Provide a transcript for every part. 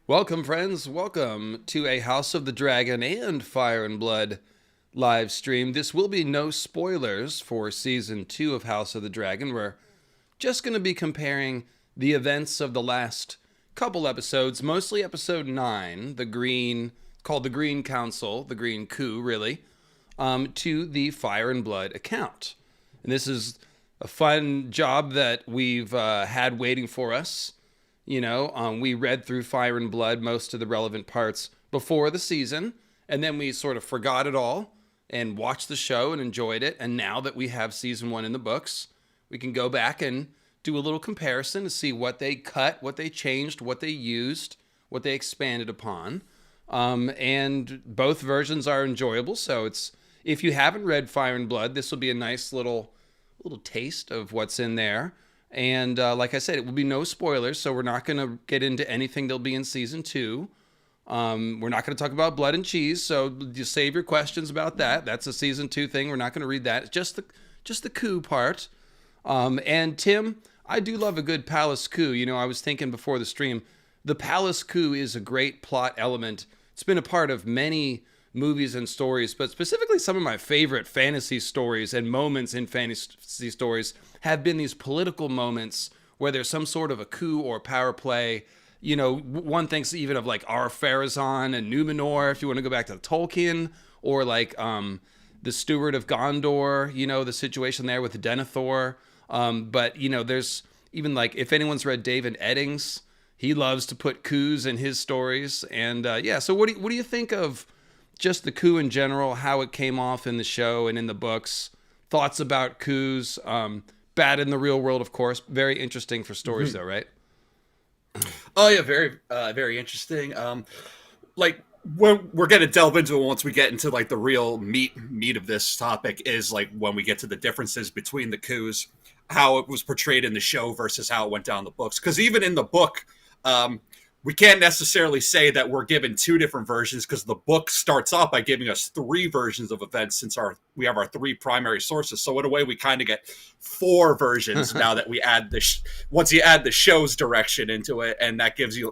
Welcome, friends. Welcome to a House of the Dragon and Fire and Blood live stream. This will be no spoilers for season 2 of House of the Dragon. We're just going to be comparing the events of the last couple episodes, mostly episode 9, called the Green Council, the Green Coup, really, to the Fire and Blood account. And this is a fun job that we've had waiting for us. We read through Fire and Blood, most of the relevant parts before the season, and then we sort of forgot it all and watched the show and enjoyed it. And now that we have season 1 in the books, we can go back and do a little comparison to see what they cut, what they changed, what they used, what they expanded upon. And both versions are enjoyable. So if you haven't read Fire and Blood, this will be a nice little taste of what's in there. And like I said, it will be no spoilers, so we're not going to get into anything that'll be in season 2. We're not going to talk about blood and cheese, so just save your questions about that. That's a season 2 thing. We're not going to read that. It's just the coup part. And Tim, I do love a good palace coup. I was thinking before the stream, the palace coup is a great plot element. It's been a part of many movies and stories, but specifically some of my favorite fantasy stories and moments in fantasy stories have been these political moments where there's some sort of a coup or power play. One thinks even of like Ar-Pharazôn and Numenor, if you want to go back to Tolkien, or like the Steward of Gondor, the situation there with Denethor. But there's even like, if anyone's read David Eddings, he loves to put coups in his stories. And so what do you think of just the coup in general, how it came off in the show and in the books? Thoughts about coups? Bad in the real world, of course. Very interesting for stories, though, right? Oh yeah, very, very interesting. Like we're gonna delve into it once we get into like the real meat of this topic is like when we get to the differences between the coups, how it was portrayed in the show versus how it went down the books. Because even in the book, we can't necessarily say that we're given 2 different versions, because the book starts off by giving us 3 versions of events since we have our 3 primary sources. So in a way, we kind of get 4 versions now that we add once you add the show's direction into it, and that gives you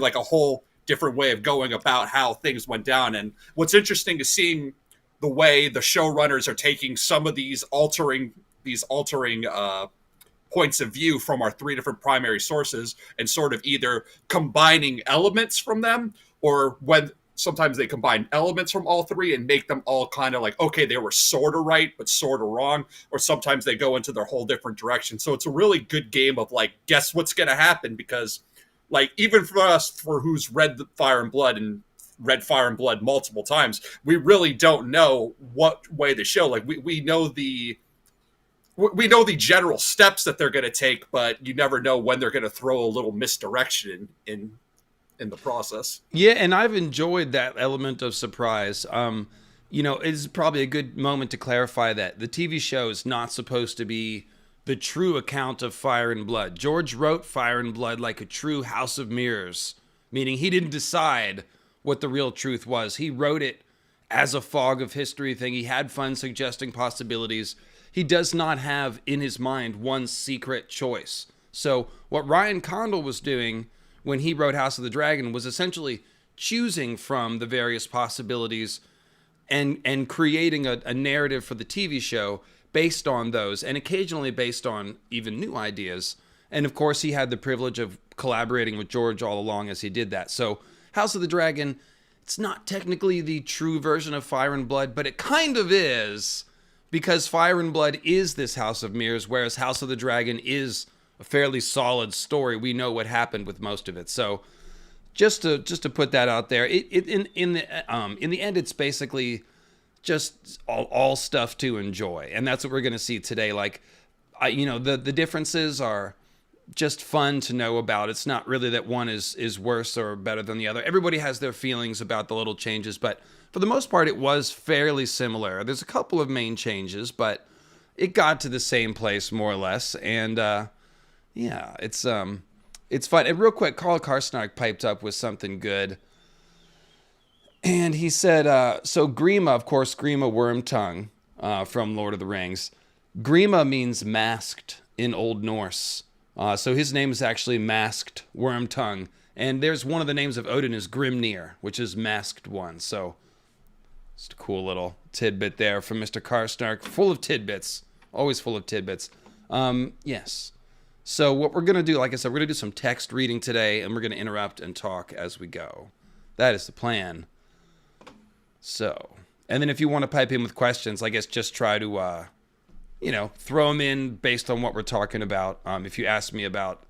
like a whole different way of going about how things went down. And what's interesting is seeing the way the showrunners are taking some of these altering points of view from our 3 different primary sources and sort of either combining elements from them, or when sometimes they combine elements from all 3 and make them all kind of like, okay, they were sort of right, but sort of wrong. Or sometimes they go into their whole different direction. So it's a really good game of like, guess what's going to happen? Because like, even for us, for who's read Fire and Blood multiple times, we really don't know what way the show, like we know the general steps that they're going to take, but you never know when they're going to throw a little misdirection in the process. Yeah, and I've enjoyed that element of surprise. It's probably a good moment to clarify that the TV show is not supposed to be the true account of Fire and Blood. George wrote Fire and Blood like a true House of Mirrors, meaning he didn't decide what the real truth was. He wrote it as a fog of history thing. He had fun suggesting possibilities. He does not have in his mind one secret choice. So what Ryan Condal was doing when he wrote House of the Dragon was essentially choosing from the various possibilities and creating a narrative for the TV show based on those, and occasionally based on even new ideas. And of course, he had the privilege of collaborating with George all along as he did that. So House of the Dragon, it's not technically the true version of Fire and Blood, but it kind of is, because Fire and Blood is this House of Mirrors, whereas House of the Dragon is a fairly solid story. We know what happened with most of it. So just to put that out there, in the end, it's basically just all stuff to enjoy, and that's what we're going to see today. Like, the differences are just fun to know about. It's not really that one is worse or better than the other. Everybody has their feelings about the little changes, but for the most part, it was fairly similar. There's a couple of main changes, but it got to the same place more or less. And it's fun. And real quick, Carl Karsnark piped up with something good. And he said, so Grima, of course, Grima Wormtongue from Lord of the Rings. Grima means masked in Old Norse. So his name is actually Masked Wormtongue. And there's one of the names of Odin is Grimnir, which is masked one. So just a cool little tidbit there from Mr. Karsnark. Full of tidbits. Always full of tidbits. Yes. So what we're going to do, like I said, we're going to do some text reading today, and we're going to interrupt and talk as we go. That is the plan. So, and then if you want to pipe in with questions, I guess just try to, throw them in based on what we're talking about. If you ask me about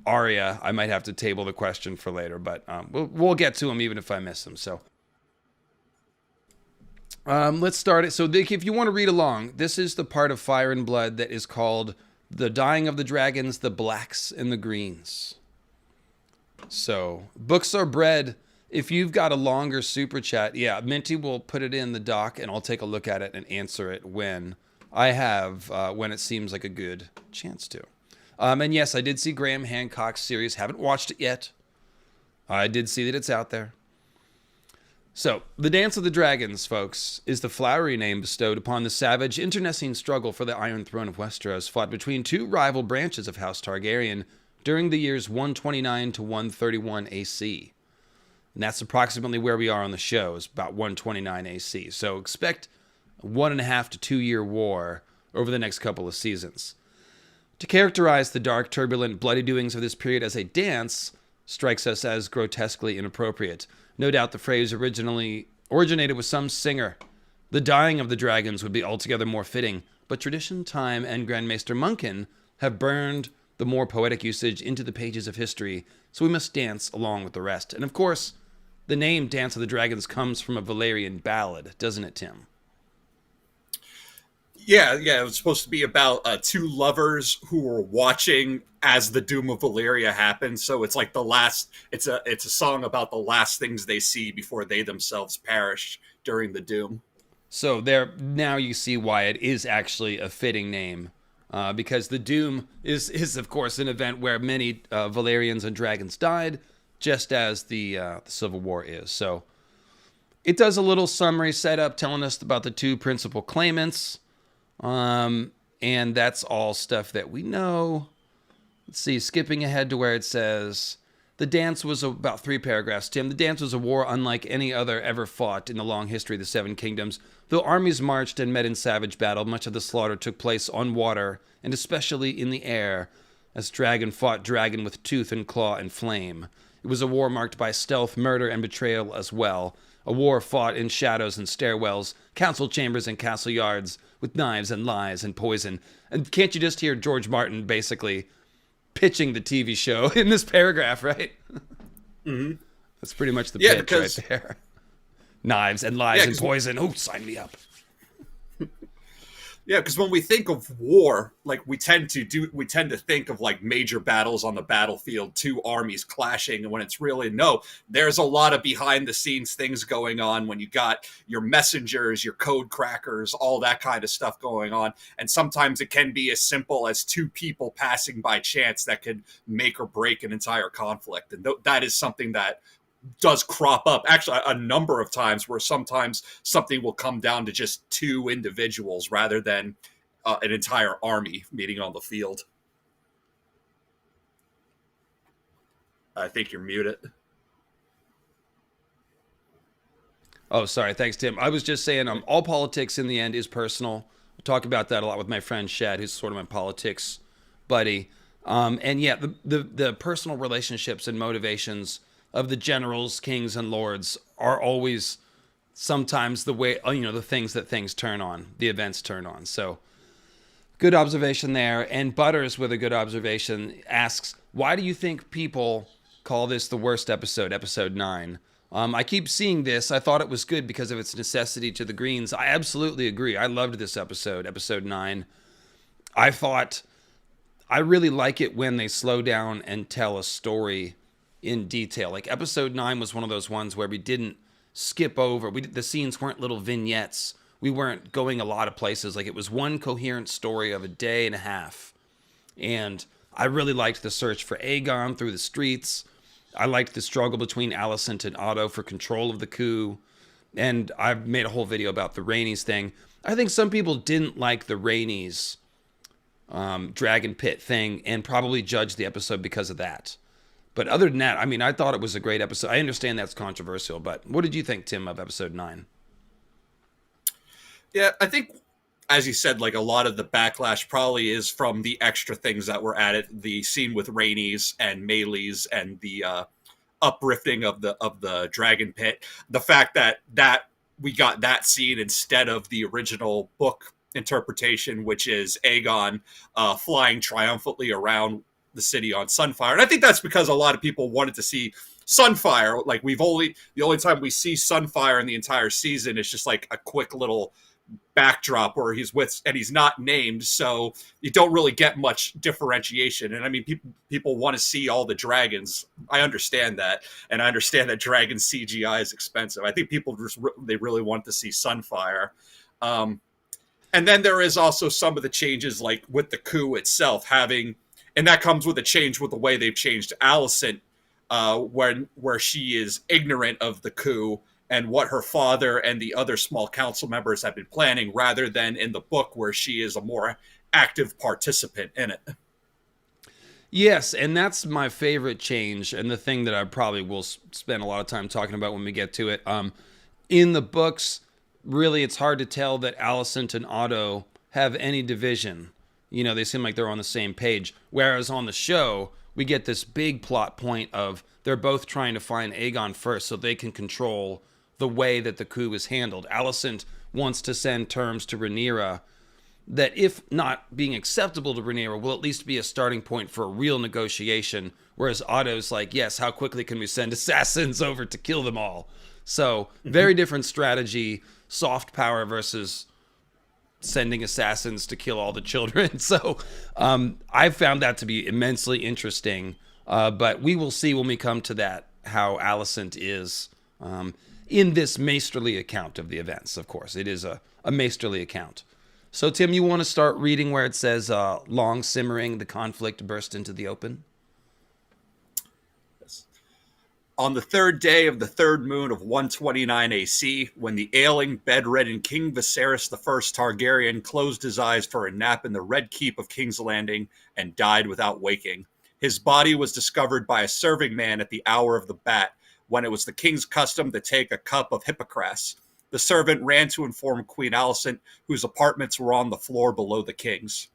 Arya, I might have to table the question for later, but we'll get to them even if I miss them. So let's start it. So if you want to read along, this is the part of Fire and Blood that is called The Dying of the Dragons, the Blacks and the Greens. So books are bred. If you've got a longer super chat, yeah, Minty will put it in the doc and I'll take a look at it and answer it when I have, when it seems like a good chance to. And yes, I did see Graham Hancock's series. Haven't watched it yet. I did see that it's out there. So, The Dance of the Dragons, folks, is the flowery name bestowed upon the savage, internecine struggle for the Iron Throne of Westeros fought between two rival branches of House Targaryen during the years 129 to 131 AC. And that's approximately where we are on the show, is about 129 AC. So expect a 1.5 to 2 year war over the next couple of seasons. To characterize the dark, turbulent, bloody doings of this period as a dance strikes us as grotesquely inappropriate. No doubt the phrase originally originated with some singer. The dying of the dragons would be altogether more fitting, but tradition, time, and Grand Maester Munkin have burned the more poetic usage into the pages of history, so we must dance along with the rest. And of course, the name Dance of the Dragons comes from a Valyrian ballad, doesn't it, Tim? Yeah, it was supposed to be about two lovers who were watching as the doom of Valyria happened. So it's like it's a song about the last things they see before they themselves perish during the doom. So now you see why it is actually a fitting name, because the doom is of course an event where many Valyrians and dragons died, just as the Civil War is. So it does a little summary setup telling us about the two principal claimants. And that's all stuff that we know. Let's see, skipping ahead to where it says, the dance was about 3 paragraphs, Tim. The dance was a war unlike any other ever fought in the long history of the Seven Kingdoms. Though armies marched and met in savage battle, much of the slaughter took place on water, and especially in the air, as dragon fought dragon with tooth and claw and flame. It was a war marked by stealth, murder, and betrayal as well. A war fought in shadows and stairwells, council chambers and castle yards, with knives and lies and poison. And can't you just hear George Martin basically pitching the TV show in this paragraph, right? Mm-hmm. That's pretty much the pitch right there. Knives and lies and poison. Oh, sign me up. Yeah, because when we think of war, like we tend to think of like major battles on the battlefield, two armies clashing, and when it's really no, there's a lot of behind the scenes things going on when you got your messengers, your code crackers, all that kind of stuff going on, and sometimes it can be as simple as two people passing by chance that could make or break an entire conflict, and that is something that does crop up actually a number of times, where sometimes something will come down to just two individuals rather than an entire army meeting on the field. I think you're muted. Oh, sorry. Thanks, Tim. I was just saying all politics in the end is personal. I talk about that a lot with my friend Shad, who's sort of my politics buddy. And yeah, the personal relationships and motivations of the generals, kings, and lords are always sometimes the way, the things that things turn on, the events turn on. So good observation there. And Butters, with a good observation, asks, why do you think people call this the worst episode, episode 9? I keep seeing this. I thought it was good because of its necessity to the Greens. I absolutely agree. I loved this episode, episode 9. I really like it when they slow down and tell a story in detail. Like episode 9 was one of those ones where we didn't skip over. The scenes weren't little vignettes. We weren't going a lot of places. Like it was one coherent story of a day and a half. And I really liked the search for Aegon through the streets. I liked the struggle between Alicent and Otto for control of the coup. And I've made a whole video about the Rhaenys thing. I think some people didn't like the Rhaenys Dragon Pit thing and probably judged the episode because of that. But other than that, I mean, I thought it was a great episode. I understand that's controversial, but what did you think, Tim, of episode 9? Yeah, I think, as you said, like a lot of the backlash probably is from the extra things that were added. The scene with Rhaenys and Meleys and the uplifting of the dragon pit. The fact that we got that scene instead of the original book interpretation, which is Aegon flying triumphantly around the city on Sunfire. And I think that's because a lot of people wanted to see Sunfire. Like the only time we see Sunfire in the entire season is just like a quick little backdrop where he's with, and he's not named, so you don't really get much differentiation. And I mean, people want to see all the dragons. I understand that, and I understand that dragon CGI is expensive. I think people they really want to see Sunfire. And then there is also some of the changes, like with the coup itself having, and that comes with a change with the way they've changed Alicent, where she is ignorant of the coup and what her father and the other small council members have been planning, rather than in the book where she is a more active participant in it. Yes, and that's my favorite change, and the thing that I probably will spend a lot of time talking about when we get to it. In the books, really, it's hard to tell that Alicent and Otto have any division. You know, they seem like they're on the same page. Whereas on the show, we get this big plot point of they're both trying to find Aegon first so they can control the way that the coup is handled. Alicent wants to send terms to Rhaenyra that, if not being acceptable to Rhaenyra, will at least be a starting point for a real negotiation, whereas Otto's like, yes, how quickly can we send assassins over to kill them all? So, very different strategy, soft power versus sending assassins to kill all the children. So, I found that to be immensely interesting, but we will see when we come to that how Alicent is in this maesterly account of the events. Of course, it is a maesterly account. So, Tim, you want to start reading where it says, long simmering, the conflict burst into the open? Yes. On the third day of the third moon of 129 AC, when the ailing, bedridden King Viserys I Targaryen closed his eyes for a nap in the Red Keep of King's Landing and died without waking, his body was discovered by a serving man at the hour of the bat, when it was the king's custom to take a cup of hippocras. The servant ran to inform Queen Alicent, whose apartments were on the floor below the king's.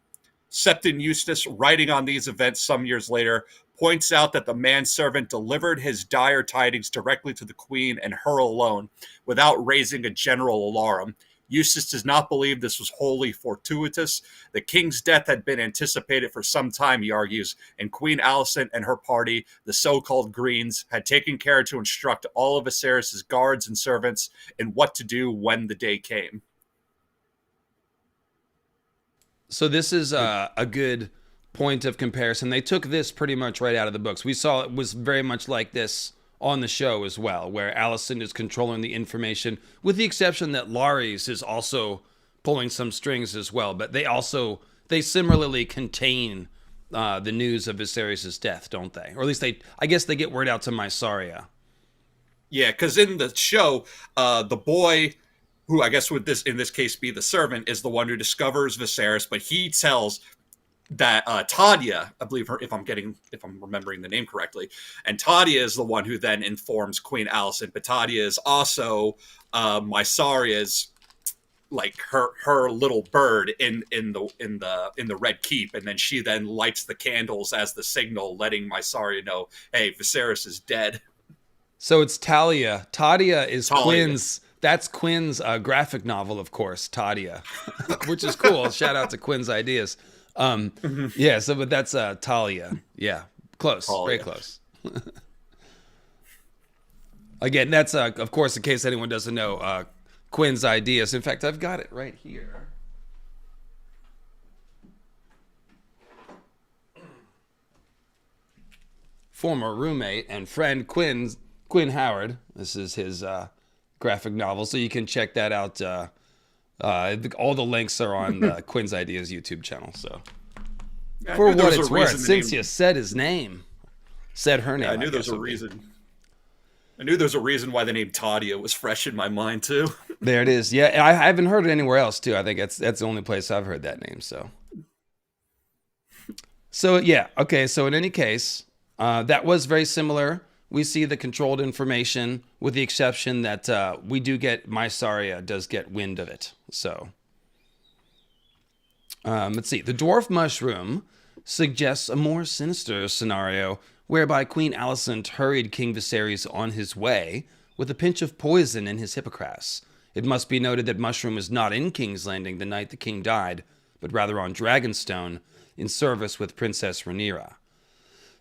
Septon Eustace, writing on these events some years later, points out that the manservant delivered his dire tidings directly to the queen and her alone, without raising a general alarm. Eustace does not believe this was wholly fortuitous. The king's death had been anticipated for some time, he argues, and Queen Alicent and her party, the so-called Greens, had taken care to instruct all of Viserys' guards and servants in what to do when the day came. So this is a good point of comparison. They took this pretty much right out of the books. We saw it was very much like this on the show as well, where Alicent is controlling the information, with the exception that Larys is also pulling some strings as well. But they similarly contain the news of Viserys' death, don't they? Or at least I guess they get word out to Mysaria. Yeah, because in the show, the boy, who I guess would in this case be the servant, is the one who discovers Viserys, but he tells that Tadia, I believe if I'm remembering the name correctly, and Tadia is the one who then informs Queen Alicent. But Tadia is also Mysaria's, like her little bird in the Red Keep, and then she then lights the candles as the signal, letting Mysaria know, hey, Viserys is dead. So it's Talia. Tadia is Quinn's. That's Quinn's graphic novel, of course, Tadia, which is cool. Shout out to Quinn's ideas. Yeah, so but that's Talia. Yeah, close, Talia. Very close. Again, that's of course, in case anyone doesn't know, Quinn's ideas. In fact, I've got it right here. Former roommate and friend Quinn Howard. This is his graphic novel, so you can check that out. All the links are on Quinn's Ideas YouTube channel. So, for what it's worth, since you said his name, said her name, I knew there's a reason. I knew there's a reason why the name Tadia was fresh in my mind too. There it is. Yeah, I haven't heard it anywhere else too. I think that's the only place I've heard that name. So yeah, okay. So in any case, That was very similar. We see the controlled information, with the exception that we do get Mysaria does get wind of it. So let's see. The dwarf mushroom suggests a more sinister scenario whereby Queen Alicent hurried King Viserys on his way with a pinch of poison in his hippocras. It must be noted that Mushroom was not in King's Landing the night the king died, but rather on Dragonstone in service with Princess Rhaenyra.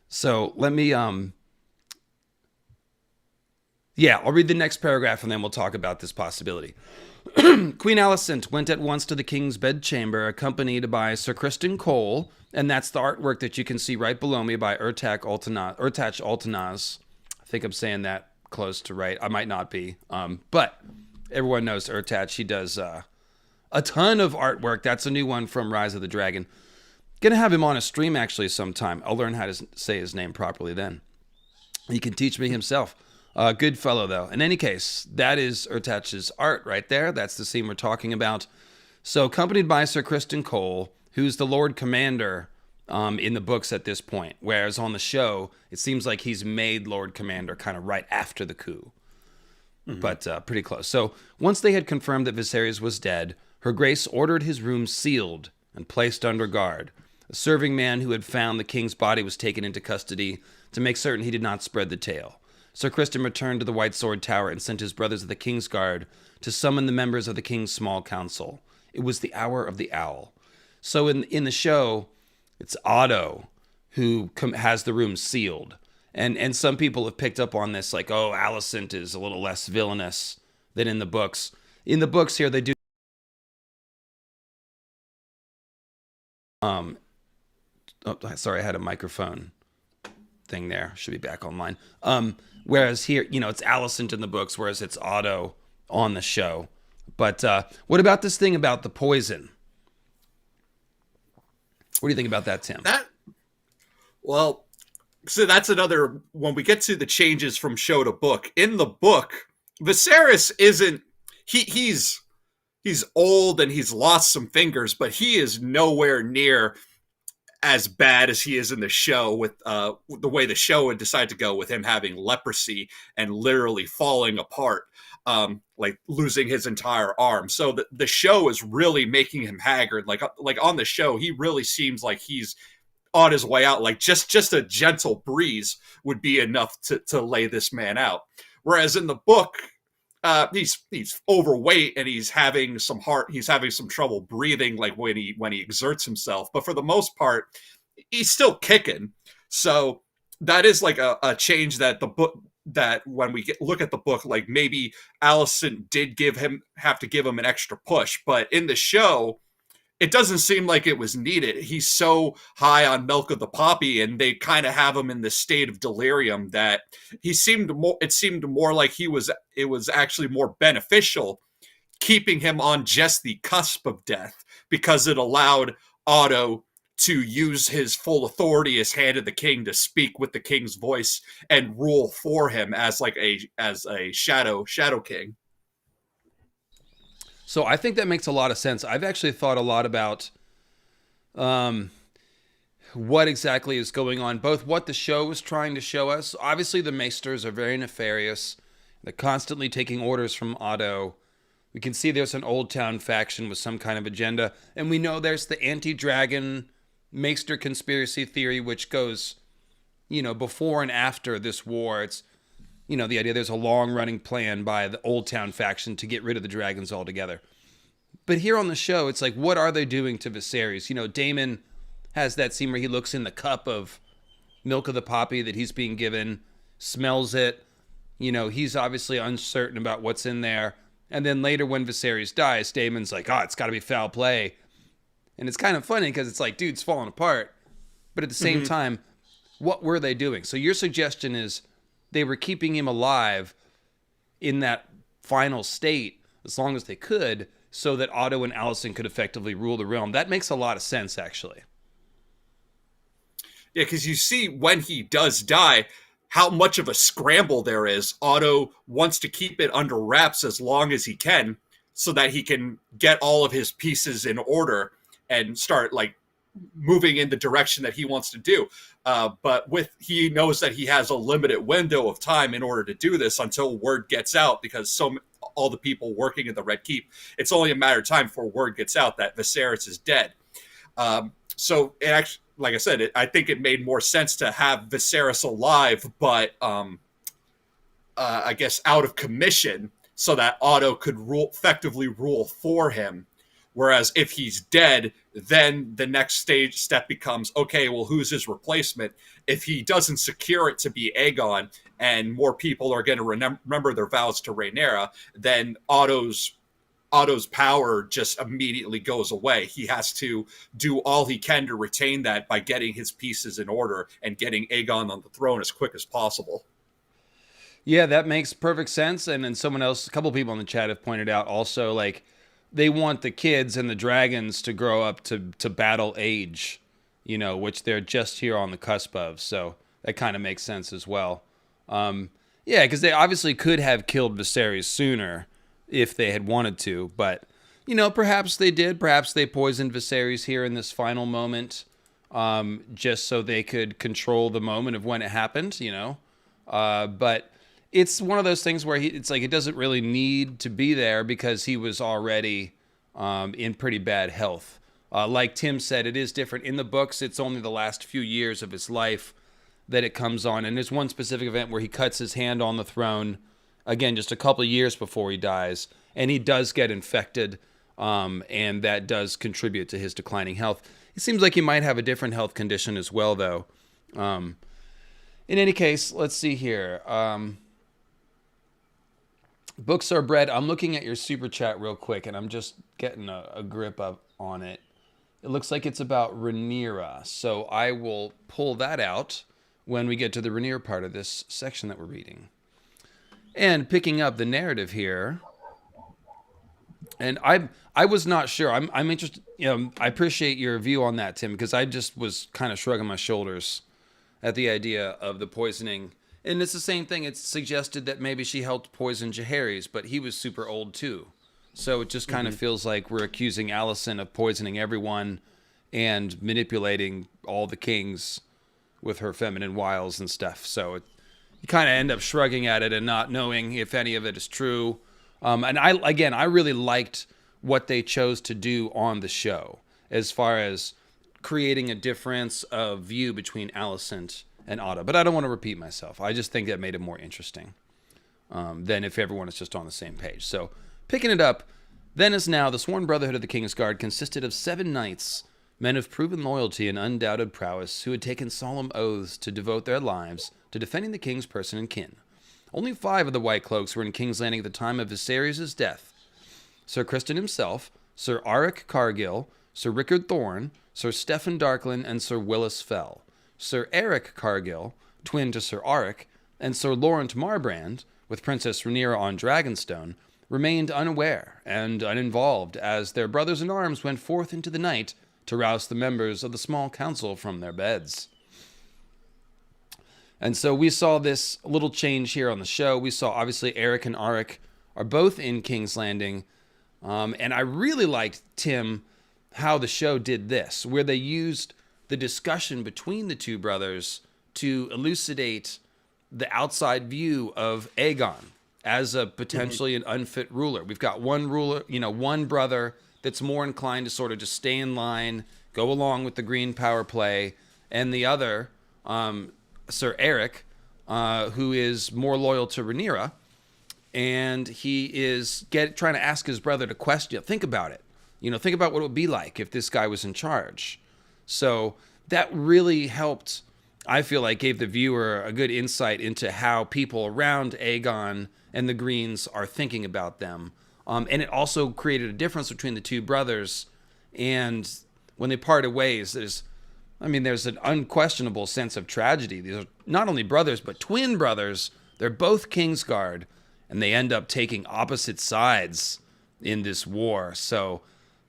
So let me, I'll read the next paragraph and then we'll talk about this possibility. Queen Alicent went at once to the king's bedchamber, accompanied by Sir Criston Cole, and that's the artwork that you can see right below me by Ertac Altinoz. I think I'm saying that close to right. I might not be, but everyone knows Ertac. He does a ton of artwork. That's a new one from Rise of the Dragon. Gonna have him on a stream actually sometime. I'll learn how to say his name properly then. He can teach me himself. Good fellow, though. In any case, that is Ertach's art right there. That's the scene we're talking about. So, accompanied by Sir Criston Cole, who's the Lord Commander in the books at this point, whereas on the show, it seems like he's made Lord Commander kind of right after the coup. Mm-hmm. But pretty close. So, once they had confirmed that Viserys was dead, Her Grace ordered his room sealed and placed under guard. A serving man who had found the king's body was taken into custody to make certain he did not spread the tale. Sir Criston returned to the White Sword Tower and sent his brothers of the King's Guard to summon the members of the King's Small Council. It was the hour of the owl. So in the show, it's Otto who has the room sealed. And some people have picked up on this, like, oh, Alicent is a little less villainous than in the books. In the books here, they do... sorry, I had a microphone thing there. Should be back online. Whereas here, it's Alicent in the books, whereas it's Otto on the show. But what about this thing about the poison? What do you think about that, Tim? So that's another, when we get to the changes from show to book. In the book, Viserys isn't, he's old and he's lost some fingers, but he is nowhere near as bad as he is in the show, with the way the show would decide to go, with him having leprosy and literally falling apart, like losing his entire arm. So the show is really making him haggard. Like on the show, he really seems like he's on his way out. Like just a gentle breeze would be enough to lay this man out. Whereas in the book, he's overweight and he's having some trouble breathing, like when he exerts himself. But for the most part, he's still kicking. So that is like a change that when we look at the book, like maybe Alicent did have to give him an extra push, but in the show, it doesn't seem like it was needed. He's so high on milk of the poppy, and they kind of have him in this state of delirium that it seemed more like it was actually more beneficial keeping him on just the cusp of death, because it allowed Otto to use his full authority as Hand of the King to speak with the king's voice and rule for him as a shadow king. So I think that makes a lot of sense. I've actually thought a lot about what exactly is going on, both what the show is trying to show us. Obviously, the Maesters are very nefarious. They're constantly taking orders from Otto. We can see there's an Old Town faction with some kind of agenda. And we know there's the anti-dragon Maester conspiracy theory, which goes, before and after this war. It's the idea there's a long-running plan by the Old Town faction to get rid of the dragons altogether. But here on the show, it's like, what are they doing to Viserys? Daemon has that scene where he looks in the cup of milk of the poppy that he's being given, smells it. He's obviously uncertain about what's in there. And then later when Viserys dies, Daemon's like, it's got to be foul play. And it's kind of funny because it's like, dude's falling apart. But at the same time, what were they doing? So your suggestion is, they were keeping him alive in that final state as long as they could, so that Otto and Alicent could effectively rule the realm. That makes a lot of sense, actually. Yeah, because you see when he does die, how much of a scramble there is. Otto wants to keep it under wraps as long as he can, so that he can get all of his pieces in order and start moving in the direction that he wants to do. But he knows that he has a limited window of time in order to do this until word gets out, because all the people working in the Red Keep, it's only a matter of time before word gets out that Viserys is dead. So it actually, like I said, I think it made more sense to have Viserys alive, but I guess out of commission, so that Otto could effectively rule for him. Whereas if he's dead, then the next step becomes, okay, well, who's his replacement? If he doesn't secure it to be Aegon, and more people are going to remember their vows to Rhaenyra, then Otto's power just immediately goes away. He has to do all he can to retain that by getting his pieces in order and getting Aegon on the throne as quick as possible. Yeah, that makes perfect sense. And then a couple people in the chat have pointed out also, like, they want the kids and the dragons to grow up to battle age, which they're just here on the cusp of. So that kind of makes sense as well. Yeah, because they obviously could have killed Viserys sooner if they had wanted to. But, perhaps they did. Perhaps they poisoned Viserys here in this final moment, just so they could control the moment of when it happened, But it's one of those things where it's like it doesn't really need to be there because he was already in pretty bad health. Like Tim said, it is different. In the books, it's only the last few years of his life that it comes on. And there's one specific event where he cuts his hand on the throne, again, just a couple of years before he dies. And he does get infected, and that does contribute to his declining health. It seems like he might have a different health condition as well, though. In any case, let's see here. Books are bread. I'm looking at your super chat real quick, and I'm just getting a grip up on it. It looks like it's about Rhaenyra, so I will pull that out when we get to the Rhaenyra part of this section that we're reading. And picking up the narrative here, and I was not sure. I'm interested. I appreciate your view on that, Tim, because I just was kind of shrugging my shoulders at the idea of the poisoning. And it's the same thing. It's suggested that maybe she helped poison Jaehaerys, but he was super old too. So it just kind of feels like we're accusing Alicent of poisoning everyone and manipulating all the kings with her feminine wiles and stuff. So you kind of end up shrugging at it and not knowing if any of it is true. And I really liked what they chose to do on the show as far as creating a difference of view between Alicent and Otto. But I don't want to repeat myself. I just think that made it more interesting than if everyone is just on the same page. So picking it up, then as now, the sworn brotherhood of the King's Guard consisted of 7 knights, men of proven loyalty and undoubted prowess, who had taken solemn oaths to devote their lives to defending the king's person and kin. Only 5 of the White Cloaks were in King's Landing at the time of Viserys' death. Sir Criston himself, Sir Aric Cargill, Sir Rickard Thorne, Sir Steffan Darklyn, and Sir Willis Fell. Sir Eric Cargill, twin to Sir Aric, and Sir Laurent Marbrand, with Princess Rhaenyra on Dragonstone, remained unaware and uninvolved as their brothers-in-arms went forth into the night to rouse the members of the small council from their beds. And so we saw this little change here on the show. We saw, obviously, Eric and Aric are both in King's Landing. And I really liked, Tim, how the show did this, where they used the discussion between the two brothers to elucidate the outside view of Aegon as a potentially an unfit ruler. We've got one ruler, one brother that's more inclined to sort of just stay in line, go along with the green power play, and the other, Sir Eric, who is more loyal to Rhaenyra, and he is trying to ask his brother to question. Think about it. Think about what it would be like if this guy was in charge. So that really helped, I feel like, gave the viewer a good insight into how people around Aegon and the Greens are thinking about them. And it also created a difference between the two brothers. And when they parted ways, there's an unquestionable sense of tragedy. These are not only brothers, but twin brothers. They're both Kingsguard, and they end up taking opposite sides in this war. So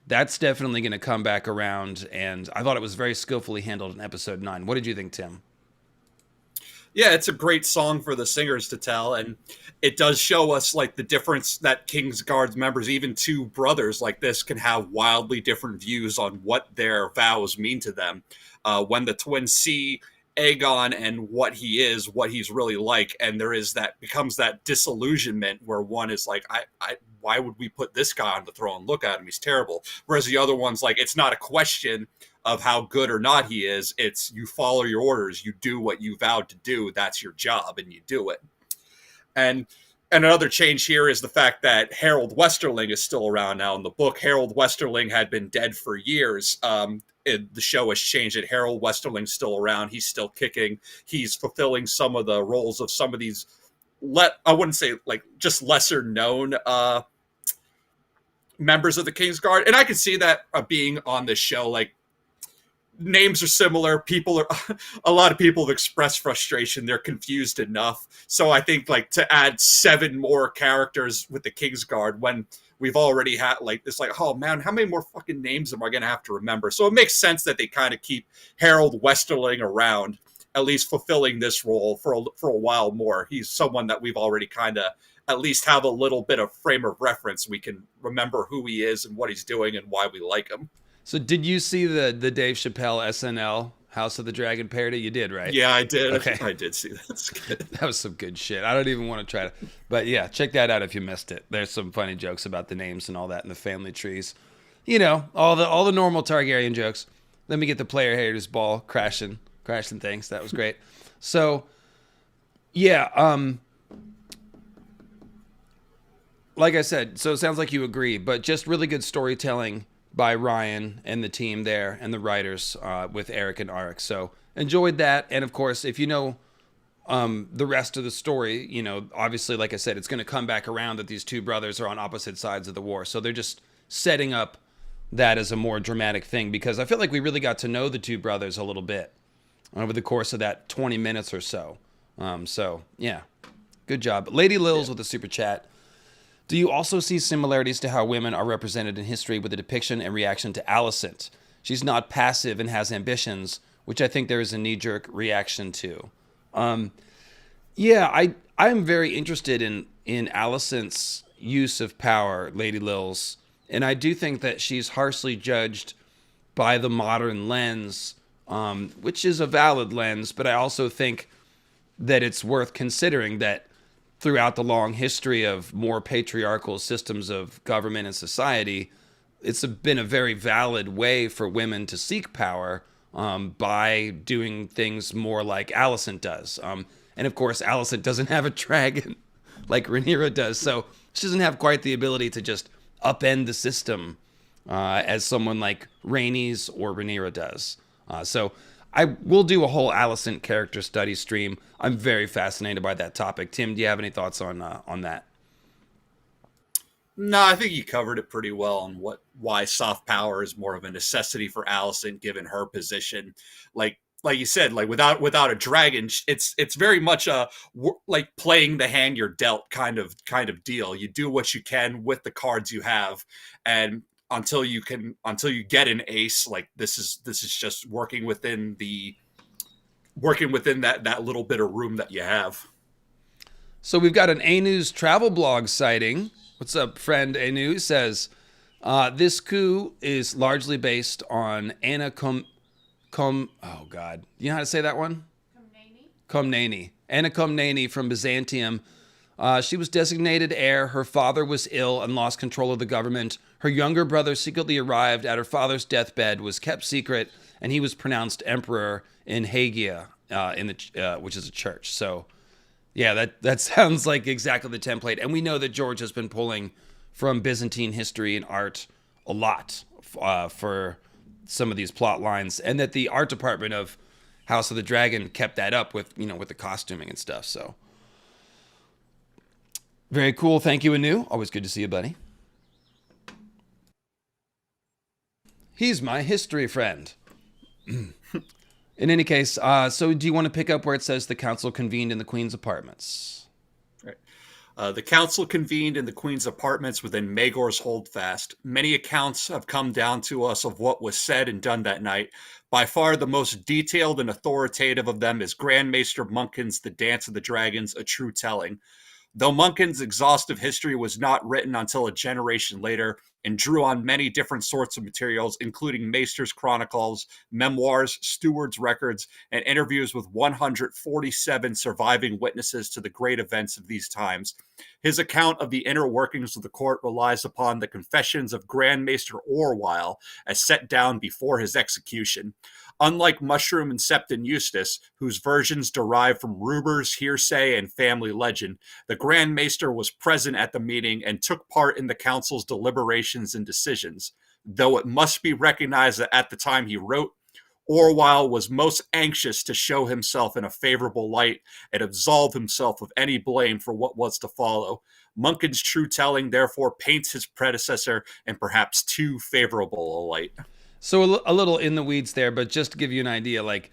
that's definitely going to come back around, and I thought it was very skillfully handled in episode 9. What did you think, Tim? Yeah, it's a great song for the singers to tell, and it does show us like the difference that Kingsguard members, even two brothers like this, can have wildly different views on what their vows mean to them. When the twins see Aegon and what he is, what he's really like, and there is that becomes that disillusionment where one is like, I why would we put this guy on the throne? Look at him, he's terrible. Whereas the other one's like, it's not a question of how good or not he is. It's you follow your orders, you do what you vowed to do. That's your job, and you do it. And another change here is the fact that Harold Westerling is still around now. In the book, Harold Westerling had been dead for years. The show has changed it. Harold Westerling's still around. He's still kicking. He's fulfilling some of the roles of some of these. I wouldn't say like just lesser known members of the Kingsguard, and I can see that being on this show. Like, names are similar. People are a lot of people have expressed frustration. They're confused enough. So I think like to add 7 more characters with the Kingsguard when we've already had like this, like, oh man, how many more fucking names am I going to have to remember? So it makes sense that they kind of keep Harold Westerling around, at least fulfilling this role for a while more. He's someone that we've already kind of at least have a little bit of frame of reference. We can remember who he is and what he's doing and why we like him. So did you see the Dave Chappelle SNL House of the Dragon parody? You did, right? Yeah, I did. Okay. I did see that. That's good. That was some good shit. I don't even want to try to, but yeah, check that out if you missed it. There's some funny jokes about the names and all that in the family trees. You know, all the normal Targaryen jokes. Let me get the player haters ball crashing things. That was great. So, yeah, like I said, so it sounds like you agree, but just really good storytelling by Ryan and the team there and the writers with Eric and Arik. So enjoyed that. And of course, if you know the rest of the story, you know, obviously, like I said, it's going to come back around that these two brothers are on opposite sides of the war. So they're just setting up that as a more dramatic thing, because I feel like we really got to know the two brothers a little bit over the course of that 20 minutes or so. So yeah, good job. Lady Lils with a super chat. Do you also see similarities to how women are represented in history with the depiction and reaction to Alicent? She's not passive and has ambitions, which I think there is a knee-jerk reaction to. Yeah, I'm very interested in Alicent's use of power, Lady Lils, and I do think that she's harshly judged by the modern lens, which is a valid lens, but I also think that it's worth considering that throughout the long history of more patriarchal systems of government and society, it's been a very valid way for women to seek power by doing things more like Alicent does. And of course, Alicent doesn't have a dragon like Rhaenyra does, so she doesn't have quite the ability to just upend the system as someone like Rhaenys or Rhaenyra does. So I will do a whole Alicent character study stream. I'm very fascinated by that topic. Tim, do you have any thoughts on that? No, I think you covered it pretty well on why soft power is more of a necessity for Alicent given her position. Like you said, like without a dragon, it's very much a like playing the hand you're dealt kind of deal. You do what you can with the cards you have, and until you get an ace, like this is just working within that little bit of room that you have. So we've got an A-News travel blog sighting. What's up, friend? A-News says, this coup is largely based on Anna oh God. You know how to say that one? Komnene. Anna Komnene from Byzantium. She was designated heir. Her father was ill and lost control of the government. Her younger brother secretly arrived at her father's deathbed, was kept secret, and he was pronounced emperor in Hagia, which is a church. So, yeah, that sounds like exactly the template. And we know that George has been pulling from Byzantine history and art a lot for some of these plot lines, and that the art department of House of the Dragon kept that up with the costuming and stuff. So, very cool. Thank you, Anu. Always good to see you, buddy. He's my history friend. In any case, so do you want to pick up where it says the council convened in the Queen's apartments? Right. The council convened in the queen's apartments within Maegor's Holdfast. Many accounts have come down to us of what was said and done that night. By far the most detailed and authoritative of them is Grand Maester Munkin's The Dance of the Dragons, a true telling. Though Munkin's exhaustive history was not written until a generation later and drew on many different sorts of materials, including Maester's chronicles, memoirs, steward's records, and interviews with 147 surviving witnesses to the great events of these times. His account of the inner workings of the court relies upon the confessions of Grand Maester Orwyle as set down before his execution. Unlike Mushroom and Septon Eustace, whose versions derive from rumors, hearsay, and family legend, the Grand Maester was present at the meeting and took part in the council's deliberations and decisions. Though it must be recognized that at the time he wrote, Orwyle was most anxious to show himself in a favorable light and absolve himself of any blame for what was to follow. Munkin's true telling therefore paints his predecessor in perhaps too favorable a light. So a little in the weeds there, but just to give you an idea, like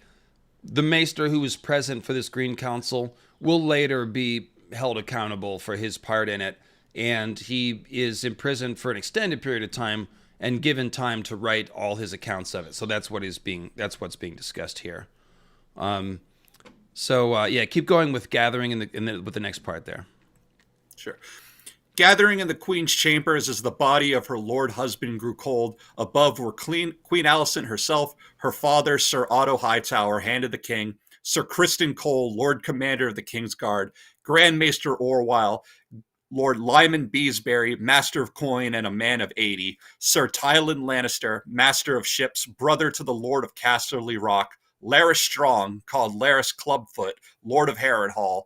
the Maester who was present for this Green Council will later be held accountable for his part in it, and he is imprisoned for an extended period of time and given time to write all his accounts of it. So that's what's being discussed here. Keep going with gathering with the next part there. Sure. Gathering in the Queen's chambers as the body of her lord husband grew cold, above were Queen Alicent herself, her father, Sir Otto Hightower, Hand of the King, Sir Criston Cole, Lord Commander of the King's Guard, Grand Maester Orwyle, Lord Lyman Beesbury, Master of Coin and a man of 80, Sir Tywin Lannister, Master of Ships, brother to the Lord of Casterly Rock, Larys Strong, called Larys Clubfoot, Lord of Harrenhal,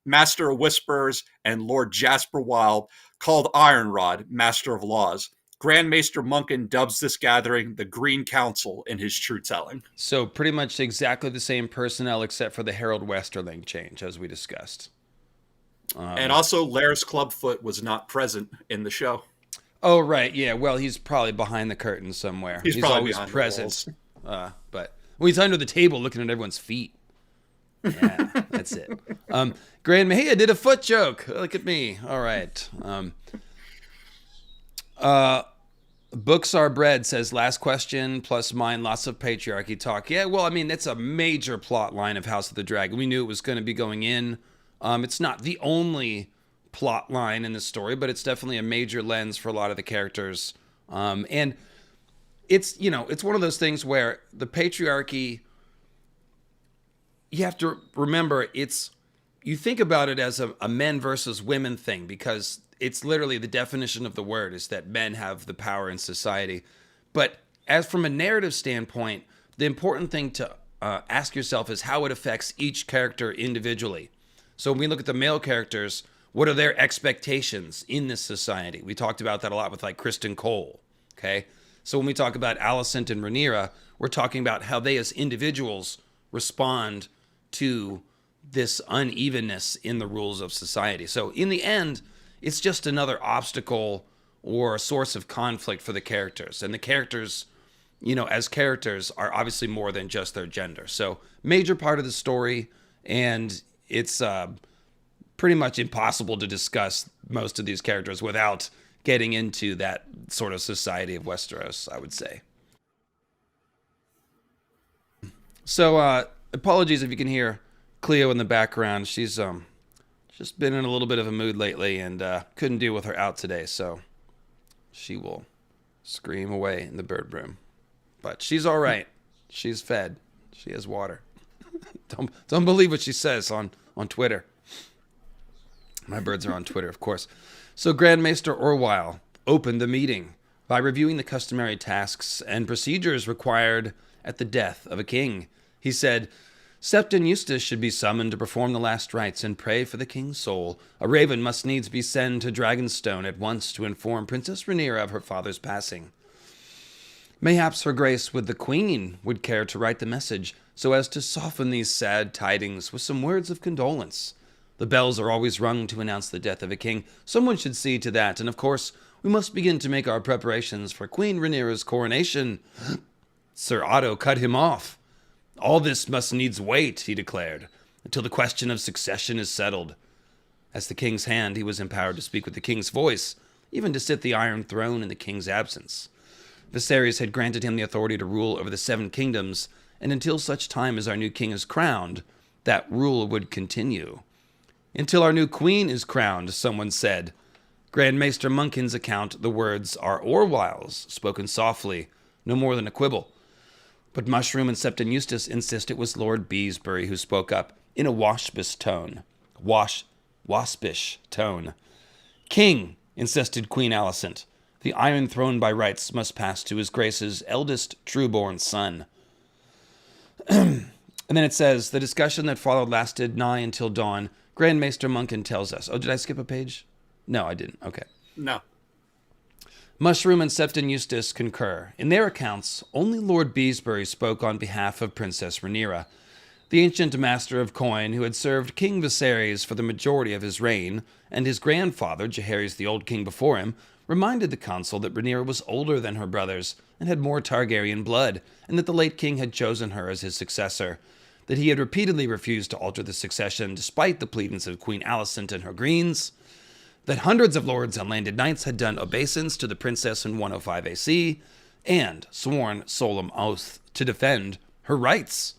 Master of Whisperers, and Lord Jasper Wilde, called Ironrod, Master of Laws. Grand Maester Munkin dubs this gathering the Green Council in his true telling. So pretty much exactly the same personnel except for the Harold Westerling change, as we discussed. And also, Larys Clubfoot was not present in the show. Oh, right. Yeah, well, he's probably behind the curtain somewhere. He's always present. He's under the table looking at everyone's feet. Yeah, that's it. Grand Mahia did a foot joke. Look at me. All right. Books Are Bread says, last question plus mine, lots of patriarchy talk. Yeah, well, I mean, that's a major plot line of House of the Dragon. We knew it was going to be going in. It's not the only plot line in the story, but it's definitely a major lens for a lot of the characters. And it's one of those things where the patriarchy, you have to remember, you think about it as a men versus women thing, because it's literally the definition of the word is that men have the power in society. But as from a narrative standpoint, the important thing to ask yourself is how it affects each character individually. So when we look at the male characters, what are their expectations in this society? We talked about that a lot with like Criston Cole, okay? So when we talk about Alicent and Rhaenyra, we're talking about how they as individuals respond to this unevenness in the rules of society. So in the end, it's just another obstacle or a source of conflict for the characters. And the characters, as characters, are obviously more than just their gender. So major part of the story, and it's pretty much impossible to discuss most of these characters without getting into that sort of society of Westeros, I would say. So apologies if you can hear Cleo in the background. She's just been in a little bit of a mood lately and couldn't deal with her out today, so she will scream away in the bird room. But she's all right. She's fed. She has water. Don't believe what she says on Twitter. My birds are on Twitter, of course. So Grand Maester Orwyle opened the meeting by reviewing the customary tasks and procedures required at the death of a king. He said, Septon Eustace should be summoned to perform the last rites and pray for the king's soul. A raven must needs be sent to Dragonstone at once to inform Princess Rhaenyra of her father's passing. Mayhaps her grace with the queen would care to write the message so as to soften these sad tidings with some words of condolence. The bells are always rung to announce the death of a king. Someone should see to that, and of course, we must begin to make our preparations for Queen Rhaenyra's coronation. Sir Otto cut him off. All this must needs wait, he declared, until the question of succession is settled. As the king's hand, he was empowered to speak with the king's voice, even to sit the Iron Throne in the king's absence. Viserys had granted him the authority to rule over the 7 kingdoms, and until such time as our new king is crowned, that rule would continue. Until our new queen is crowned, someone said. Grand Maester Munkin's account, the words are Orwell's, spoken softly, no more than a quibble. But Mushroom and Septon Eustace insist it was Lord Beesbury who spoke up, in a waspish tone. Waspish tone. King, insisted Queen Alicent, the Iron Throne by rights must pass to his grace's eldest true-born son. And then it says, the discussion that followed lasted nigh until dawn. Grand Maester Munkin tells us. Oh, did I skip a page? No, I didn't. Okay. No. Mushroom and Septon Eustace concur. In their accounts, only Lord Beesbury spoke on behalf of Princess Rhaenyra. The ancient master of coin who had served King Viserys for the majority of his reign, and his grandfather, Jaehaerys the Old King before him, reminded the council that Rhaenyra was older than her brothers and had more Targaryen blood, and that the late king had chosen her as his successor, that he had repeatedly refused to alter the succession despite the pleadings of Queen Alicent and her greens, that hundreds of lords and landed knights had done obeisance to the princess in 105 AC, and sworn solemn oath to defend her rights.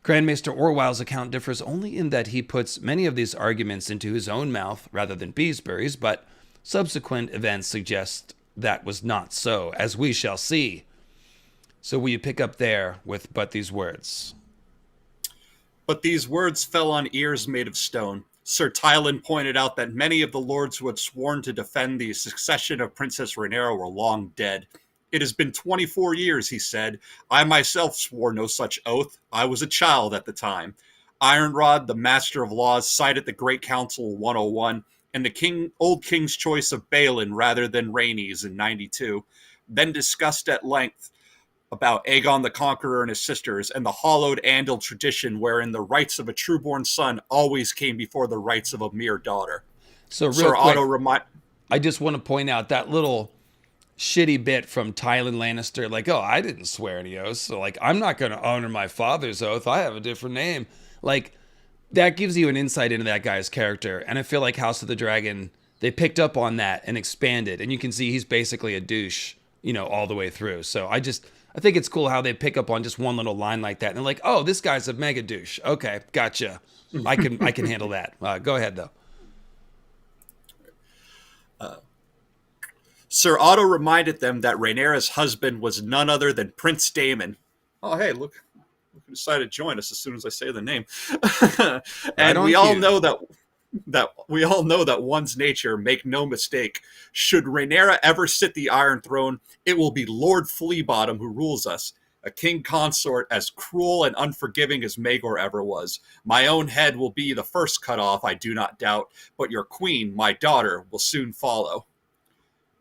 Grand Maester Orwell's account differs only in that he puts many of these arguments into his own mouth rather than Beesbury's, but subsequent events suggest that was not so, as we shall see. So will you pick up there with but these words? But these words fell on ears made of stone. Sir Tylan pointed out that many of the lords who had sworn to defend the succession of Princess Rhaenyra were long dead. It has been 24 years, he said. I myself swore no such oath. I was a child at the time. Ironrod, the master of laws, cited the Great Council 101 and the old king's choice of Balin rather than Rhaenys in 92, then discussed at length about Aegon the Conqueror and his sisters and the hallowed Andal tradition wherein the rights of a true-born son always came before the rights of a mere daughter. So real Sir quick, Otto I just want to point out that little shitty bit from Tylan Lannister, like, oh, I didn't swear any oaths, so, like, I'm not going to honor my father's oath. I have a different name. Like, that gives you an insight into that guy's character, and I feel like House of the Dragon, they picked up on that and expanded, and you can see he's basically a douche, all the way through. So I think it's cool how they pick up on just one little line like that, and they're like, oh, this guy's a mega douche. Okay, gotcha. I can handle that. Go ahead, though. Sir Otto reminded them that Rhaenyra's husband was none other than Prince Daemon. Oh, hey, look who decided to join us as soon as I say the name. And we all know that one's nature, make no mistake. Should Rhaenyra ever sit the Iron Throne, it will be Lord Fleabottom who rules us, a king consort as cruel and unforgiving as Maegor ever was. My own head will be the first cut off, I do not doubt, but your queen, my daughter, will soon follow.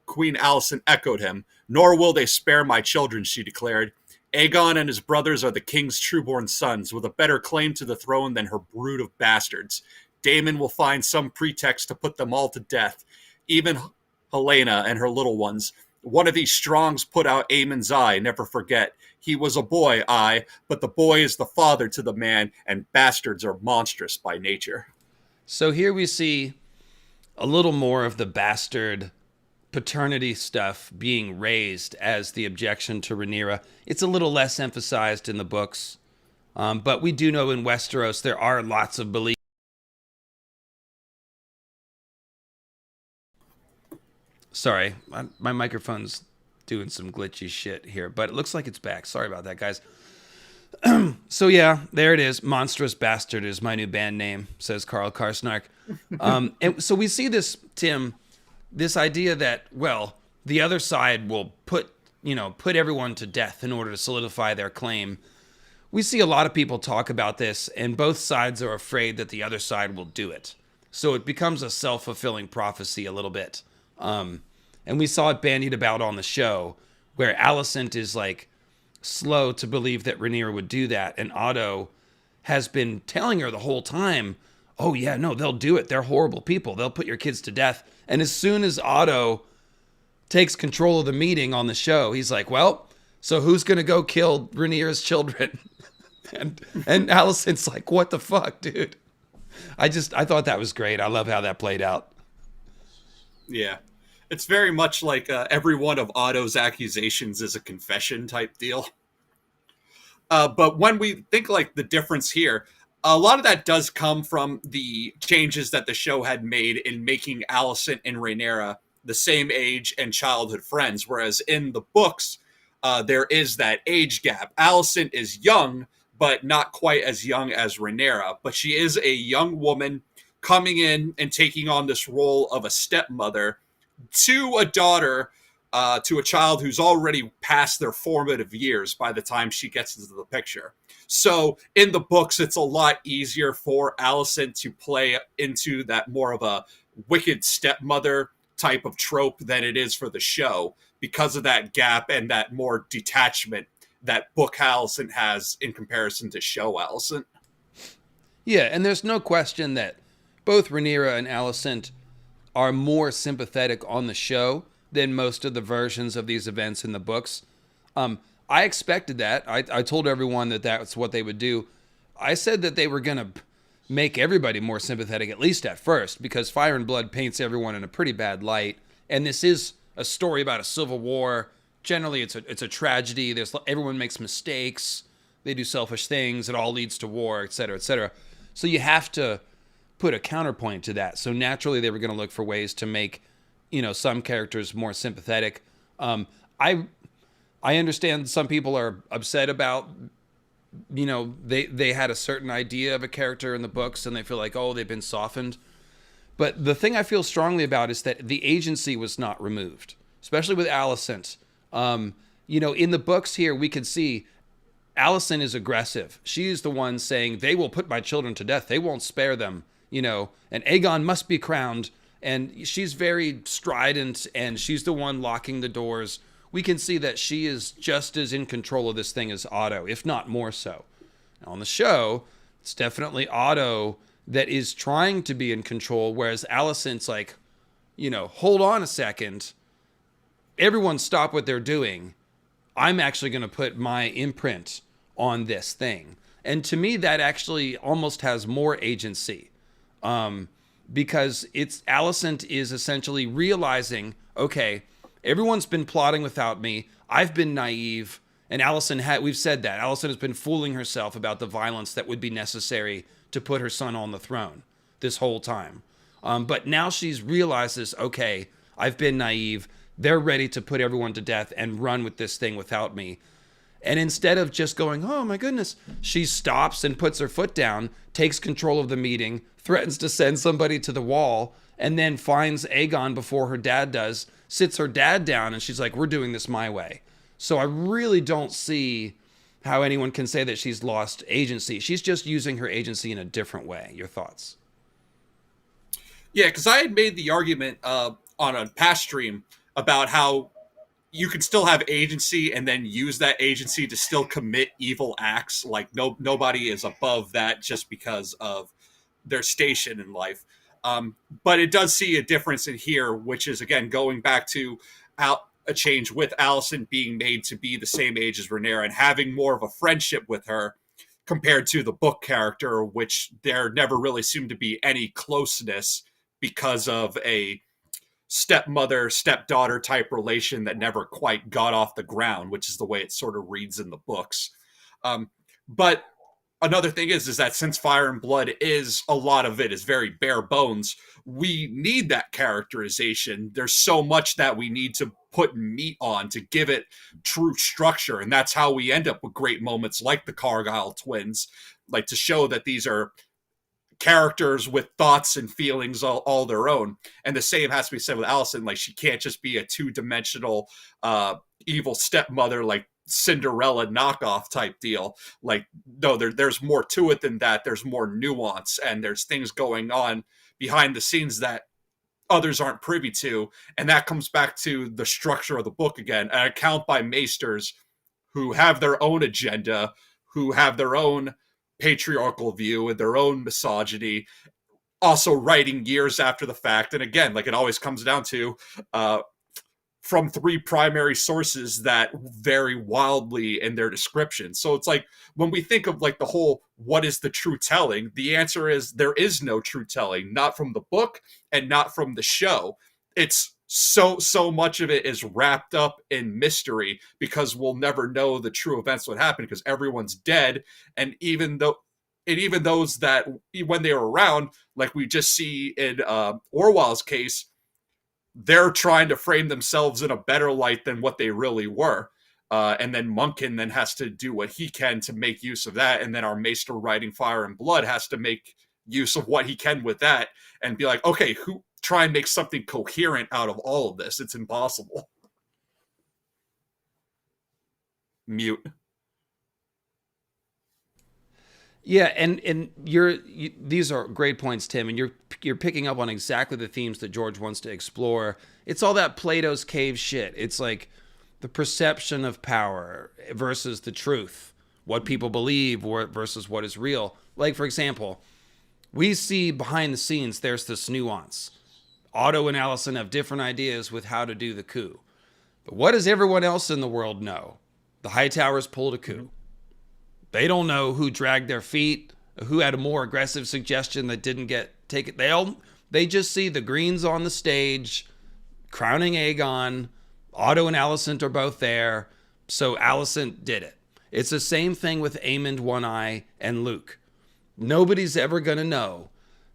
Queen Alicent echoed him. Nor will they spare my children, she declared. Aegon and his brothers are the king's true-born sons, with a better claim to the throne than her brood of bastards. Daemon will find some pretext to put them all to death, even Helena and her little ones. One of these strongs put out Aemon's eye, never forget. He was a boy, aye, but the boy is the father to the man, and bastards are monstrous by nature. So here we see a little more of the bastard paternity stuff being raised as the objection to Rhaenyra. It's a little less emphasized in the books, but we do know in Westeros there are lots of beliefs. Sorry, my microphone's doing some glitchy shit here, but it looks like it's back. Sorry about that, guys. So yeah, there it is. Monstrous Bastard is my new band name, says Carl Karsnark. And so we see this, Tim, this idea that, well, the other side will put everyone to death in order to solidify their claim. We see a lot of people talk about this, and both sides are afraid that the other side will do it. So it becomes a self-fulfilling prophecy a little bit. And we saw it bandied about on the show, where Alicent is like slow to believe that Rhaenyra would do that, and Otto has been telling her the whole time, oh yeah, no, they'll do it. They're horrible people. They'll put your kids to death. And as soon as Otto takes control of the meeting on the show, he's like, well, so who's going to go kill Rhaenyra's children? and Alicent's like, what the fuck, dude? I thought that was great. I love how that played out. Yeah. It's very much like every one of Otto's accusations is a confession type deal. But when we think like the difference here, a lot of that does come from the changes that the show had made in making Alicent and Rhaenyra the same age and childhood friends. Whereas in the books, there is that age gap. Alicent is young, but not quite as young as Rhaenyra. But she is a young woman coming in and taking on this role of a stepmother to a daughter, to a child who's already past their formative years by the time she gets into the picture. So in the books, it's a lot easier for Alicent to play into that more of a wicked stepmother type of trope than it is for the show because of that gap and that more detachment that book Alicent has in comparison to show Alicent. Yeah, and there's no question that both Rhaenyra and Alicent are more sympathetic on the show than most of the versions of these events in the books. I expected that. I told everyone that that's what they would do. I said that they were going to make everybody more sympathetic, at least at first, because Fire and Blood paints everyone in a pretty bad light. And this is a story about a civil war. Generally, it's a tragedy. Everyone makes mistakes. They do selfish things. It all leads to war, et cetera, et cetera. So you have to put a counterpoint to that. So naturally, they were going to look for ways to make, some characters more sympathetic. I understand some people are upset about, they had a certain idea of a character in the books and they feel like, oh, they've been softened. But the thing I feel strongly about is that the agency was not removed, especially with Alicent. In the books here, we can see Alicent is aggressive. She's the one saying, they will put my children to death. They won't spare them, and Aegon must be crowned. And she's very strident and she's the one locking the doors. We can see that she is just as in control of this thing as Otto, if not more so. Now, on the show, it's definitely Otto that is trying to be in control, whereas Alicent's like, hold on a second. Everyone stop what they're doing. I'm actually going to put my imprint on this thing. And to me, that actually almost has more agency. Because Alicent is essentially realizing, okay, everyone's been plotting without me. I've been naive. And we've said that. Alicent has been fooling herself about the violence that would be necessary to put her son on the throne this whole time. But now she's realizes, okay, I've been naive. They're ready to put everyone to death and run with this thing without me. And instead of just going, oh my goodness, she stops and puts her foot down, takes control of the meeting, threatens to send somebody to the wall, and then finds Aegon before her dad does, sits her dad down, and she's like, we're doing this my way. So I really don't see how anyone can say that she's lost agency. She's just using her agency in a different way. Your thoughts? Yeah, because I had made the argument on a past stream about how you can still have agency and then use that agency to still commit evil acts. Like nobody is above that just because of their station in life. But it does see a difference in here, which is, again, going back to a change with Alicent being made to be the same age as Rhaenyra and having more of a friendship with her compared to the book character, which there never really seemed to be any closeness because of a stepmother, stepdaughter type relation that never quite got off the ground, which is the way it sort of reads in the books. But another thing is that since Fire and Blood is a lot of it is very bare bones, we need that characterization. There's so much that we need to put meat on to give it true structure. And that's how we end up with great moments like the Cargyle twins, like to show that these are characters with thoughts and feelings all their own. And the same has to be said with Alicent. Like, she can't just be a two-dimensional evil stepmother, like Cinderella knockoff type deal. Like, no, there's more to it than that. There's more nuance, and there's things going on behind the scenes that others aren't privy to. And that comes back to the structure of the book again, an account by maesters who have their own agenda, who have their own patriarchal view and their own misogyny, also writing years after the fact. And again, like, it always comes down to from three primary sources that vary wildly in their description. So it's like when we think of like the whole what is the true telling, the answer is there is no true telling, not from the book and not from the show. It's so much of it is wrapped up in mystery because we'll never know the true events what happened because everyone's dead. And even those that when they were around, like we just see in Orwell's case, they're trying to frame themselves in a better light than what they really were. And then Munkin then has to do what he can to make use of that. And then our Maester writing Fire and Blood has to make use of what he can with that and be like, okay, try and make something coherent out of all of this. It's impossible. Mute. Yeah, and these are great points, Tim, and you're picking up on exactly the themes that George wants to explore. It's all that Plato's cave shit. It's like the perception of power versus the truth, what people believe versus what is real. Like, for example, we see behind the scenes there's this nuance. Otto and Allison have different ideas with how to do the coup. But what does everyone else in the world know? The Hightowers pulled a coup. They don't know who dragged their feet, who had a more aggressive suggestion that didn't get taken. They just see the Greens on the stage, crowning Aegon. Otto and Alicent are both there, so Alicent did it. It's the same thing with Aemond One Eye and Luke. Nobody's ever going to know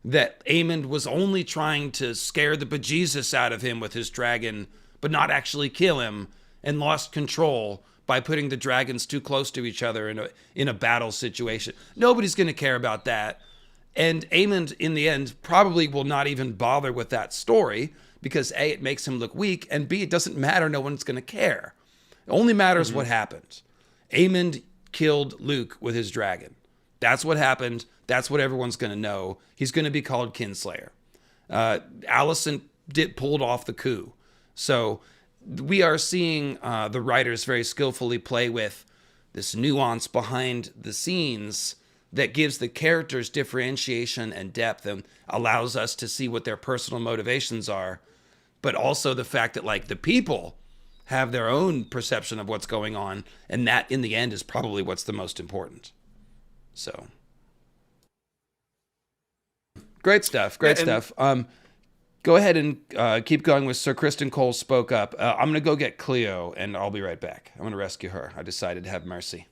that Aemond was only trying to scare the bejesus out of him with his dragon, but not actually kill him, and lost control by putting the dragons too close to each other in a battle situation. Nobody's going to care about that. And Aemond, in the end, probably will not even bother with that story because A, it makes him look weak, and B, it doesn't matter. No one's going to care. It only matters what happened. Aemond killed Luke with his dragon. That's what happened. That's what everyone's going to know. He's going to be called Kinslayer. Alicent pulled off the coup. So we are seeing the writers very skillfully play with this nuance behind the scenes that gives the characters differentiation and depth and allows us to see what their personal motivations are, but also the fact that like the people have their own perception of what's going on, and that in the end is probably what's the most important. So great stuff. Go ahead and keep going with Sir Kristen Cole spoke up. I'm going to go get Cleo, and I'll be right back. I'm going to rescue her. I decided to have mercy.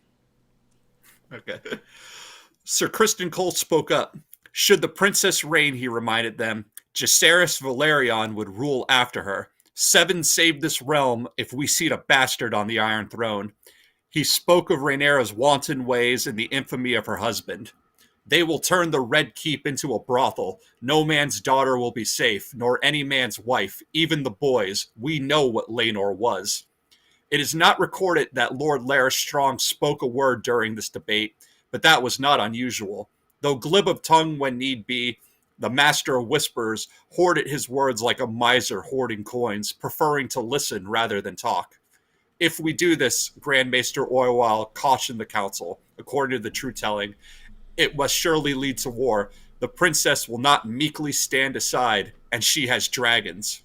Okay. Sir Kristen Cole spoke up. Should the princess reign, he reminded them, Jacaerys Valerion would rule after her. 7 saved this realm if we seat a bastard on the Iron Throne. He spoke of Rhaenyra's wanton ways and the infamy of her husband. They will turn the Red Keep into a brothel. No man's daughter will be safe, nor any man's wife, even the boys. We know what Laenor was. It is not recorded that Lord Larys Strong spoke a word during this debate, but that was not unusual. Though glib of tongue when need be, the Master of Whispers hoarded his words like a miser hoarding coins, preferring to listen rather than talk. If we do this, Grand Maester Orwell cautioned the council, according to the true telling, it must surely lead to war. The princess will not meekly stand aside, and she has dragons.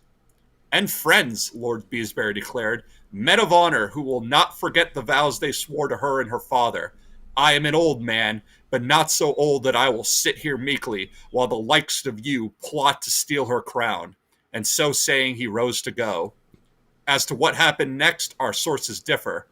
And friends, Lord Beesbury declared, men of honor who will not forget the vows they swore to her and her father. I am an old man, but not so old that I will sit here meekly while the likes of you plot to steal her crown. And so saying, he rose to go. As to what happened next, our sources differ.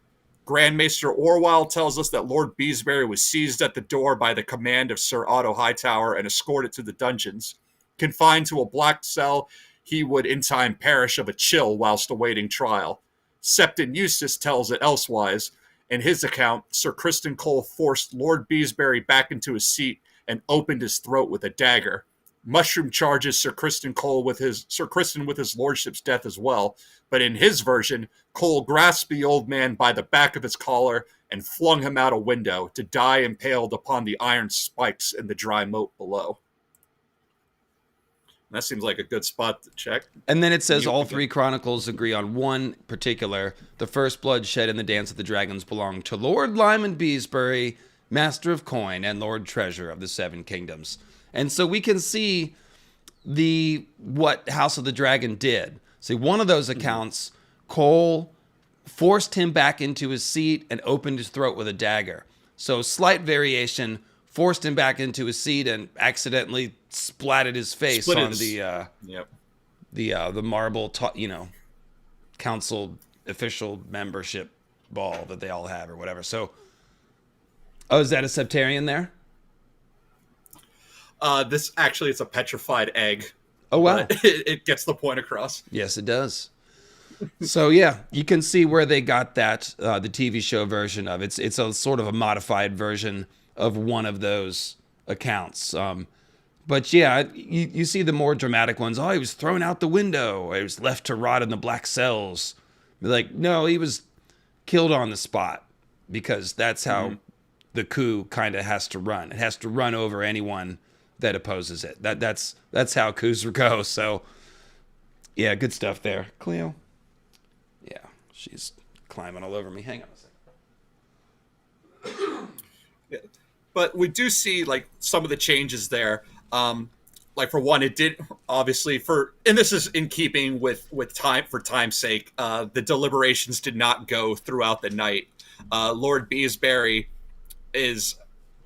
Grand Maester Orwell tells us that Lord Beesbury was seized at the door by the command of Sir Otto Hightower and escorted to the dungeons. Confined to a black cell, he would in time perish of a chill whilst awaiting trial. Septon Eustace tells it elsewise. In his account, Sir Kristen Cole forced Lord Beesbury back into his seat and opened his throat with a dagger. Mushroom charges Sir Kristen with his lordship's death as well, but in his version, Cole grasped the old man by the back of his collar and flung him out a window to die impaled upon the iron spikes in the dry moat below. That seems like a good spot to check. And then it says all 3 chronicles agree on one particular. The first blood shed in the Dance of the Dragons belonged to Lord Lyman Beesbury, Master of Coin and Lord Treasurer of the 7 Kingdoms. And so we can see what House of the Dragon did. See, one of those accounts Cole forced him back into his seat and opened his throat with a dagger. So slight variation, forced him back into his seat and accidentally splatted his face on the marble, council official membership ball that they all have or whatever. So, is that a septarian there? This actually, it's a petrified egg. Oh, wow. It gets the point across. Yes, it does. So, yeah, you can see where they got that, the TV show version of it. It's a sort of a modified version of one of those accounts. But, yeah, you see the more dramatic ones. Oh, he was thrown out the window. Or he was left to rot in the black cells. Like, no, he was killed on the spot because that's how the coup kind of has to run. It has to run over anyone that opposes it. That's how coups go. So, yeah, good stuff there. Cleo. Yeah, she's climbing all over me. Hang on a second. Yeah. But we do see like some of the changes there. Like for one, it did obviously and this is in keeping with time for time's sake. The deliberations did not go throughout the night. Lord Beesbury is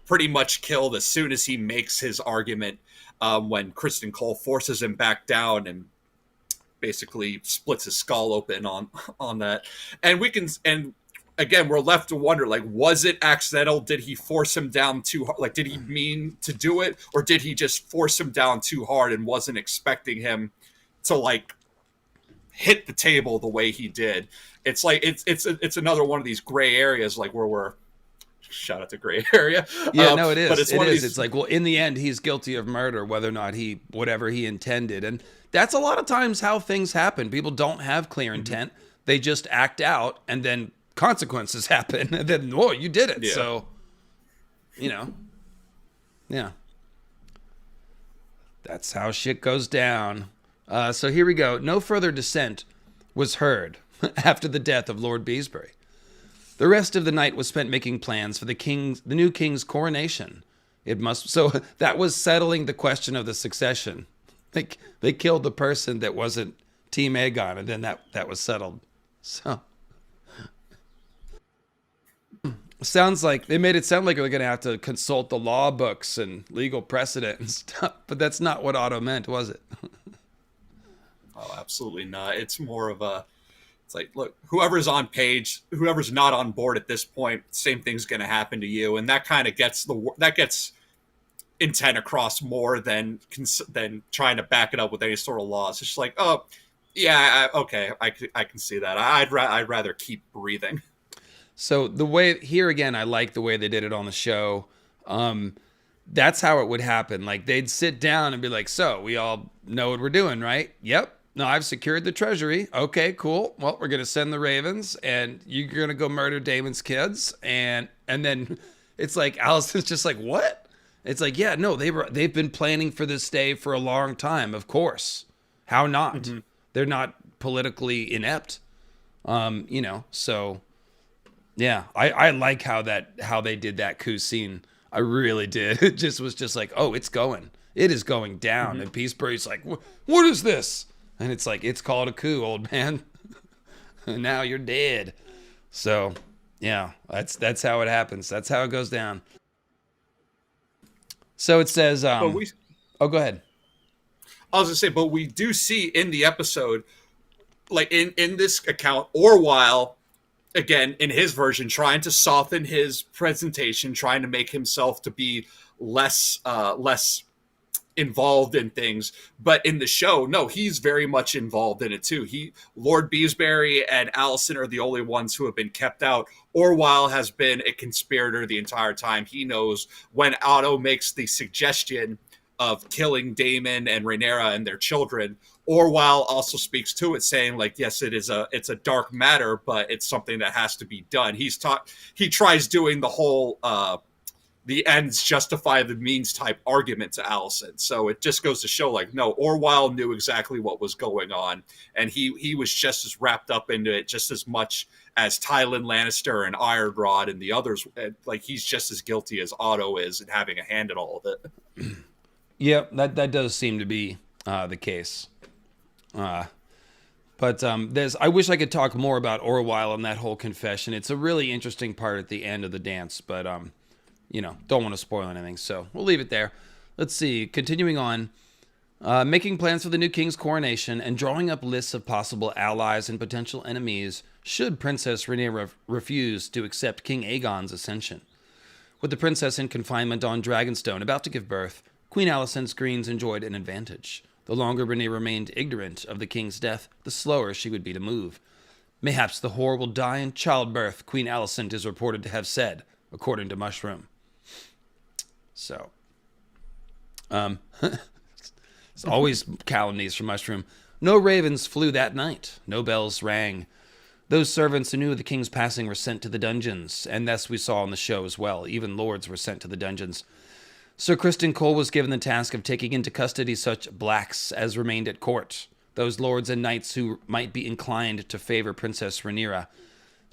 pretty much killed as soon as he makes his argument. When Kristen Cole forces him back down and basically splits his skull open on that, and again, we're left to wonder, like, was it accidental? Did he force him down too hard? Like, did he mean to do it? Or did he just force him down too hard and wasn't expecting him to, like, hit the table the way he did? It's like, it's another one of these gray areas, like, where we're, shout out to gray area. Yeah, no, it is. But it's It's like, well, in the end, he's guilty of murder, whether or not whatever he intended. And that's a lot of times how things happen. People don't have clear intent. They just act out, and then consequences happen, and then, whoa, you did it. Yeah. So, yeah, that's how shit goes down. So here we go. No further dissent was heard after the death of Lord Beesbury. The rest of the night was spent making plans for the new king's coronation. So that was settling the question of the succession. They killed the person that wasn't Team Aegon, and then that was settled. So sounds like they made it sound like we're going to have to consult the law books and legal precedent and stuff, but that's not what Otto meant, was it? Oh, absolutely not. It's more of it's like, look, whoever's not on board at this point, same thing's going to happen to you. And that kind of gets intent across more than trying to back it up with any sort of laws. It's just like, oh yeah, okay. I can see that. I'd rather keep breathing. So the way here again, I like the way they did it on the show. That's how it would happen. Like they'd sit down and be like, so we all know what we're doing, right? Yep. No, I've secured the treasury. Okay, cool. Well, we're going to send the ravens and you're going to go murder Damon's kids. And then it's like, Allison's just like, what? It's like, yeah, no, they've been planning for this day for a long time. Of course. How not? Mm-hmm. They're not politically inept. So yeah, I like how they did that coup scene. I really did. It just was just like, oh, it is going down. Mm-hmm. And Peacebury's like, what is this? And it's like, it's called a coup, old man. And now you're dead. So yeah, that's how it happens. That's how it goes down. So it says, go ahead. I was gonna say, but we do see in the episode, like in this account, Orwell, again, in his version, trying to soften his presentation, trying to make himself to be less involved in things. But in the show, no, he's very much involved in it too. Lord Beesbury and Allison are the only ones who have been kept out. Orwell has been a conspirator the entire time. He knows when Otto makes the suggestion of killing Damon and Rhaenyra and their children, Orwell also speaks to it, saying like, yes, it's a dark matter, but it's something that has to be done. He tries doing the whole the ends justify the means type argument to Allison. So it just goes to show, like, no, Orwell knew exactly what was going on, and he was just as wrapped up into it just as much as Tywin Lannister and Ironrod and the others. Like, he's just as guilty as Otto is in having a hand in all of it. Yeah, that does seem to be the case. But But I wish I could talk more about Orwyle and that whole confession. It's a really interesting part at the end of the dance, but don't want to spoil anything, so we'll leave it there. Let's see. Continuing on, making plans for the new king's coronation and drawing up lists of possible allies and potential enemies should Princess Rhaenyra refuse to accept King Aegon's ascension. With the princess in confinement on Dragonstone about to give birth, Queen Alicent's Greens enjoyed an advantage. The longer Rhaenyra remained ignorant of the king's death, the slower she would be to move. Mayhaps the whore will die in childbirth, Queen Alicent is reported to have said, according to Mushroom. So, it's always calumnies from Mushroom. No ravens flew that night. No bells rang. Those servants who knew of the king's passing were sent to the dungeons, and thus we saw on the show as well. Even lords were sent to the dungeons. Sir Criston Cole was given the task of taking into custody such blacks as remained at court, those lords and knights who might be inclined to favor Princess Rhaenyra.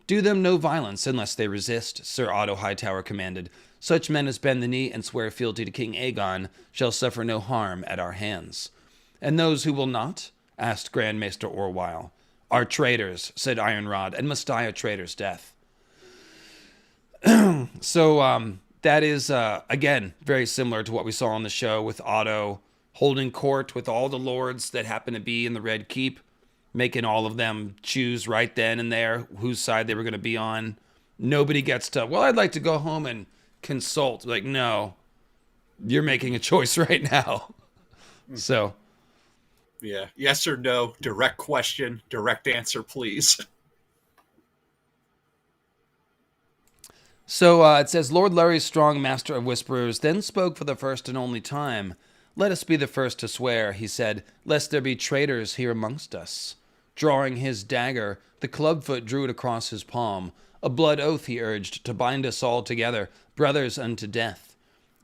Do them no violence unless they resist, Sir Otto Hightower commanded. Such men as bend the knee and swear fealty to King Aegon shall suffer no harm at our hands. And those who will not? Asked Grand Maester Orwyle. Are traitors, said Ironrod, and must die a traitor's death. So, that is, again, very similar to what we saw on the show with Otto holding court with all the lords that happen to be in the Red Keep, making all of them choose right then and there whose side they were going to be on. Nobody gets to, well, I'd like to go home and consult. Like, no, you're making a choice right now. So. Yeah. Yes or no, direct question, direct answer, please. So it says, Lord Larry Strong, Master of Whisperers, then spoke for the first and only time. Let us be the first to swear, he said, lest there be traitors here amongst us. Drawing his dagger, the clubfoot drew it across his palm. A blood oath, he urged, to bind us all together, brothers unto death.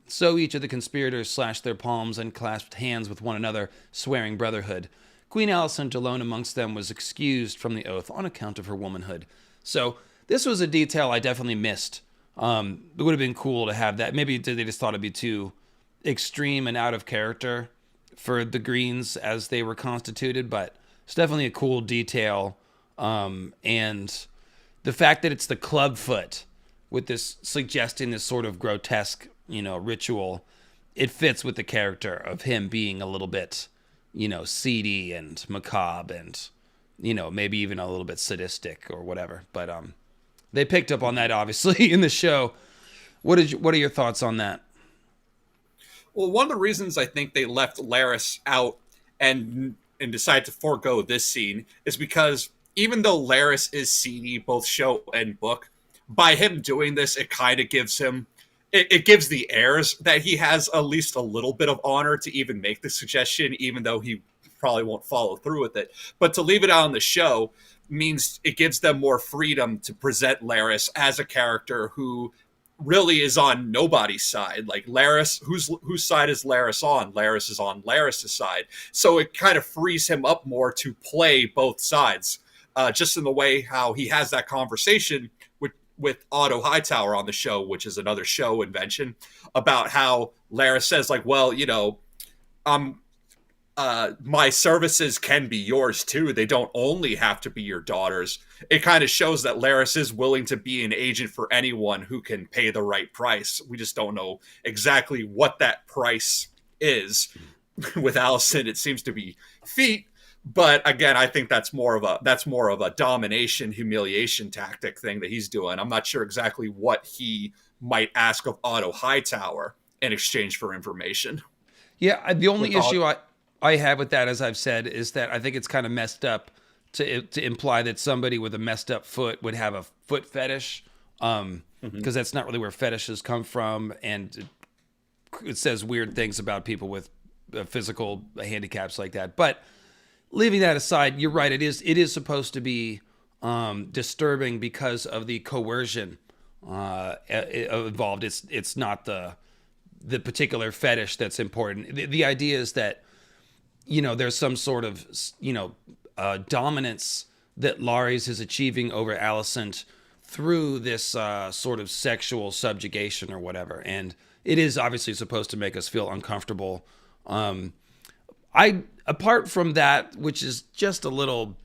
So each of the conspirators slashed their palms and clasped hands with one another, swearing brotherhood. Queen Alicent alone amongst them was excused from the oath on account of her womanhood. So this was a detail I definitely missed. It would have been cool to have that. Maybe they just thought it'd be too extreme and out of character for the Greens as they were constituted, but it's definitely a cool detail. And the fact that it's the clubfoot with this suggesting this sort of grotesque, ritual, it fits with the character of him being a little bit, seedy and macabre and, maybe even a little bit sadistic or whatever. But, they picked up on that, obviously, in the show. What are your thoughts on that? Well, one of the reasons I think they left Larys out and decided to forego this scene is because even though Larys is seedy, both show and book, by him doing this, it kind of gives him... It gives the heirs that he has at least a little bit of honor to even make the suggestion, even though he probably won't follow through with it. But to leave it out on the show means it gives them more freedom to present Larys as a character who really is on nobody's side. Like Larys, whose side is Larys on? Larys is on Larys' side. So it kind of frees him up more to play both sides, just in the way how he has that conversation with Otto Hightower on the show, which is another show invention, about how Larys says, like, well, my services can be yours too. They don't only have to be your daughter's. It kind of shows that Larys is willing to be an agent for anyone who can pay the right price. We just don't know exactly what that price is. With Alicent, it seems to be feet. But again, I think that's more of a domination, humiliation tactic thing that he's doing. I'm not sure exactly what he might ask of Otto Hightower in exchange for information. Yeah, the only issue I have with that, as I've said, is that I think it's kind of messed up to imply that somebody with a messed up foot would have a foot fetish, because that's not really where fetishes come from, and it says weird things about people with physical handicaps like that. But leaving that aside, you're right. It is supposed to be disturbing because of the coercion involved. It's not the particular fetish that's important. The idea is that there's some sort of dominance that Larys is achieving over Alicent through this sort of sexual subjugation or whatever, and it is obviously supposed to make us feel uncomfortable. Apart from that, which is just a little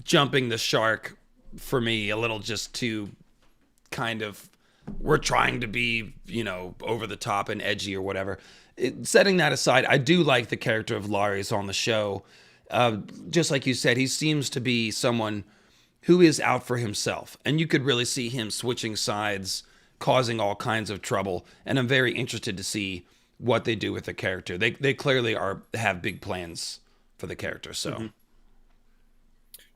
jumping the shark for me a little just too kind of we're trying to be, over the top and edgy or whatever. Setting that aside, I do like the character of Lares on the show. Just like you said, he seems to be someone who is out for himself, and you could really see him switching sides, causing all kinds of trouble. And I'm very interested to see what they do with the character. They clearly have big plans for the character. So. Mm-hmm.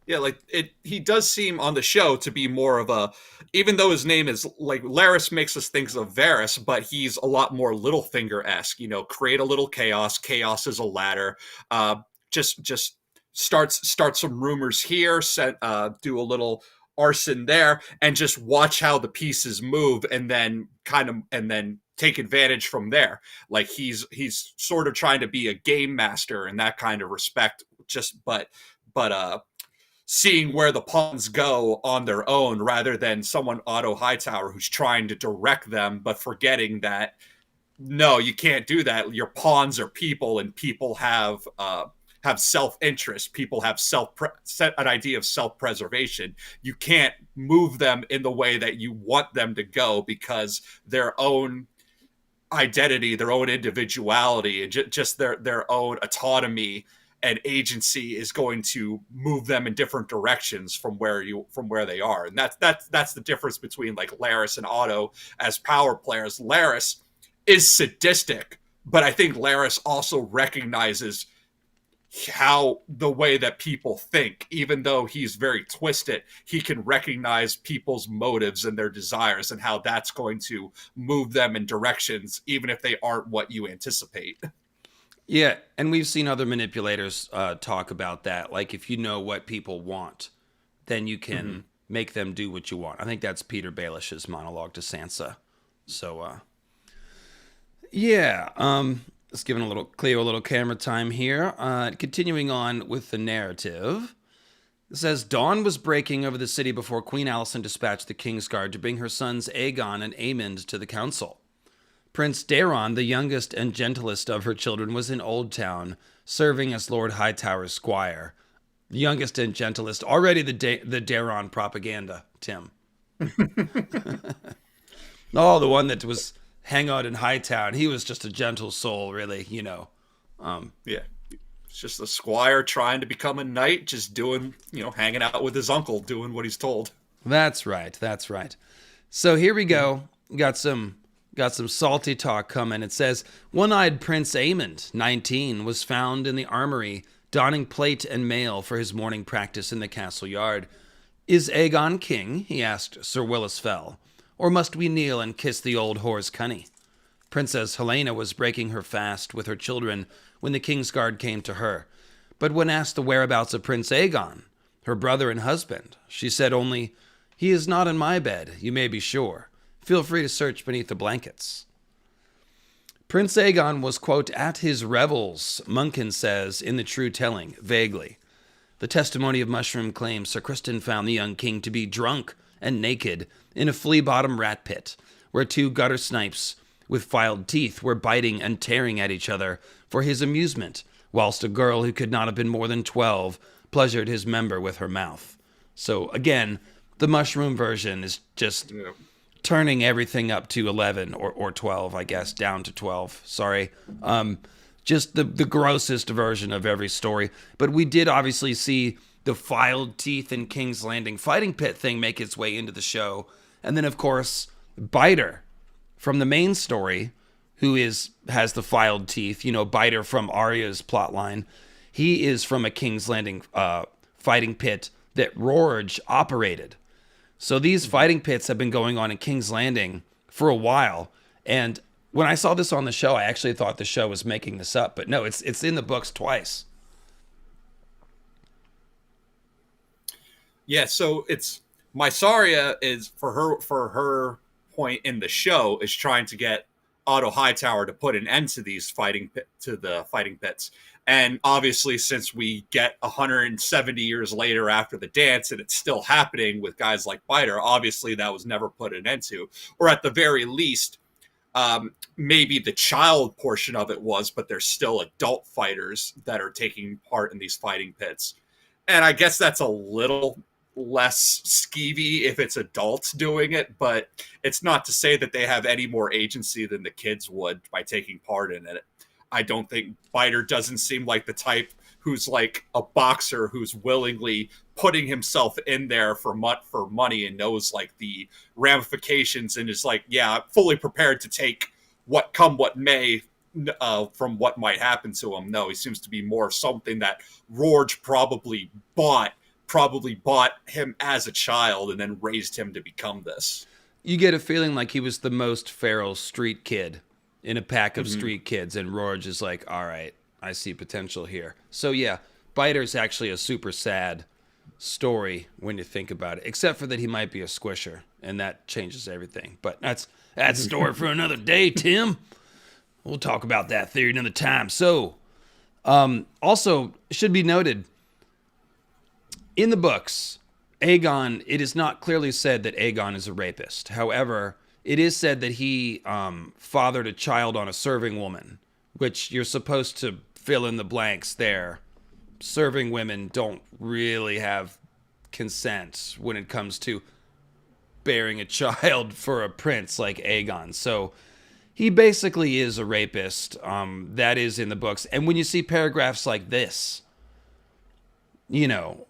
Yeah, like he does seem on the show to be more of a, even though his name is like Laris makes us think of Varys, but he's a lot more Littlefinger-esque. Create a little chaos. Chaos is a ladder. Just start some rumors here. Do a little arson there, and just watch how the pieces move, and then take advantage from there. Like he's sort of trying to be a game master in that kind of respect. But seeing where the pawns go on their own rather than someone Otto Hightower who's trying to direct them, but forgetting that, no, you can't do that. Your pawns are people, and people have self-interest. People have an idea of self-preservation. You can't move them in the way that you want them to go, because their own identity, their own individuality, and just their own autonomy and agency is going to move them in different directions from where they are. And that's the difference between like Laris and Otto as power players. Laris is sadistic, but I think Laris also recognizes how the way that people think, even though he's very twisted, he can recognize people's motives and their desires, and how that's going to move them in directions, even if they aren't what you anticipate. Yeah, and we've seen other manipulators talk about that. Like, if you know what people want, then you can make them do what you want. I think that's Peter Baelish's monologue to Sansa. So, yeah, let's give Cleo a little camera time here. Continuing on with the narrative. It says, dawn was breaking over the city before Queen Alicent dispatched the Kingsguard to bring her sons Aegon and Aemond to the council. Prince Daeron, the youngest and gentlest of her children, was in Old Town, serving as Lord Hightower's squire. The youngest and gentlest, already the Daeron propaganda, Tim. Oh, the one that was hang out in Hightown. He was just a gentle soul, really, Yeah. It's just a squire trying to become a knight, just doing, hanging out with his uncle, doing what he's told. That's right. So here we go. Got some salty talk coming. It says, one-eyed Prince Aemond, 19, was found in the armory, donning plate and mail for his morning practice in the castle yard. Is Aegon king? He asked Sir Willis Fell. Or must we kneel and kiss the old whore's cunny? Princess Helena was breaking her fast with her children when the Kingsguard came to her. But when asked the whereabouts of Prince Aegon, her brother and husband, she said only, he is not in my bed, you may be sure. Feel free to search beneath the blankets. Prince Aegon was, quote, at his revels, Munkin says, in the true telling, vaguely. The testimony of Mushroom claims Sir Criston found the young king to be drunk and naked in a flea-bottom rat pit, where two gutter snipes with filed teeth were biting and tearing at each other for his amusement, whilst a girl who could not have been more than 12 pleasured his member with her mouth. So, again, the Mushroom version is just... Yeah. Turning everything up to 11 or 12, I guess, down to 12. Sorry. Just the grossest version of every story. But we did obviously see the filed teeth and King's Landing fighting pit thing make its way into the show. And then, of course, Biter from the main story, who has the filed teeth, Biter from Arya's plotline. He is from a King's Landing fighting pit that Rorge operated. So these fighting pits have been going on in King's Landing for a while. And when I saw this on the show, I actually thought the show was making this up. But no, it's in the books twice. Yeah, so it's Mysaria is for her point in the show is trying to get Otto Hightower to put an end to these fighting pits. And obviously, since we get 170 years later after the dance and it's still happening with guys like Biter, obviously that was never put an end to. Or at the very least, maybe the child portion of it was, but there's still adult fighters that are taking part in these fighting pits. And I guess that's a little less skeevy if it's adults doing it, but it's not to say that they have any more agency than the kids would by taking part in it. I don't think Biter doesn't seem like the type who's like a boxer who's willingly putting himself in there for money and knows like the ramifications and is like, yeah, fully prepared to take what may from what might happen to him. No, he seems to be more something that Rorge probably bought him as a child and then raised him to become this. You get a feeling like he was the most feral street kid in a pack of street kids, and Rorge is like, all right, I see potential here. So yeah, Biter's actually a super sad story when you think about it, except for that he might be a squisher, and that changes everything. But that's a story for another day, Tim. We'll talk about that theory another time. So, also, should be noted, in the books, Aegon, it is not clearly said that Aegon is a rapist. However, it is said that he fathered a child on a serving woman, which you're supposed to fill in the blanks there. Serving women don't really have consent when it comes to bearing a child for a prince like Aegon. So he basically is a rapist. That is in the books. And when you see paragraphs like this, you know,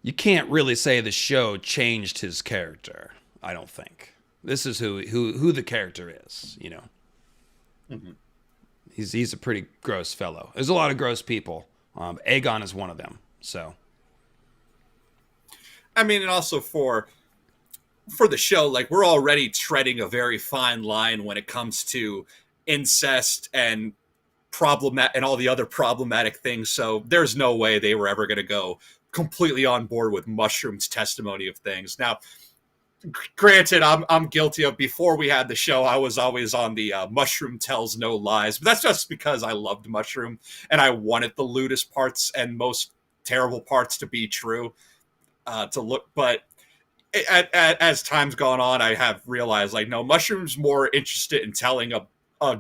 you can't really say the show changed his character. I don't think. This is who the character is. You know, he's a pretty gross fellow. There's a lot of gross people. Aegon is one of them. So, I mean, and also for the show, like we're already treading a very fine line when it comes to incest and and all the other problematic things. So there's no way they were ever going to go completely on board with Mushroom's testimony of things. Now, granted, I'm guilty of, before we had the show, I was always on the Mushroom tells no lies, but that's just because I loved Mushroom and I wanted the lewdest parts and most terrible parts to be true. But as time's gone on, I have realized, like, no, Mushroom's more interested in telling a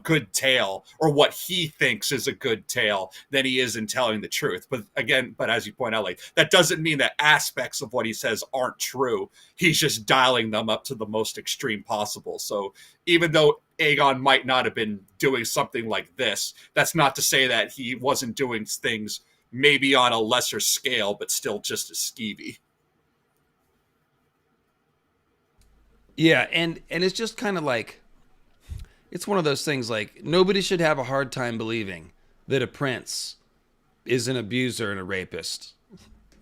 good tale, or what he thinks is a good tale, than he is in telling the truth. But again, as you point out, like, that doesn't mean that aspects of what he says aren't true. He's just dialing them up to the most extreme possible. So even though Aegon might not have been doing something like this, that's not to say that he wasn't doing things maybe on a lesser scale, but still just as skeevy. yeah, and it's just kind of like, it's one of those things, like, nobody should have a hard time believing that a prince is an abuser and a rapist.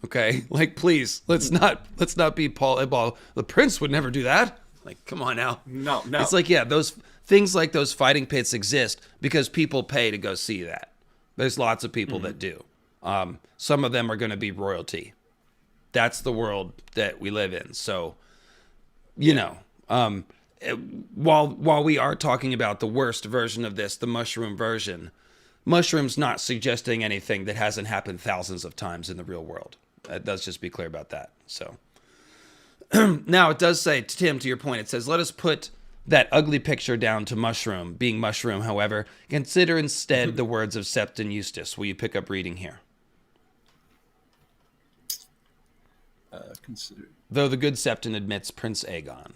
Okay? Like, please, let's not be Paul Ebal. The prince would never do that. Like, come on now. No. It's like, yeah, those things like those fighting pits exist because people pay to go see that. There's lots of people that do. Some of them are going to be royalty. That's the world that we live in. So, you know, while we are talking about the worst version of this, the Mushroom version, Mushroom's not suggesting anything that hasn't happened thousands of times in the real world. Let's just be clear about that. So now it does say, Tim, to your point, it says, let us put that ugly picture down to Mushroom, being Mushroom, however. Consider instead the words of Sept and Eustace. Will you pick up reading here? Consider. Though the good Septon admits Prince Aegon.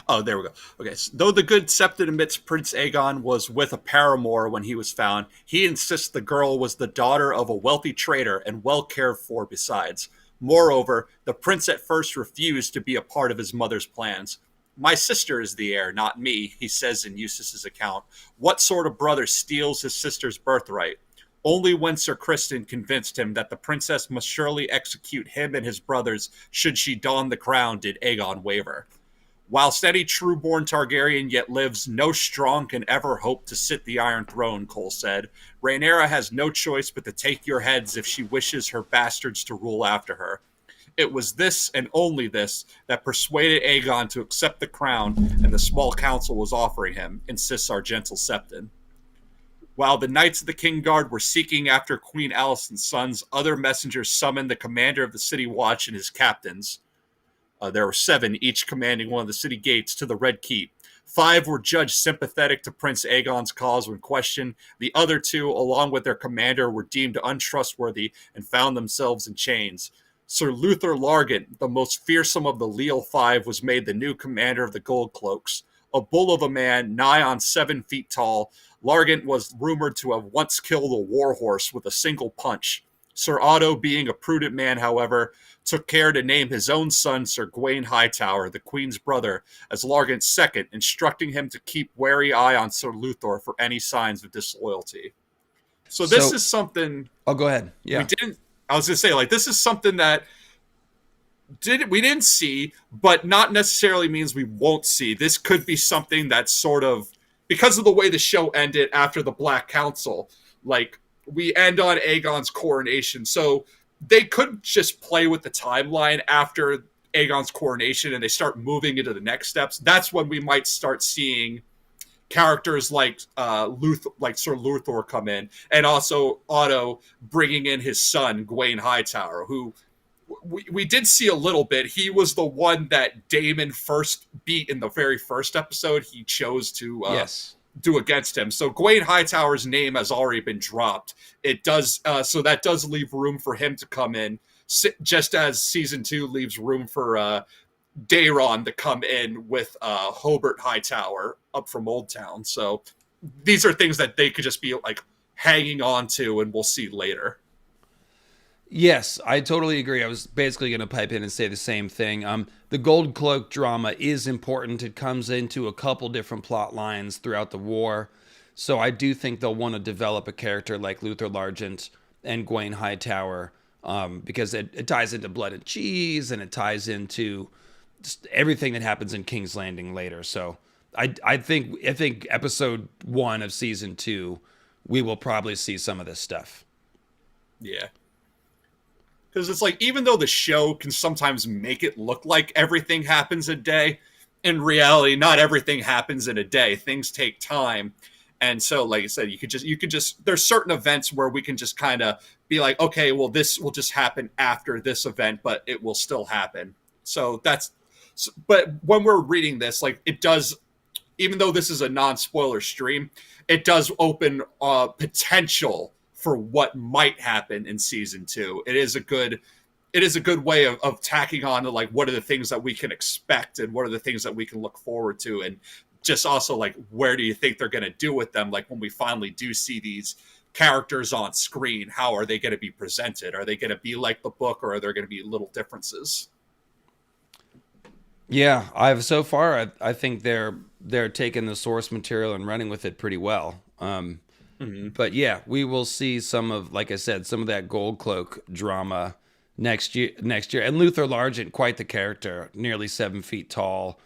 Oh, there we go. Okay. So, though the good Septon admits Prince Aegon was with a paramour when he was found, he insists the girl was the daughter of a wealthy trader and well cared for besides. Moreover, the prince at first refused to be a part of his mother's plans. My sister is the heir, not me, he says in Eustace's account. What sort of brother steals his sister's birthright? Only when Sir Criston convinced him that the princess must surely execute him and his brothers should she don the crown did Aegon waver. Whilst any true-born Targaryen yet lives, no strong can ever hope to sit the Iron Throne, Cole said. Rhaenyra has no choice but to take your heads if she wishes her bastards to rule after her. It was this, and only this, that persuaded Aegon to accept the crown and the small council was offering him, insists our gentle Septon. While the Knights of the King Guard were seeking after Queen Alicent's sons, other messengers summoned the commander of the city watch and his captains. There were 7, each commanding one of the city gates, to the Red Keep. 5 were judged sympathetic to Prince Aegon's cause when questioned. The other 2, along with their commander, were deemed untrustworthy and found themselves in chains. Sir Luther Largent, the most fearsome of the Leal 5, was made the new commander of the Gold Cloaks. A bull of a man, nigh on 7 feet tall, Largent was rumored to have once killed a warhorse with a single punch. Sir Otto, being a prudent man, however, took care to name his own son Sir Gawain Hightower, the Queen's brother, as Largent's second, instructing him to keep wary eye on Sir Luthor for any signs of disloyalty. So this is something... Oh, go ahead. Yeah. I was going to say, like, this is something that we didn't see, but not necessarily means we won't see. This could be something that's sort of... Because of the way the show ended after the Black Council, like... We end on Aegon's coronation, so they could just play with the timeline after Aegon's coronation and they start moving into the next steps. That's when we might start seeing characters like like Sir Luthor come in, and also Otto bringing in his son Gawain Hightower, who we did see a little bit. He was the one that Daemon first beat in the very first episode. He chose to do against him. So Gawain Hightower's name has already been dropped. It does, so that does leave room for him to come in, just as season 2 leaves room for Daeron to come in with Hobart Hightower up from Old Town. So these are things that they could just be like hanging on to, and we'll see later. Yes, I totally agree. I was basically going to pipe in and say the same thing. The Gold Cloak drama is important. It comes into a couple different plot lines throughout the war. So I do think they'll want to develop a character like Luther Largent and Gawain Hightower, because it ties into Blood and Cheese, and it ties into just everything that happens in King's Landing later. So I think episode 1 of season 2, we will probably see some of this stuff. Yeah. Because it's like, even though the show can sometimes make it look like everything happens in a day, in reality, not everything happens in a day. Things take time. And so, like I said, you could just, there's certain events where we can just kind of be like, okay, well, this will just happen after this event, but it will still happen. So but when we're reading this, like, it does, even though this is a non-spoiler stream, it does open potential for what might happen in season 2. It is a good way of tacking on to, like, what are the things that we can expect and what are the things that we can look forward to, and just also, like, where do you think they're going to do with them? Like, when we finally do see these characters on screen, how are they going to be presented? Are they going to be like the book, or are there going to be little differences? Yeah, I think they're taking the source material and running with it pretty well. But yeah, we will see some of, like I said, some of that Gold Cloak drama next year. And Luther Largent, quite the character, nearly 7 feet tall.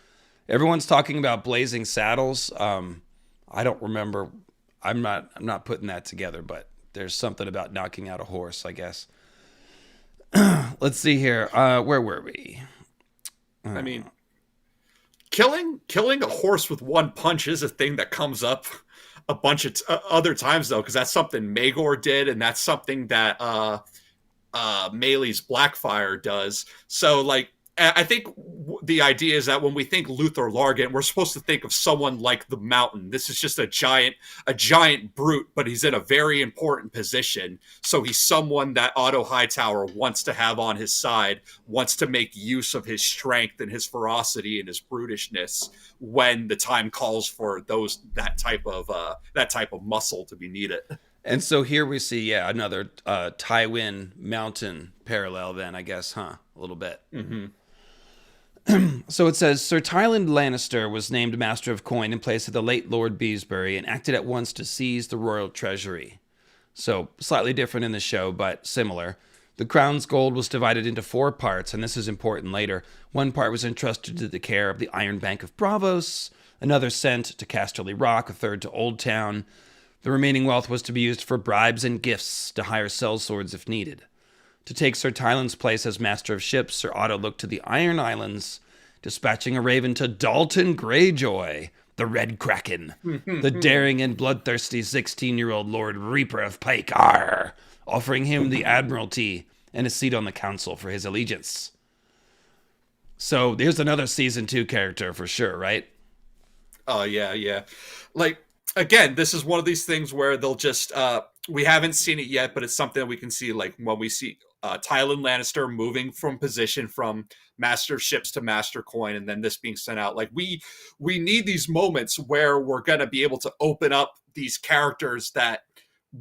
Everyone's talking about blazing saddles. I don't remember. I'm not putting that together, but there's something about knocking out a horse, I guess. Let's see here. Where were we? I mean, killing a horse with one punch is a thing that comes up a bunch of other times, though, because that's something Maegor did, and that's something that Maely's Blackfire does. So, like, I think the idea is that when we think Luther Largent, we're supposed to think of someone like the Mountain. This is just a giant brute, but he's in a very important position. So he's someone that Otto Hightower wants to have on his side, wants to make use of his strength and his ferocity and his brutishness when the time calls for that type of muscle to be needed. And so here we see, another Tywin Mountain parallel. Then, I guess, a little bit. Mm-hmm. So it says, Sir Tywin Lannister was named Master of Coin in place of the late Lord Beesbury, and acted at once to seize the royal treasury. So slightly different in the show, but similar. The crown's gold was divided into 4 parts, and this is important later. One part was entrusted to the care of the Iron Bank of Bravos, another sent to Casterly Rock, a third to Old Town. The remaining wealth was to be used for bribes and gifts to hire sellswords if needed. To take Sir Tywin's place as Master of Ships, Sir Otto looked to the Iron Islands, dispatching a raven to Dalton Greyjoy, the Red Kraken, the daring and bloodthirsty 16-year-old Lord Reaper of Pike, offering him the Admiralty and a seat on the council for his allegiance. So there's another season 2 character for sure, right? Oh yeah, yeah. Like again, this is one of these things where they'll just we haven't seen it yet, but it's something that we can see like when we see Tywin Lannister moving from position from master of ships to master coin, and then this being sent out. Like we need these moments where we're gonna be able to open up these characters that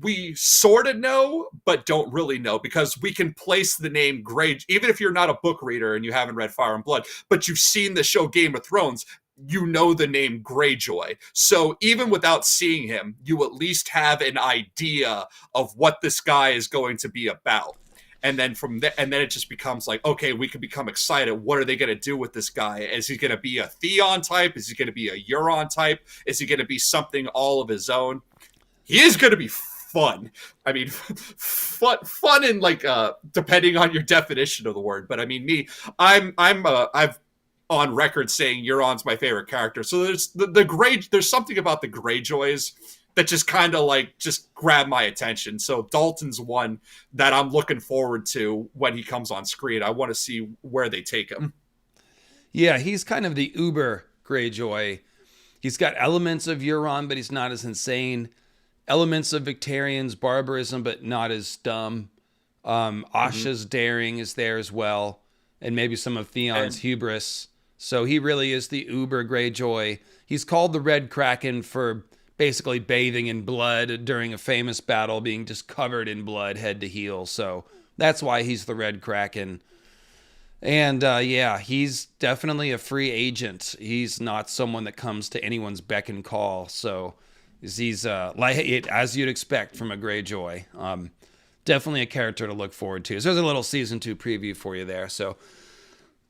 we sort of know but don't really know, because we can place the name Grey, even if you're not a book reader and you haven't read Fire and Blood, but you've seen the show Game of Thrones, you know the name Greyjoy. So even without seeing him, you at least have an idea of what this guy is going to be about. And then from there, and then it just becomes like, okay, we can become excited. What are they going to do with this guy? Is he going to be a Theon type? Is he going to be a Euron type? Is he going to be something all of his own? He is going to be fun. I mean, fun in like depending on your definition of the word. But I mean, I've on record saying Euron's my favorite character. So there's the Grey. There's something about the Greyjoys that just kind of like just grab my attention. So Dalton's one that I'm looking forward to when he comes on screen. I want to see where they take him. Yeah, he's kind of the uber Greyjoy. He's got elements of Euron, but he's not as insane. Elements of Victarion's barbarism, but not as dumb. Asha's daring is there as well, and maybe some of Theon's hubris. So he really is the uber Greyjoy. He's called the Red Kraken for basically bathing in blood during a famous battle, being just covered in blood head to heel. So that's why he's the Red Kraken. And yeah, he's definitely a free agent. He's not someone that comes to anyone's beck and call. So he's like it, as you'd expect from a Greyjoy. Definitely a character to look forward to. So there's a little season 2 preview for you there. So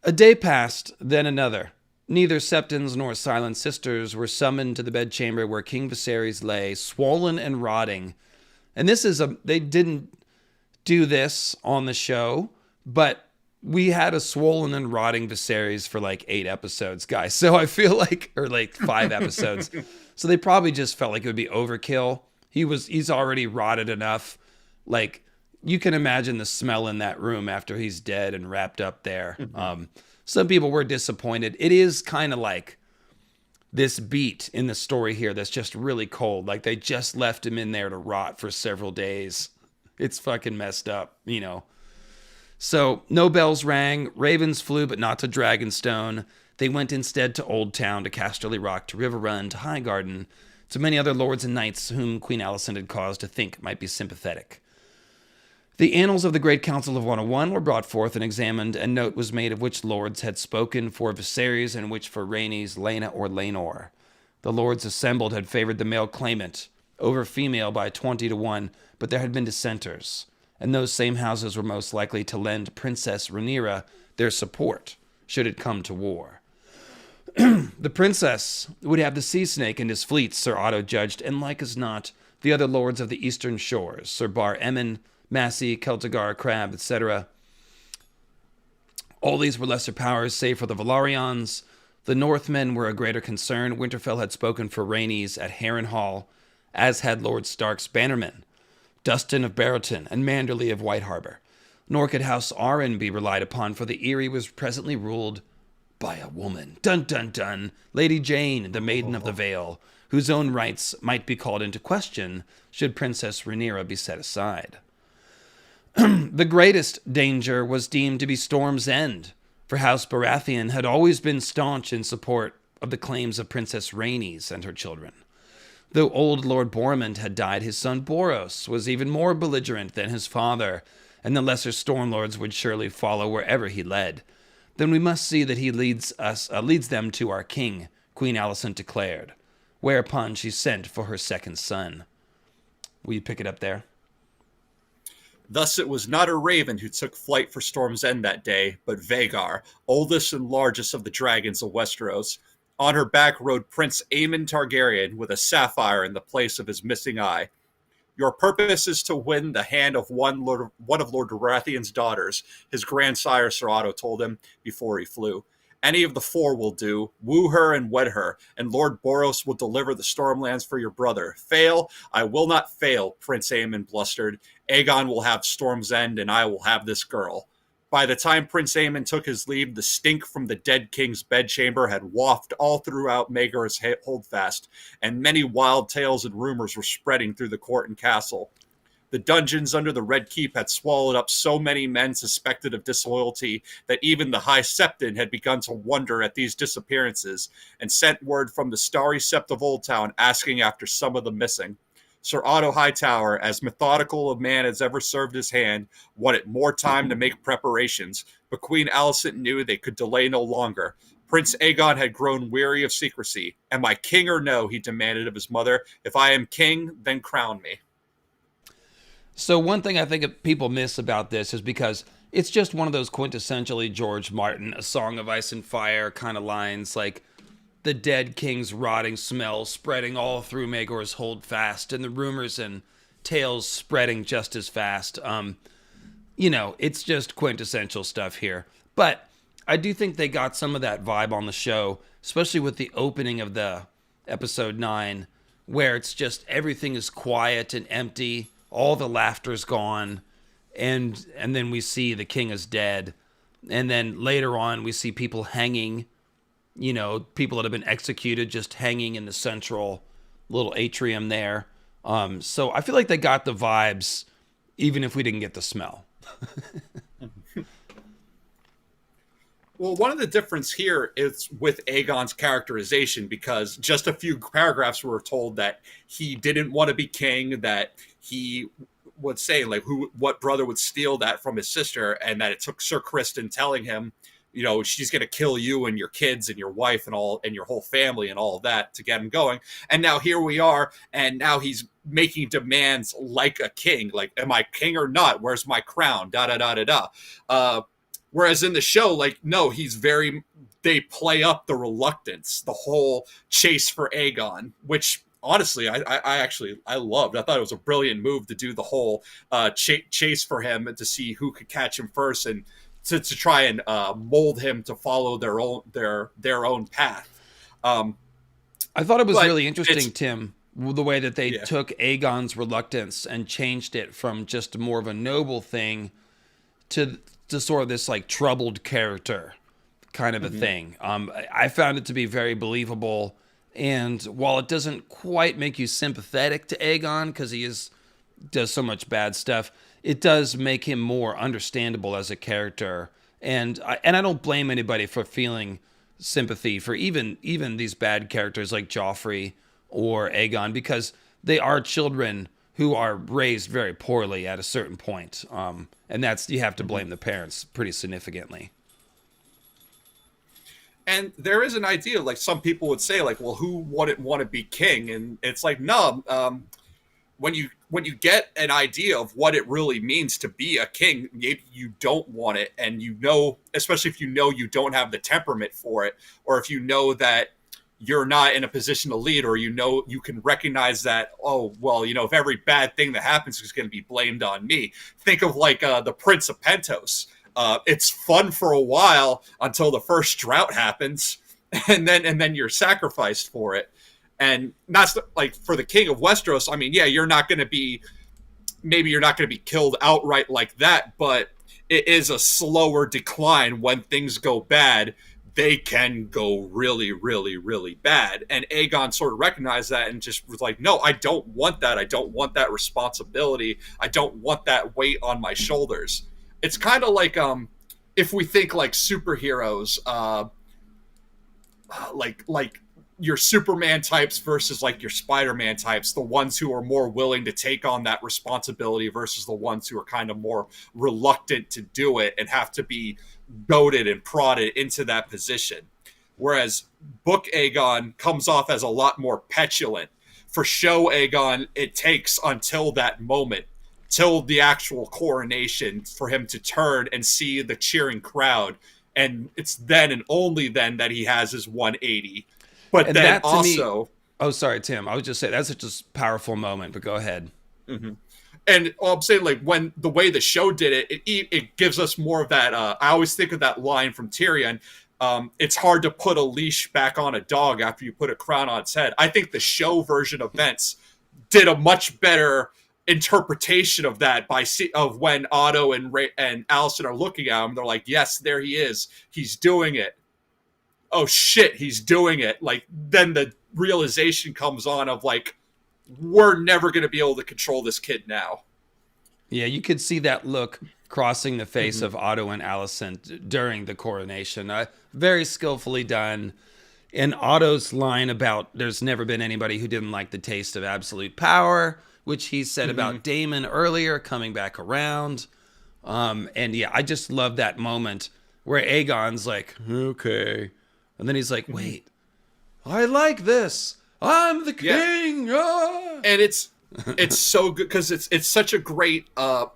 a day passed, then another. Neither Septons nor Silent Sisters were summoned to the bedchamber where King Viserys lay, swollen and rotting. And they didn't do this on the show, but we had a swollen and rotting Viserys for like 8 episodes, guys. So I feel like, or like 5 episodes. So they probably just felt like it would be overkill. He's already rotted enough. Like, you can imagine the smell in that room after he's dead and wrapped up there. Some people were disappointed. It is kind of like this beat in the story here that's just really cold. Like, they just left him in there to rot for several days. It's fucking messed up, you know. So no bells rang, ravens flew, but not to Dragonstone. They went instead to Old Town, to Casterly Rock, to River Run, to Highgarden, to many other lords and knights whom Queen Alicent had cause to think might be sympathetic. The annals of the Great Council of 101 were brought forth and examined, and note was made of which lords had spoken for Viserys and which for Rhaenys, Laena, or Laenor. The lords assembled had favored the male claimant over female by 20-1, but there had been dissenters, and those same houses were most likely to lend Princess Rhaenyra their support, should it come to war. The princess would have the sea snake and his fleets, Sir Otto judged, and like as not, the other lords of the eastern shores, Sir Bar Emmon, Massey, Celtigar, Crab, etc. All these were lesser powers, save for the Velaryons. The Northmen were a greater concern. Winterfell had spoken for Rhaenys at Harrenhal, as had Lord Stark's bannermen, Dustin of Barrowton, and Manderley of White Harbor. Nor could House Arryn be relied upon, for the Eyrie was presently ruled by a woman. Dun dun dun! Lady Jane, the Maiden of the Vale, whose own rights might be called into question should Princess Rhaenyra be set aside. The greatest danger was deemed to be Storm's End, for House Baratheon had always been staunch in support of the claims of Princess Rhaenys and her children. Though old Lord Boromund had died, his son Boros was even more belligerent than his father, and the lesser Stormlords would surely follow wherever he led. Then we must see that he leads them to our king, Queen Alicent declared, whereupon she sent for her second son. Will you pick it up there? Thus it was not a raven who took flight for Storm's End that day, but Vhagar, oldest and largest of the dragons of Westeros. On her back rode Prince Aemon Targaryen with a sapphire in the place of his missing eye. Your purpose is to win the hand of one of Lord Baratheon's daughters, his grandsire Sir Otto told him before he flew. Any of the 4 will do. Woo her and wed her, and Lord Boros will deliver the Stormlands for your brother. Fail? I will not fail, Prince Aemon blustered. Aegon will have Storm's End, and I will have this girl. By the time Prince Aemon took his leave, the stink from the dead king's bedchamber had wafted all throughout Maegor's holdfast, and many wild tales and rumors were spreading through the court and castle. The dungeons under the Red Keep had swallowed up so many men suspected of disloyalty that even the High Septon had begun to wonder at these disappearances and sent word from the Starry Sept of Old Town asking after some of the missing. Sir Otto Hightower, as methodical a man as ever served his hand, wanted more time to make preparations, but Queen Alicent knew they could delay no longer. Prince Aegon had grown weary of secrecy. Am I king or no, he demanded of his mother. If I am king, then crown me. So one thing I think people miss about this is because it's just one of those quintessentially George Martin, A Song of Ice and Fire kind of lines, like the dead king's rotting smell spreading all through Maegor's holdfast, and the rumors and tales spreading just as fast. It's just quintessential stuff here. But I do think they got some of that vibe on the show, especially with the opening of the episode 9, where it's just everything is quiet and empty. All the laughter's gone, and then we see the king is dead, and then later on we see people hanging, people that have been executed just hanging in the central little atrium there. So I feel like they got the vibes, even if we didn't get the smell. Well, one of the difference here is with Aegon's characterization, because just a few paragraphs were told that he didn't want to be king, that he would say, like, what brother would steal that from his sister, and that it took Sir Criston telling him, she's going to kill you and your kids and your wife and all and your whole family and all of that to get him going. And now here we are, and now he's making demands like a king, like, am I king or not? Where's my crown? Da da da da da. Whereas in the show, like, no, they play up the reluctance, the whole chase for Aegon, which honestly, I loved. I thought it was a brilliant move to do the whole chase for him and to see who could catch him first, and to try and mold him to follow their own path. I thought it was really interesting, Tim, the way that they took Aegon's reluctance and changed it from just more of a noble thing to sort of this like troubled character kind of a thing. I found it to be very believable. And while it doesn't quite make you sympathetic to Aegon because he does so much bad stuff, it does make him more understandable as a character. And I don't blame anybody for feeling sympathy for even these bad characters like Joffrey or Aegon, because they are children who are raised very poorly at a certain point. And you have to blame the parents pretty significantly. And there is an idea, like some people would say, like, well, who wouldn't want to be king? And it's like, no, when you get an idea of what it really means to be a king, maybe you don't want it. And especially if you don't have the temperament for it, or if you know that you're not in a position to lead, or you can recognize that, oh, well, if every bad thing that happens is going to be blamed on me. Think of like the Prince of Pentos. It's fun for a while until the first drought happens, and then you're sacrificed for it. And that's like for the King of Westeros. I mean, yeah, you're not going to be killed outright like that, but it is a slower decline. When things go bad, they can go really, really, really bad. And Aegon sort of recognized that and just was like, no, I don't want that. I don't want that responsibility. I don't want that weight on my shoulders. It's kind of like if we think like superheroes, like your Superman types versus like your Spider-Man types, the ones who are more willing to take on that responsibility versus the ones who are kind of more reluctant to do it and have to be goaded and prodded into that position. Whereas book Aegon comes off as a lot more petulant. For show Aegon, it takes until that moment, till the actual coronation, for him to turn and see the cheering crowd. And it's then and only then that he has his 180. But and then also... Oh, sorry, Tim. I was just saying, that's such a powerful moment, but go ahead. Mm-hmm. And I'm saying, like, when the way the show did it, it gives us more of that. I always think of that line from Tyrion. It's hard to put a leash back on a dog after you put a crown on its head. I think the show version of Vince did a much better interpretation of that of when Otto and Alicent are looking at him. They're like, yes, there he is. He's doing it. Oh shit, he's doing it. Like, then the realization comes on of like, we're never going to be able to control this kid now. Yeah, you could see that look crossing the face of Otto and Alicent during the coronation. Very skillfully done. And Otto's line about there's never been anybody who didn't like the taste of absolute power, which he said about Daemon earlier, coming back around. And yeah, I just love that moment where Aegon's like, okay. And then he's like, wait, I like this. I'm the king. Ah. And it's so good because it's such a great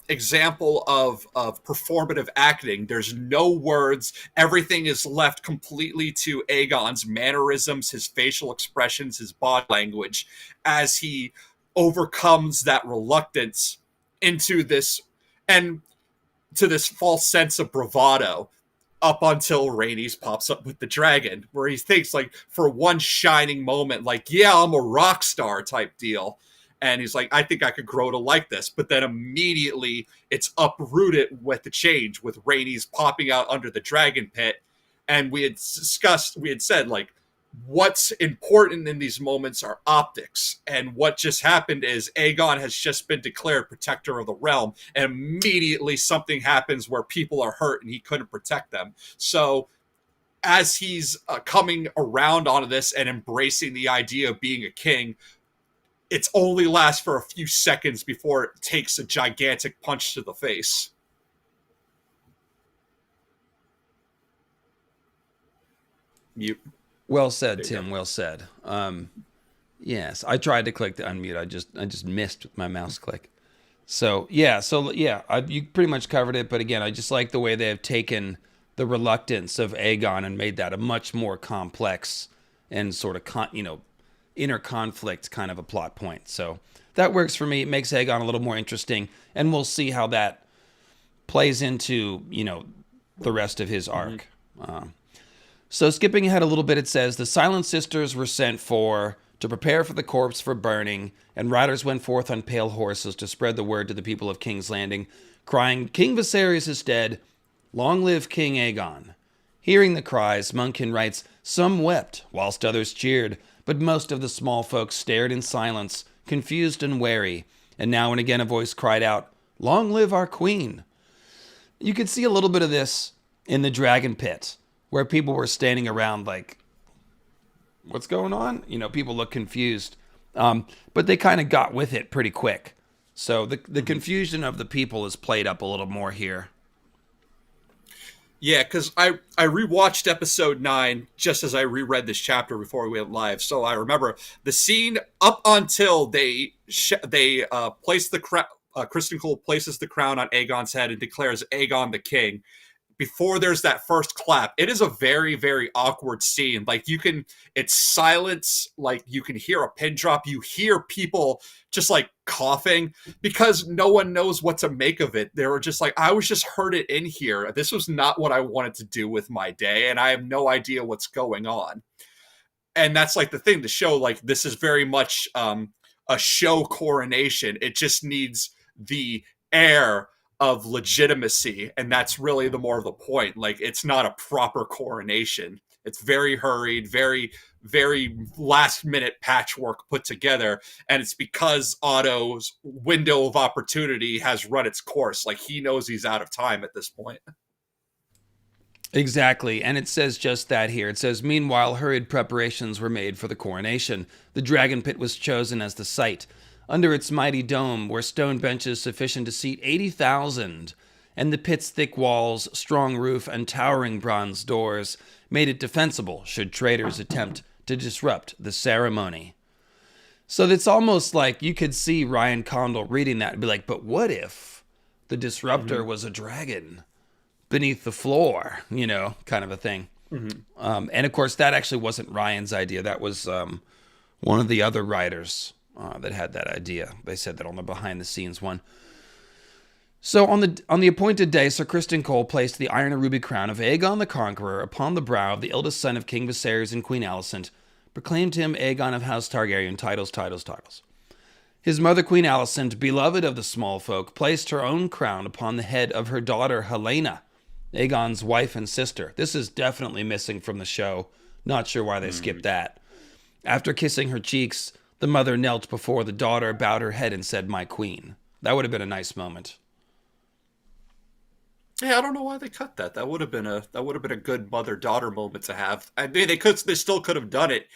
example of performative acting. There's no words. Everything is left completely to Aegon's mannerisms, his facial expressions, his body language, as he overcomes that reluctance into this and to this false sense of bravado up until Rhaenys pops up with the dragon, where he thinks, like, for one shining moment, like, yeah, I'm a rock star type deal. And he's like, I think I could grow to like this. But then immediately it's uprooted with the change, with Rhaenys popping out under the dragon pit. And we had said, like, what's important in these moments are optics. And what just happened is Aegon has just been declared protector of the realm. And immediately something happens where people are hurt and he couldn't protect them. So as he's coming around onto this and embracing the idea of being a king, it's only lasts for a few seconds before it takes a gigantic punch to the face. Well said, Tim. Well said. Yes, I tried to click the unmute. I just missed with my mouse click. So yeah, you pretty much covered it. But again, I just like the way they have taken the reluctance of Aegon and made that a much more complex and sort of inner conflict kind of a plot point. So that works for me. It makes Aegon a little more interesting, and we'll see how that plays into the rest of his arc. So skipping ahead a little bit, it says, the Silent Sisters were sent for to prepare for the corpse for burning, and riders went forth on pale horses to spread the word to the people of King's Landing, crying, King Viserys is dead, long live King Aegon. Hearing the cries, Munkin writes, some wept, whilst others cheered, but most of the small folk stared in silence, confused and wary, and now and again a voice cried out, long live our queen. You could see a little bit of this in the Dragon Pit, where people were standing around like, what's going on? People look confused. But they kind of got with it pretty quick. So the confusion of the people is played up a little more here. Yeah, because I rewatched episode 9 just as I reread this chapter before we went live. So I remember the scene up until they place the crown. Kristen Cole places the crown on Aegon's head and declares Aegon the king. Before there's that first clap, it is a very, very awkward scene. Like, it's silence. Like, you can hear a pin drop. You hear people just like coughing because no one knows what to make of it. They were just like, I was just heard it in here. This was not what I wanted to do with my day. And I have no idea what's going on. And that's like the thing, the show, like, this is very much a show coronation. It just needs the air of legitimacy, and that's really the more of the point. Like, it's not a proper coronation. It's very hurried, very, very last minute patchwork put together, and it's because Otto's window of opportunity has run its course. Like, he knows he's out of time at this point. Exactly, and it says just that here. It says, meanwhile, hurried preparations were made for the coronation. The Dragon Pit was chosen as the site. Under its mighty dome were stone benches sufficient to seat 80,000, and the pit's thick walls, strong roof, and towering bronze doors made it defensible should traitors attempt to disrupt the ceremony. So it's almost like you could see Ryan Condal reading that and be like, but what if the disruptor was a dragon beneath the floor, kind of a thing. And of course, that actually wasn't Ryan's idea. That was one of the other writers that had that idea. They said that on the behind-the-scenes one. So on the appointed day, Sir Criston Cole placed the iron and ruby crown of Aegon the Conqueror upon the brow of the eldest son of King Viserys and Queen Alicent, proclaimed him Aegon of House Targaryen, titles. His mother, Queen Alicent, beloved of the small folk, placed her own crown upon the head of her daughter Helena, Aegon's wife and sister. This is definitely missing from the show. Not sure why they skipped that. After kissing her cheeks, the mother knelt before the daughter, bowed her head, and said, "My queen." That would have been a nice moment. Yeah, I don't know why they cut that. That would have been a good mother-daughter moment to have. I mean, they still could have done it.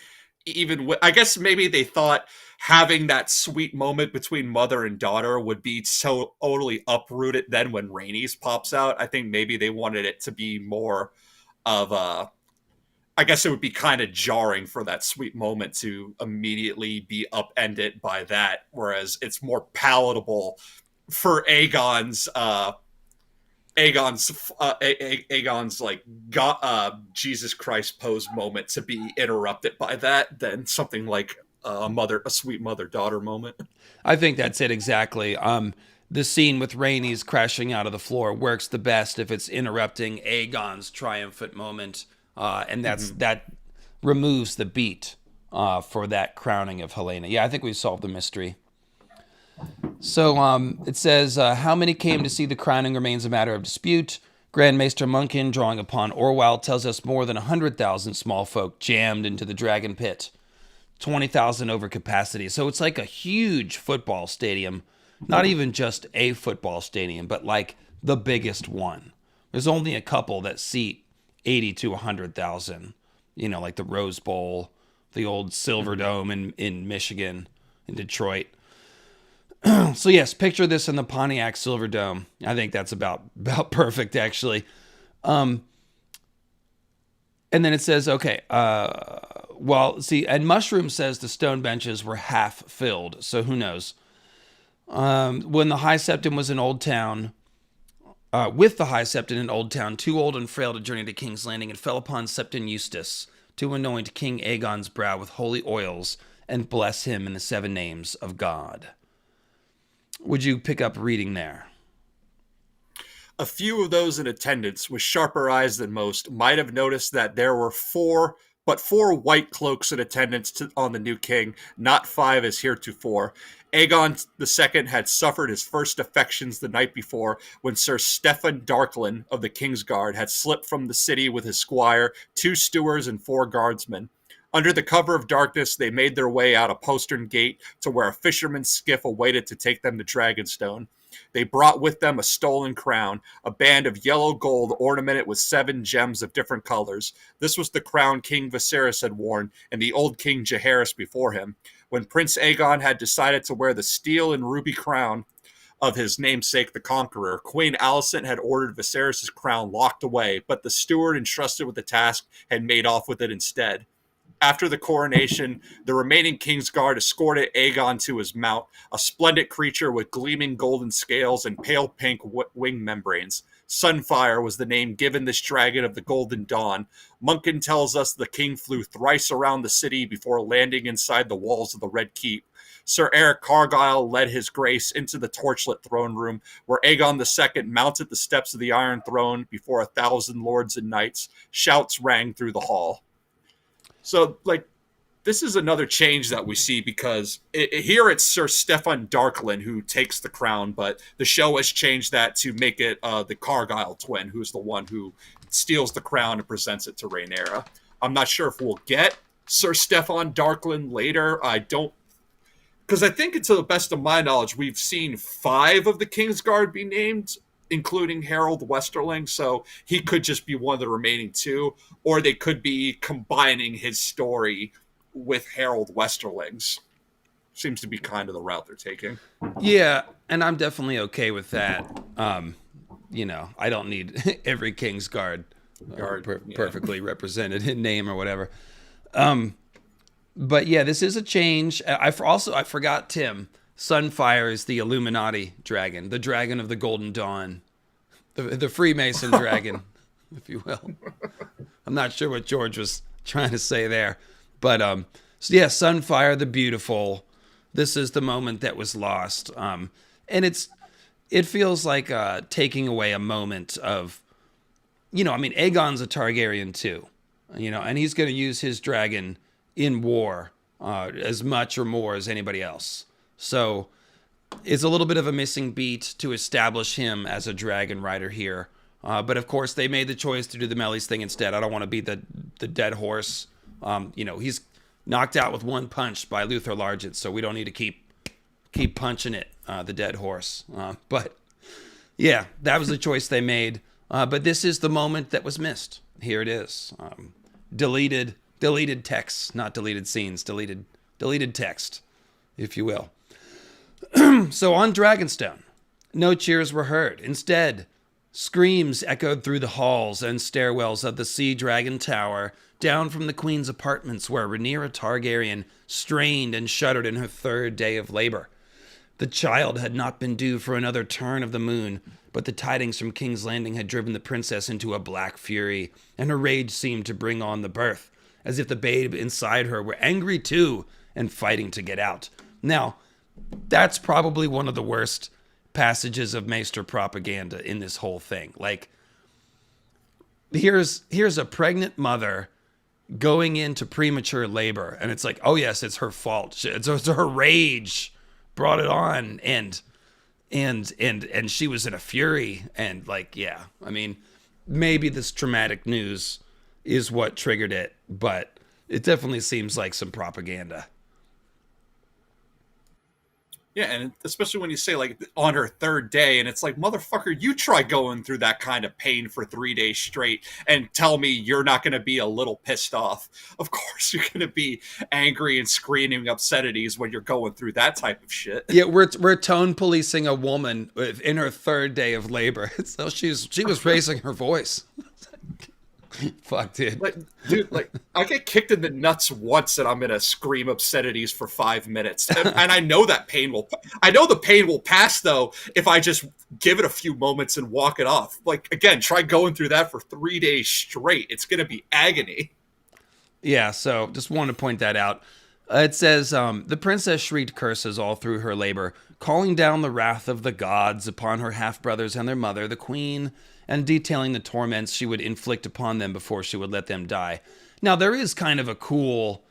Even I guess maybe they thought having that sweet moment between mother and daughter would be so totally uprooted. Then when Rhaenys pops out, I think maybe they wanted it to be more of a. I guess it would be kind of jarring for that sweet moment to immediately be upended by that, whereas it's more palatable for Aegon's like God, Jesus Christ pose moment to be interrupted by that than something like a sweet mother daughter moment. I think that's it exactly. The scene with Rhaenys crashing out of the floor works the best if it's interrupting Aegon's triumphant moment, and that removes the beat for that crowning of Helena. Yeah, I think we've solved the mystery. So it says, how many came to see the crowning remains a matter of dispute. Grand Maester Munkin, drawing upon Orwell, tells us more than 100,000 small folk jammed into the dragon pit. 20,000 over capacity. So it's like a huge football stadium. Not even just a football stadium, but like the biggest one. There's only a couple that seat 80 to 100,000. You know, like the Rose Bowl, the old Silver Dome in Michigan, in Detroit. So yes, picture this in the Pontiac Silver Dome. I think that's about perfect, actually. And then it says, okay, and Mushroom says the stone benches were half filled, so who knows? When the High Septon was in Old Town, with the High Septon in Old Town, too old and frail to journey to King's Landing, it fell upon Septon Eustace to anoint King Aegon's brow with holy oils and bless him in the 7 names of God. Would you pick up reading there? A few of those in attendance with sharper eyes than most might have noticed that there were four white cloaks in attendance on the new king, not 5 as heretofore. Aegon II had suffered his first affections the night before when Sir Stephen Darklyn of the King's Guard had slipped from the city with his squire, 2 stewards, and 4 guardsmen. Under the cover of darkness, they made their way out a postern gate to where a fisherman's skiff awaited to take them to Dragonstone. They brought with them a stolen crown, a band of yellow gold ornamented with 7 gems of different colors. This was the crown King Viserys had worn, and the old King Jaehaerys before him. When Prince Aegon had decided to wear the steel and ruby crown of his namesake, the Conqueror, Queen Alicent had ordered Viserys' crown locked away, but the steward entrusted with the task had made off with it instead. After the coronation, the remaining Kingsguard escorted Aegon to his mount, a splendid creature with gleaming golden scales and pale pink wing membranes. Sunfire was the name given this dragon of the Golden Dawn. Munkin tells us the king flew thrice around the city before landing inside the walls of the Red Keep. Sir Eric Cargyle led his grace into the torchlit throne room, where Aegon II mounted the steps of the Iron Throne before 1,000 lords and knights. Shouts rang through the hall. So, this is another change that we see because here it's Sir Stephen Darklyn who takes the crown, but the show has changed that to make it the Cargyle twin, who's the one who steals the crown and presents it to Rhaenyra. I'm not sure if we'll get Sir Stephen Darklyn later. I don't, because I think, to the best of my knowledge, we've seen 5 of the Kingsguard be named, including Harold Westerling, so he could just be one of the remaining 2, or they could be combining his story with Harold Westerling's. Seems to be kind of the route they're taking. Yeah, and I'm definitely okay with that. I don't need every Kingsguard perfectly represented in name or whatever. But yeah, this is a change. I forgot, Tim. Sunfire is the Illuminati dragon, the dragon of the Golden Dawn, the Freemason dragon, if you will. I'm not sure what George was trying to say there. But, Sunfire the Beautiful. This is the moment that was lost. And it feels like taking away a moment of, Aegon's a Targaryen too, and he's going to use his dragon in war as much or more as anybody else. So it's a little bit of a missing beat to establish him as a dragon rider here. But of course, they made the choice to do the Melis thing instead. I don't want to be the dead horse. He's knocked out with one punch by Luther Largent, so we don't need to keep punching it, the dead horse. But yeah, that was the choice they made. But this is the moment that was missed. Here it is. Deleted text, not deleted scenes, deleted text, if you will. So on Dragonstone, no cheers were heard. Instead, screams echoed through the halls and stairwells of the Sea Dragon Tower, down from the Queen's apartments where Rhaenyra Targaryen strained and shuddered in her third day of labor. The child had not been due for another turn of the moon, but the tidings from King's Landing had driven the princess into a black fury, and her rage seemed to bring on the birth, as if the babe inside her were angry too and fighting to get out. Now, that's probably one of the worst passages of Maester propaganda in this whole thing. Like, here's a pregnant mother going into premature labor, and it's like, oh yes, it's her fault. It's her rage brought it on, and she was in a fury, and like, yeah, I mean, maybe this traumatic news is what triggered it, but it definitely seems like some propaganda. Yeah, and especially when you say like on her third day, and it's like, motherfucker, you try going through that kind of pain for 3 days straight and tell me you're not going to be a little pissed off. Of course you're going to be angry and screaming obscenities when you're going through that type of shit. Yeah, we're tone policing a woman in her third day of labor. So she was raising her voice. Fuck, dude. Like, I get kicked in the nuts once and I'm gonna scream obscenities for 5 minutes, and I know that pain will. I know the pain will pass though if I just give it a few moments and walk it off. Like, again, try going through that for 3 days straight. It's gonna be agony. Yeah, so just wanted to point that out. It says, the princess shrieked curses all through her labor, calling down the wrath of the gods upon her half-brothers and their mother, the queen, and detailing the torments she would inflict upon them before she would let them die. Now, there is kind of a cool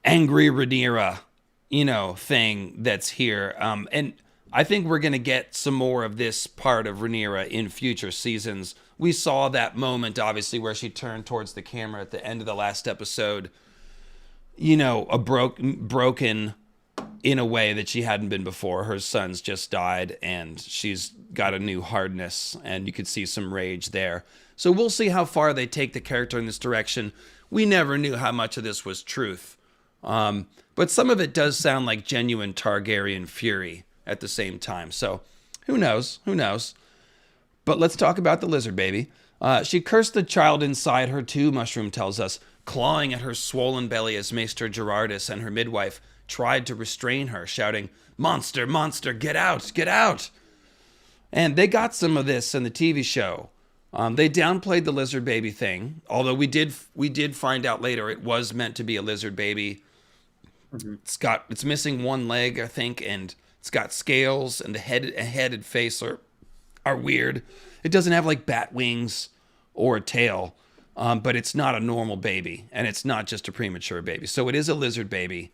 angry Rhaenyra, thing that's here. And I think we're going to get some more of this part of Rhaenyra in future seasons. We saw that moment, obviously, where she turned towards the camera at the end of the last episode, broken in a way that she hadn't been before. Her son's just died, and she's got a new hardness, and you could see some rage there. So we'll see how far they take the character in this direction. We never knew how much of this was truth. But some of it does sound like genuine Targaryen fury at the same time. So who knows? But let's talk about the lizard baby. She cursed the child inside her too, Mushroom tells us, clawing at her swollen belly as Maester Gerardus and her midwife tried to restrain her, shouting, "Monster, monster, get out, get out!" And they got some of this in the TV show. They downplayed the lizard baby thing, although we did find out later it was meant to be a lizard baby. Mm-hmm. It's missing one leg, I think, and it's got scales, and the head and face are weird. It doesn't have like bat wings or a tail, but it's not a normal baby, and it's not just a premature baby. So it is a lizard baby.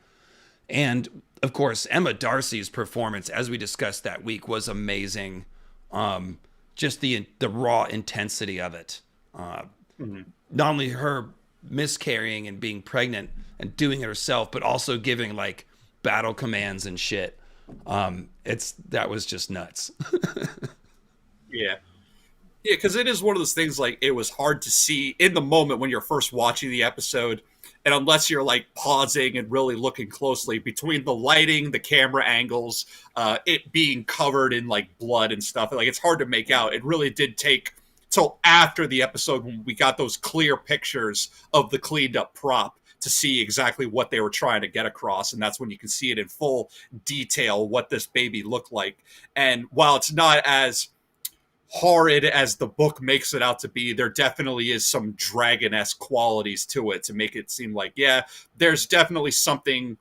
And of course, Emma Darcy's performance, as we discussed that week, was amazing. Just the raw intensity of it. Not only her miscarrying and being pregnant and doing it herself, but also giving like battle commands and shit. That was just nuts. Yeah. Yeah, because it is one of those things, like, it was hard to see in the moment when you're first watching the episode, and unless you're, like, pausing and really looking closely between the lighting, the camera angles, it being covered in, like, blood and stuff, like, it's hard to make out. It really did take till after the episode when we got those clear pictures of the cleaned-up prop to see exactly what they were trying to get across, and that's when you can see it in full detail, what this baby looked like. And while it's not as horrid as the book makes it out to be, there definitely is some dragon-esque qualities to it to make it seem like, yeah, there's definitely something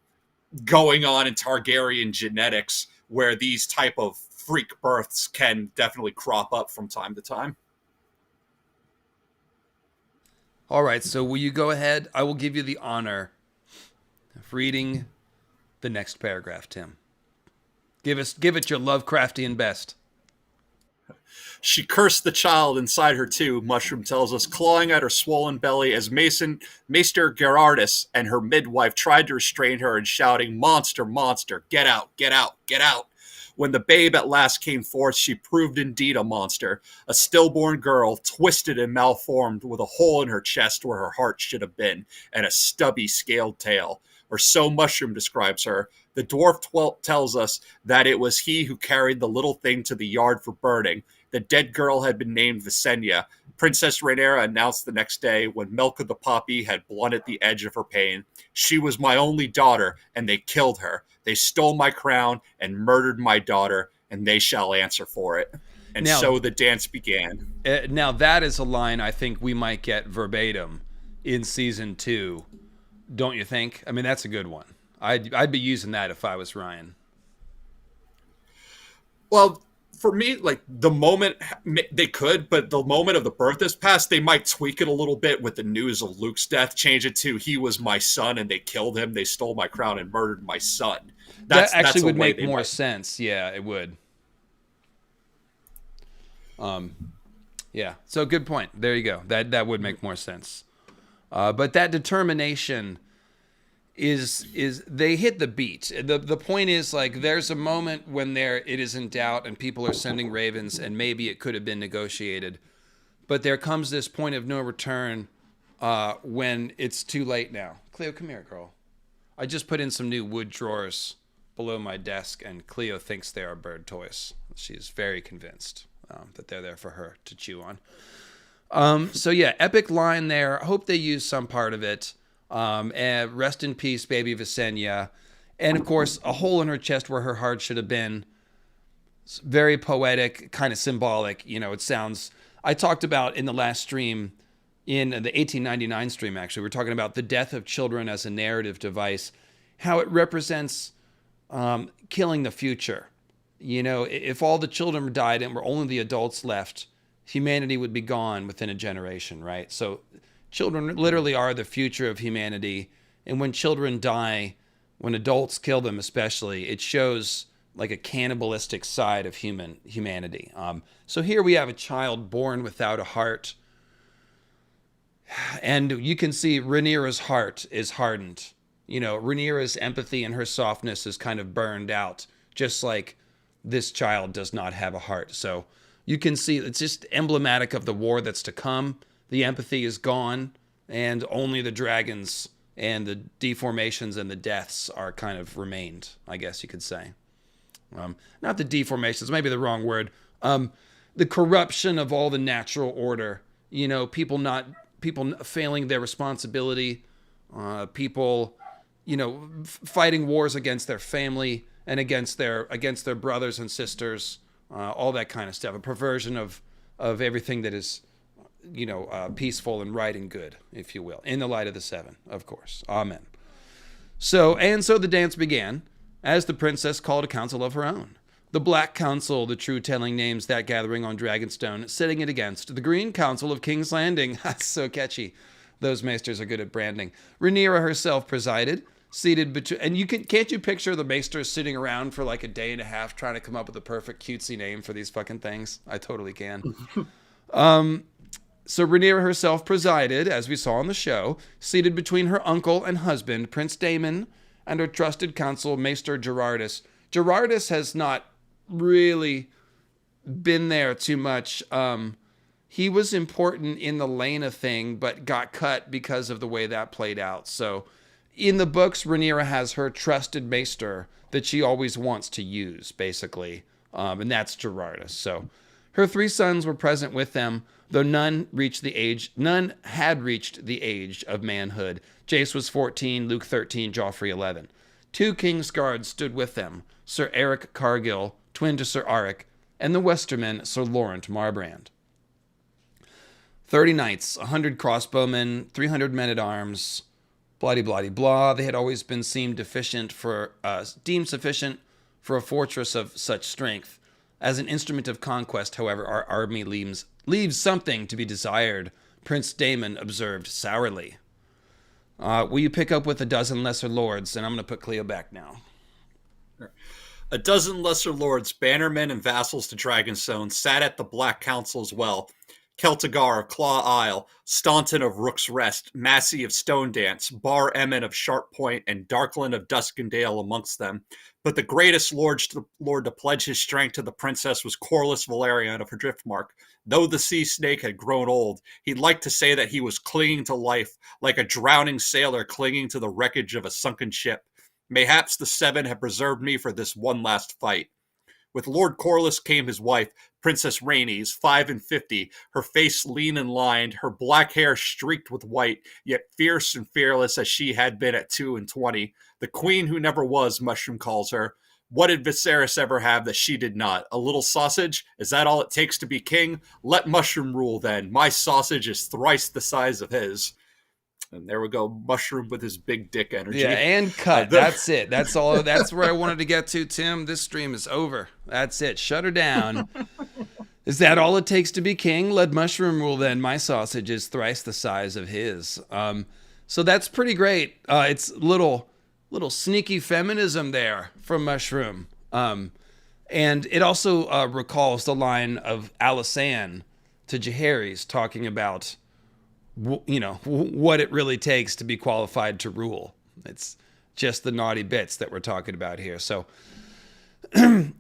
going on in Targaryen genetics where these type of freak births can definitely crop up from time to time. All right, so will you go ahead? I will give you the honor of reading the next paragraph, Tim. Give it your Lovecraftian best. She cursed the child inside her too, Mushroom tells us, clawing at her swollen belly as Maester Gerardus and her midwife tried to restrain her and shouting, "Monster, monster, get out, get out, get out." When the babe at last came forth, she proved indeed a monster, a stillborn girl, twisted and malformed, with a hole in her chest where her heart should have been, and a stubby, scaled tail. Or so Mushroom describes her. The dwarf tells us that it was he who carried the little thing to the yard for burning. The dead girl had been named Visenya. Princess Rhaenyra announced the next day, when Milk of the Poppy had blunted the edge of her pain, "She was my only daughter, and they killed her. They stole my crown and murdered my daughter, and they shall answer for it." And so the dance began. Now that is a line I think we might get verbatim in season 2. Don't you think? I mean, that's a good one. I'd be using that if I was Ryan. Well, for me, like, the moment they could, but the moment of the birth is past, they might tweak it a little bit with the news of Luke's death, change it to "he was my son and they killed him, they stole my crown and murdered my son." That actually would make more sense. Yeah, it would. Yeah, so good point. There you go. That would make more sense. But that determination is they hit the beat. The point is, like, there's a moment when it is in doubt and people are sending ravens and maybe it could have been negotiated. But there comes this point of no return when it's too late now. Cleo, come here, girl. I just put in some new wood drawers below my desk and Cleo thinks they are bird toys. She's very convinced that they're there for her to chew on. So yeah, epic line there. I hope they use some part of it. And rest in peace, baby Visenya. And of course, a hole in her chest where her heart should have been. It's very poetic, kind of symbolic. You know, it sounds, I talked about in the last stream, in the 1899 stream, actually, we're talking about the death of children as a narrative device, how it represents killing the future. You know, if all the children died and were only the adults left, humanity would be gone within a generation, right? So children literally are the future of humanity. And when children die, when adults kill them especially, it shows like a cannibalistic side of humanity. So here we have a child born without a heart. And you can see Rhaenyra's heart is hardened. You know, Rhaenyra's empathy and her softness is kind of burned out, just like this child does not have a heart. So you can see it's just emblematic of the war that's to come. The empathy is gone, and only the dragons and the deformations and the deaths are kind of remained, I guess you could say. Not the deformations, maybe the wrong word. The corruption of all the natural order. You know, people failing their responsibility. People, you know, fighting wars against their family and against their brothers and sisters. All that kind of stuff. A perversion of everything that is, you know, peaceful and right and good, if you will, in the light of the seven, of course. Amen. So the dance began as the princess called a council of her own. The Black Council, the true telling names that gathering on Dragonstone, setting it against the Green Council of King's Landing. That's so catchy. Those maesters are good at branding. Rhaenyra herself presided, seated between, and can't you picture the maesters sitting around for like a day and a half trying to come up with a perfect cutesy name for these fucking things? I totally can. So Rhaenyra herself presided, as we saw on the show, seated between her uncle and husband, Prince Daemon, and her trusted counsel, Maester Gerardus. Gerardus has not really been there too much. He was important in the Lena thing, but got cut because of the way that played out. So in the books, Rhaenyra has her trusted maester that she always wants to use, basically. And that's Gerardus. So her 3 sons were present with them, though none had reached the age of manhood. Jace was 14, Luke 13, Joffrey 11. 2 king's guards stood with them, Sir Eric Cargill, twin to Sir Auric, and the Westerman, Sir Laurent Marbrand. 30 knights, 100 crossbowmen, 300 men-at-arms, blah-de-blah-de-blah. They had always been deemed sufficient for a fortress of such strength. As an instrument of conquest, however, our army leaves something to be desired, Prince Daemon observed sourly. Will you pick up with a dozen lesser lords? And I'm going to put Cleo back now. A dozen lesser lords, bannermen, and vassals to Dragonstone sat at the Black Council as well. Celtigar of Claw Isle, Staunton of Rook's Rest, Massey of Stone Dance, Bar Emmon of Sharp Point, and Darkland of Duskendale amongst them. But the greatest lord to pledge his strength to the princess was Corlys Valerian of her Driftmark. Though the sea snake had grown old, he'd like to say that he was clinging to life, like a drowning sailor clinging to the wreckage of a sunken ship. Mayhaps the Seven have preserved me for this one last fight. With Lord Corlys came his wife, Princess Rhaenys, 55, her face lean and lined, her black hair streaked with white, yet fierce and fearless as she had been at 22. The queen who never was, Mushroom calls her. What did Viserys ever have that she did not? A little sausage? Is that all it takes to be king? Let Mushroom rule then. My sausage is thrice the size of his. And there we go, Mushroom with his big dick energy. Yeah, and cut. That's it. That's all. That's where I wanted to get to, Tim. This stream is over. That's it. Shut her down. Is that all it takes to be king? Let Mushroom rule then. My sausage is thrice the size of his. So that's pretty great. It's little sneaky feminism there from Mushroom. And it also recalls the line of Alysanne to Jaehaerys talking about, what it really takes to be qualified to rule. It's just the naughty bits that we're talking about here. So, when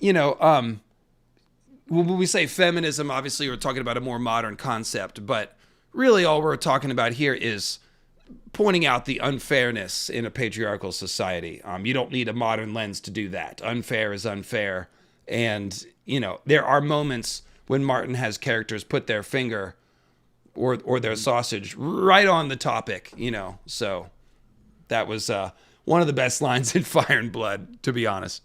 we say feminism, obviously we're talking about a more modern concept, but really all we're talking about here is pointing out the unfairness in a patriarchal society. You don't need a modern lens to do that. Unfair is unfair. And, there are moments when Martin has characters put their finger or their sausage right on the topic, So that was one of the best lines in Fire and Blood, to be honest.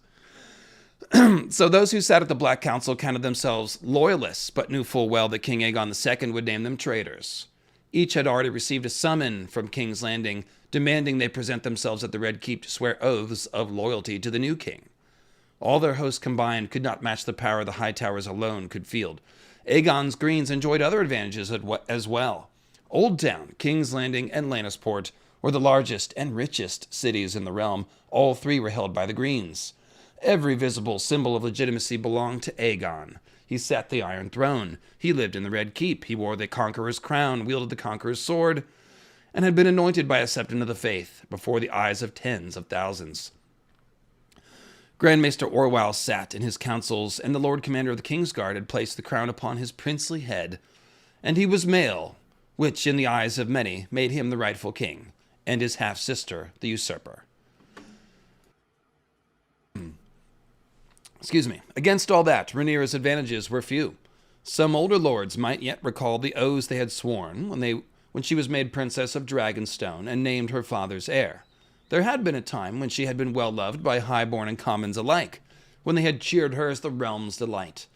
So those who sat at the Black Council counted themselves loyalists, but knew full well that King Aegon II would name them traitors. Each had already received a summon from King's Landing, demanding they present themselves at the Red Keep to swear oaths of loyalty to the new king. All their hosts combined could not match the power the High Towers alone could field. Aegon's Greens enjoyed other advantages as well. Old Town, King's Landing, and Lannisport were the largest and richest cities in the realm. All three were held by the Greens. Every visible symbol of legitimacy belonged to Aegon. He sat the Iron Throne. He lived in the Red Keep. He wore the Conqueror's crown, wielded the Conqueror's sword, and had been anointed by a Septon of the Faith before the eyes of tens of thousands. Grand Maester Orwell sat in his councils, and the Lord Commander of the Kingsguard had placed the crown upon his princely head. And he was male, which, in the eyes of many, made him the rightful king, and his half-sister the usurper. Excuse me. Against all that, Rhaenyra's advantages were few. Some older lords might yet recall the oaths they had sworn when she was made Princess of Dragonstone and named her father's heir. There had been a time when she had been well loved by highborn and commons alike, when they had cheered her as the realm's delight.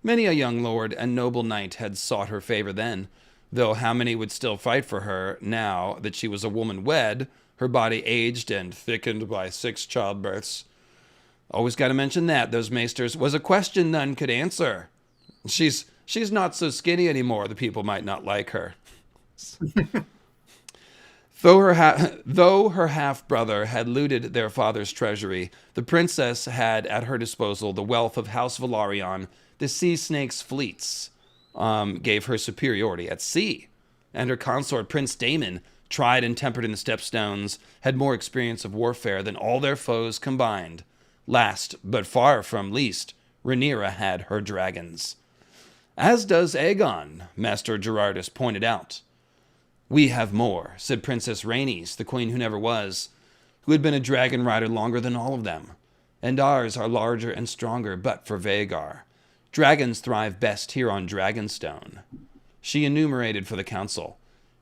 Many a young lord and noble knight had sought her favor then, though how many would still fight for her now that she was a woman wed, her body aged and thickened by 6 childbirths? Always got to mention that, those maesters, was a question none could answer. She's not so skinny anymore, the people might not like her. Though her half-brother had looted their father's treasury, the princess had at her disposal the wealth of House Velaryon. The sea snake's fleets gave her superiority at sea, and her consort Prince Daemon, tried and tempered in the Stepstones, had more experience of warfare than all their foes combined. Last, but far from least, Rhaenyra had her dragons. As does Aegon, Master Gerardus pointed out. We have more, said Princess Rhaenys, the queen who never was, who had been a dragon rider longer than all of them. And ours are larger and stronger but for Vhagar. Dragons thrive best here on Dragonstone. She enumerated for the council.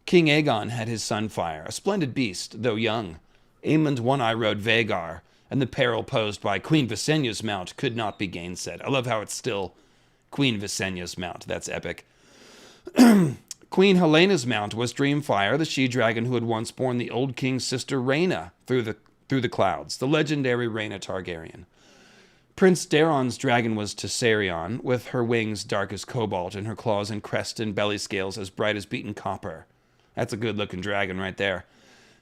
King Aegon had his Sunfire, a splendid beast, though young. Aemond One-Eye rode Vhagar, and the peril posed by Queen Visenya's mount could not be gainsaid. I love how it's still Queen Visenya's mount. That's epic. Queen Helena's mount was Dreamfire, the she-dragon who had once borne the old king's sister Rhaena through the clouds, the legendary Rhaena Targaryen. Prince Daeron's dragon was Tessarion, with her wings dark as cobalt and her claws and crest and belly scales as bright as beaten copper. That's a good-looking dragon right there.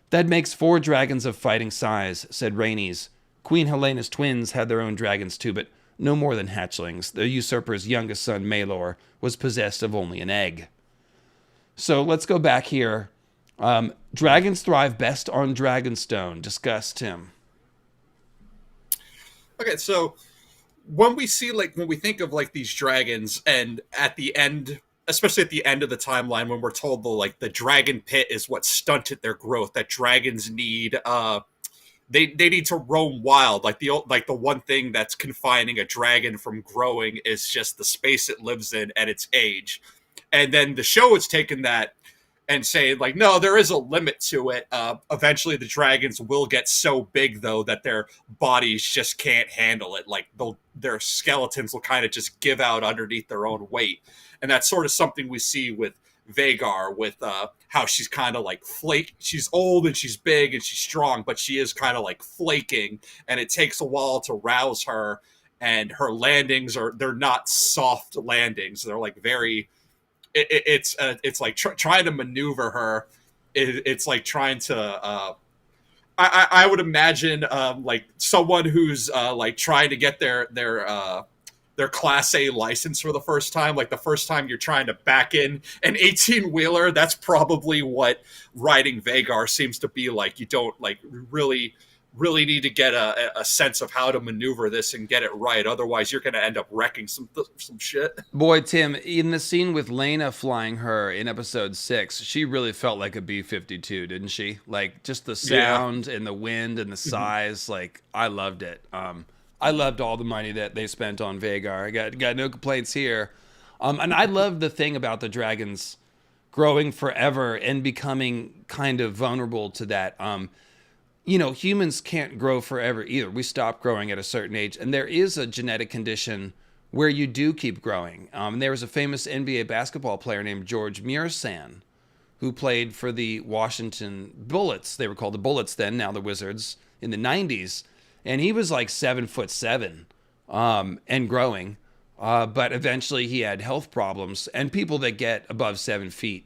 That makes 4 dragons of fighting size, said Rhaenys, Queen Helena's twins had their own dragons too, but no more than hatchlings. The usurper's youngest son, Maelor, was possessed of only an egg. So let's go back here. Dragons thrive best on Dragonstone. Discuss, Tim. Okay, so when we think of like these dragons, and at the end, especially at the end of the timeline, when we're told the dragon pit is what stunted their growth, that dragons need they need to roam wild. Like the one thing that's confining a dragon from growing is just the space it lives in at its age. And then the show has taken that and saying like, no, there is a limit to it. Eventually the dragons will get so big though that their bodies just can't handle it. Like their skeletons will kind of just give out underneath their own weight. And that's sort of something we see with Vhagar, with how she's kind of like she's old and she's big and she's strong, but she is kind of like flaking, and it takes a while to rouse her. And her landings they're not soft landings. They're like very, it's like trying to maneuver her. It's like trying to, I would imagine like someone who's like trying to get their Class A license for the first time. Like the first time you're trying to back in an 18-wheeler, that's probably what riding Vhagar seems to be like. You don't like really need to get a sense of how to maneuver this and get it right. Otherwise, you're going to end up wrecking some shit. Boy, Tim, in the scene with Lena flying her in episode 6, she really felt like a B-52, didn't she? Like just the sound and the wind and the size. Like I loved it. I loved all the money that they spent on Vhagar. I got no complaints here. And I love the thing about the dragons growing forever and becoming kind of vulnerable to that. Humans can't grow forever either. We stop growing at a certain age. And there is a genetic condition where you do keep growing. There was a famous NBA basketball player named George Muresan who played for the Washington Bullets. They were called the Bullets then, now the Wizards, in the 90s. And he was like 7'7", and growing. But eventually he had health problems. And people that get above 7 feet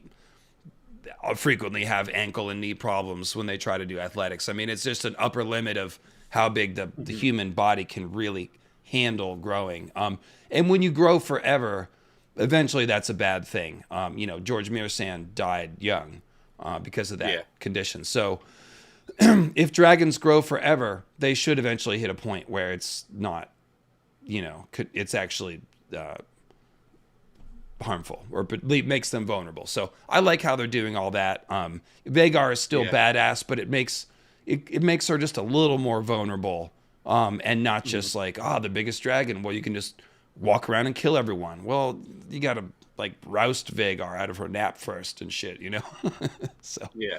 frequently have ankle and knee problems when they try to do athletics. I mean, it's just an upper limit of how big the human body can really handle growing. And when you grow forever, eventually that's a bad thing. George Muresan died young because of that condition. So if dragons grow forever, they should eventually hit a point where it's not, it's actually harmful or makes them vulnerable. So I like how they're doing all that. Vhagar is still badass, but it makes her just a little more vulnerable, and not just like, the biggest dragon. Well, you can just walk around and kill everyone. Well, you got to like roust Vhagar out of her nap first and shit, So yeah.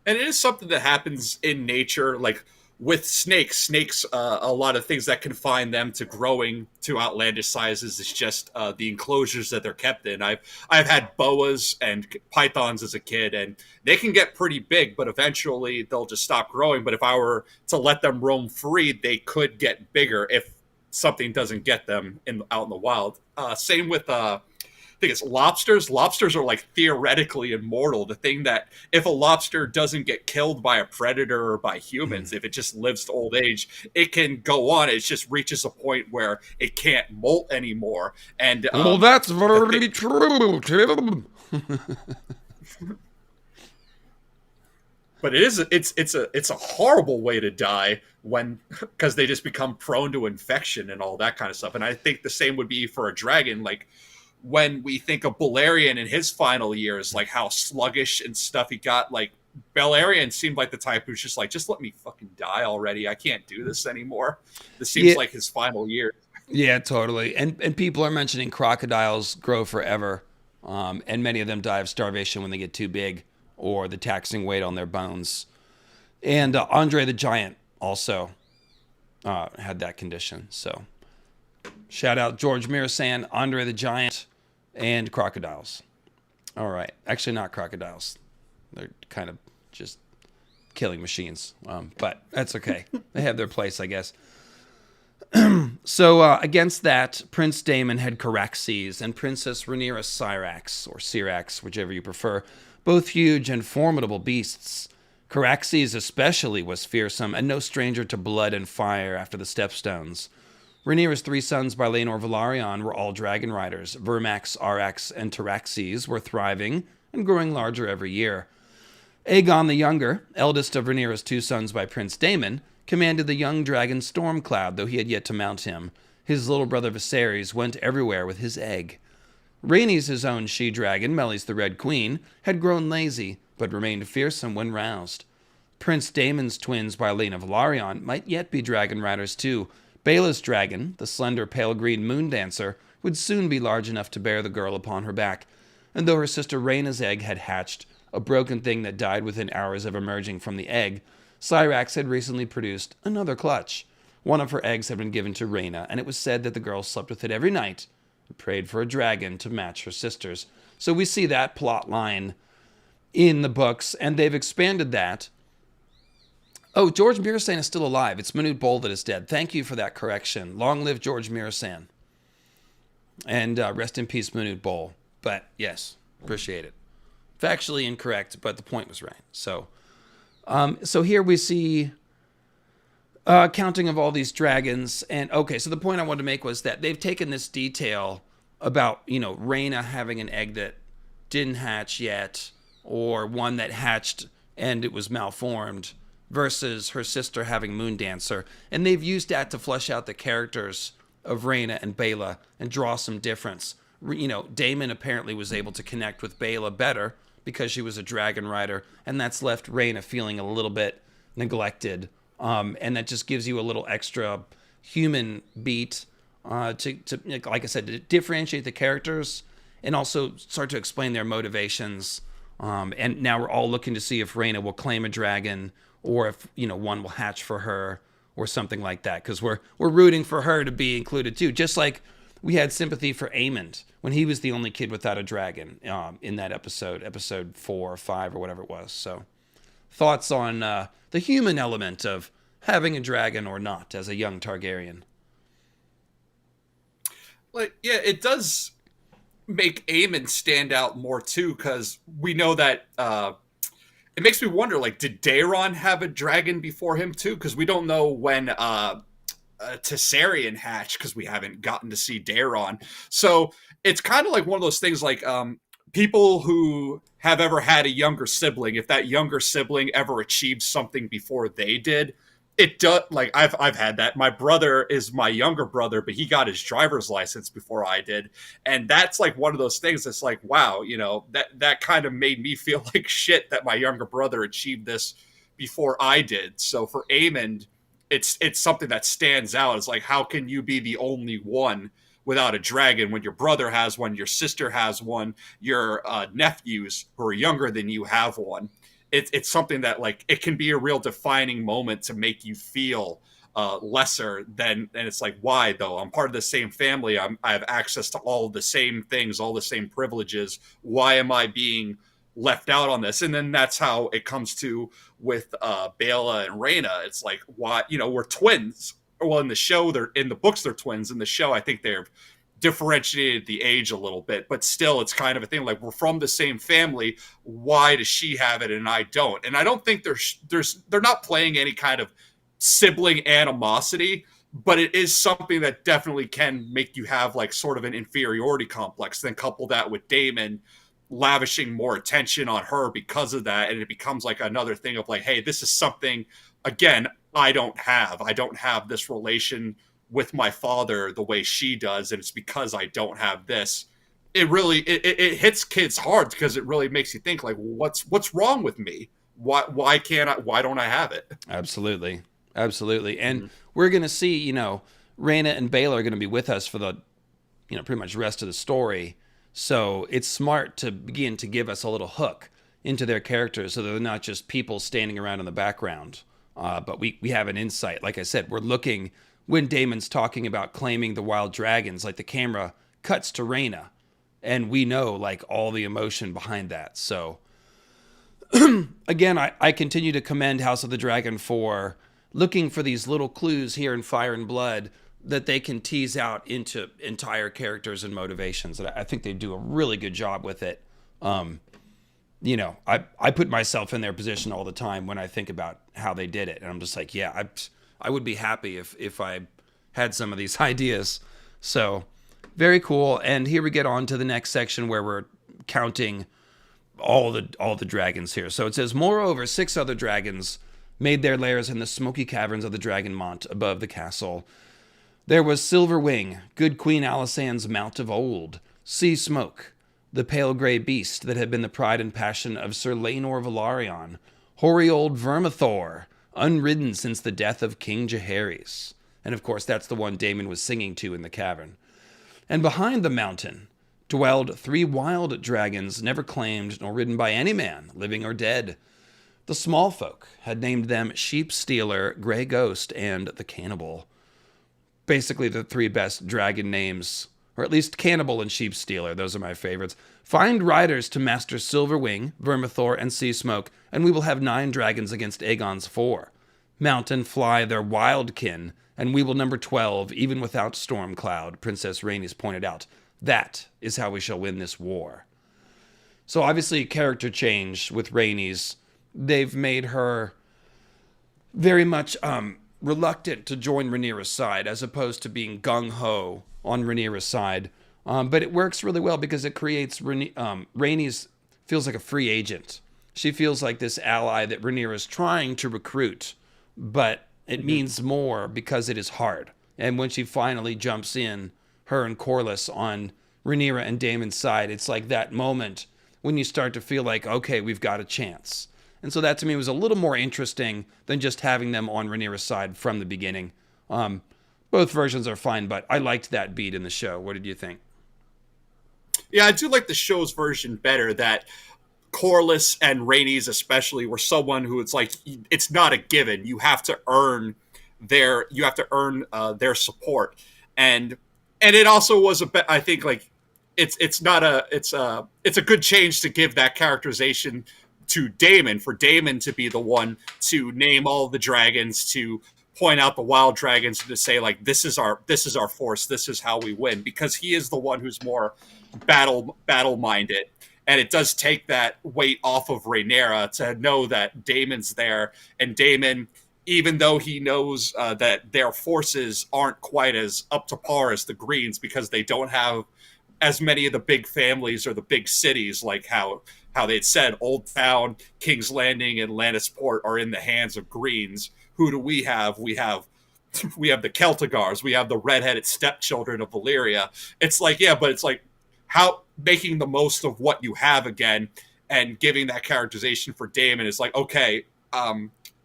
And it is something that happens in nature, like with snakes. A lot of things that confine them to growing to outlandish sizes is just the enclosures that they're kept in. I've had boas and pythons as a kid, and they can get pretty big, but eventually they'll just stop growing. But if I were to let them roam free, they could get bigger if something doesn't get them out in the wild. Same with I think it's lobsters. Lobsters are like theoretically immortal. The thing that if a lobster doesn't get killed by a predator or by humans, if it just lives to old age, it can go on. It just reaches a point where it can't molt anymore. And well, that's very true, Tim. But it's a horrible way to die because they just become prone to infection and all that kind of stuff. And I think the same would be for a dragon. Like when we think of Balerion in his final years, like how sluggish and stuff he got, like Balerion seemed like the type who's just like, just let me fucking die already. I can't do this anymore. This seems like his final year. Yeah, totally. And people are mentioning crocodiles grow forever. And many of them die of starvation when they get too big or the taxing weight on their bones. And Andre the Giant also had that condition. So shout out George Muresan, Andre the Giant, and crocodiles. All right. Actually, not crocodiles. They're kind of just killing machines. But that's okay. They have their place, I guess. So against that, Prince Daemon had Caraxes and Princess Rhaenyra Syrax, or Syrax, whichever you prefer, both huge and formidable beasts. Caraxes especially was fearsome and no stranger to blood and fire after the Stepstones. Rhaenyra's 3 sons by Laenor Velaryon were all dragon riders. Vermax, Arrax, and Taraxes were thriving and growing larger every year. Aegon the Younger, eldest of Rhaenyra's 2 sons by Prince Daemon, commanded the young dragon Stormcloud, though he had yet to mount him. His little brother Viserys went everywhere with his egg. Rhaenys, his own she-dragon, Meleys the Red Queen, had grown lazy, but remained fearsome when roused. Prince Daemon's twins by Laena Velaryon might yet be dragon riders too. Baela's dragon, the slender pale green moon dancer, would soon be large enough to bear the girl upon her back. And though her sister Rhaena's egg had hatched, a broken thing that died within hours of emerging from the egg, Syrax had recently produced another clutch. One of her eggs had been given to Rhaena, and it was said that the girl slept with it every night and prayed for a dragon to match her sister's. So we see that plot line in the books, and they've expanded that. Oh, George Mirasan is still alive. It's Manute Bol that is dead. Thank you for that correction. Long live George Mirasan. And rest in peace, Manute Bol. But yes, appreciate it. Factually incorrect, but the point was right. So here we see counting of all these dragons. And okay, so the point I wanted to make was that they've taken this detail about, Rhaena having an egg that didn't hatch yet, or one that hatched and it was malformed, versus her sister having Moondancer. And they've used that to flesh out the characters of Rhaena and Baela and draw some difference. Daemon apparently was able to connect with Baela better because she was a dragon rider, and that's left Rhaena feeling a little bit neglected. And that just gives you a little extra human beat to, like I said, to differentiate the characters and also start to explain their motivations. And now we're all looking to see if Rhaena will claim a dragon, or if one will hatch for her or something like that, because we're rooting for her to be included too, just like we had sympathy for Aemond when he was the only kid without a dragon in that episode 4 or 5 or whatever it was. So thoughts on the human element of having a dragon or not as a young Targaryen? Yeah, it does make Aemond stand out more too, because we know that it makes me wonder, did Daeron have a dragon before him too? Because we don't know when Tessarion hatched, because we haven't gotten to see Daeron. So it's kind of like one of those things, people who have ever had a younger sibling, if that younger sibling ever achieved something before they did, it does. I've had that. My brother is my younger brother, but he got his driver's license before I did, and that's one of those things that's wow, that kind of made me feel like shit that my younger brother achieved this before I did. So for Aemond, it's something that stands out. It's how can you be the only one without a dragon when your brother has one, your sister has one, your nephews who are younger than you have one? It's something that it can be a real defining moment to make you feel lesser than, and it's why though? I'm part of the same family. I have access to all the same things, all the same privileges. Why am I being left out on this? And then that's how it comes to with Baela and Rhaena. It's why, we're twins. Well, in the show, in the books, they're twins. In the show, I think they're differentiated the age a little bit, but still it's kind of a thing we're from the same family. Why does she have it and I don't? And I don't think they're not playing any kind of sibling animosity, but it is something that definitely can make you have sort of an inferiority complex. Then couple that with Daemon lavishing more attention on her because of that, and it becomes another thing of hey, this is something, again, I don't have this relation with my father the way she does, and it's because I don't have this. It really it hits kids hard, because it really makes you think what's wrong with me? Why don't I have it? Absolutely. And we're gonna see, Rhaena and Baela are gonna be with us for the pretty much rest of the story. So it's smart to begin to give us a little hook into their characters, so they're not just people standing around in the background. But we have an insight. Like I said, we're looking, when Daemon's talking about claiming the wild dragons, the camera cuts to Rhaena, and we know all the emotion behind that. So again, I continue to commend House of the Dragon for looking for these little clues here in Fire and Blood that they can tease out into entire characters and motivations. And I think they do a really good job with it. I put myself in their position all the time when I think about how they did it. And I'm just like, yeah, I would be happy if I had some of these ideas. So very cool. And here we get on to the next section where we're counting all the dragons here. So it says, moreover, 6 other dragons made their lairs in the smoky caverns of the Dragonmont above the castle. There was Silverwing, good Queen Alisanne's mount of old, Sea Smoke, the pale grey beast that had been the pride and passion of Sir Laenor Velaryon, hoary old Vermithor, unridden since the death of King Jaehaerys. And of course, that's the one Daemon was singing to in the cavern. And behind the mountain dwelled 3 wild dragons never claimed nor ridden by any man, living or dead. The small folk had named them Sheep Stealer, Grey Ghost, and the Cannibal. Basically the 3 best dragon names, or at least Cannibal and Sheep Stealer. Those are my favorites. Find riders to Master Silverwing, Vermithor, and Sea Smoke, and we will have 9 dragons against Aegon's 4. Mount and fly their wild kin, and we will number 12, even without Stormcloud, Princess Rhaenys pointed out. That is how we shall win this war. So obviously character change with Rhaenys. They've made her very much reluctant to join Rhaenyra's side, as opposed to being gung-ho on Rhaenyra's side. But it works really well because it creates Rhaenys feels like a free agent. She feels like this ally that Rhaenyra's trying to recruit, but it means more because it is hard. And when she finally jumps in, her and Corlys on Rhaenyra and Daemon's side, it's like that moment when you start to feel like, okay, we've got a chance. And so that to me was a little more interesting than just having them on Rhaenyra's side from the beginning. Both versions are fine, but I liked that beat in the show. What did you think? Yeah, I do like the show's version better, that Corlys and Rhaenys especially were someone who it's like, it's not a given. You have to earn their support. And it also was I think like it's a good change to give that characterization to Daemon, for Daemon to be the one to name all the dragons, to point out the wild dragons, and to say like, this is our force, this is how we win, because he is the one who's more battle minded. And it does take that weight off of Rhaenyra to know that Daemon's there, and Daemon, even though he knows that their forces aren't quite as up to par as the Greens, because they don't have as many of the big families or the big cities, like how they'd said Old Town, King's Landing, and Lannisport are in the hands of Greens. Who do we have? We have the Celtigars. We have the redheaded stepchildren of Valyria. It's like, yeah, but it's like how making the most of what you have again, and giving that characterization for Daemon is like, okay,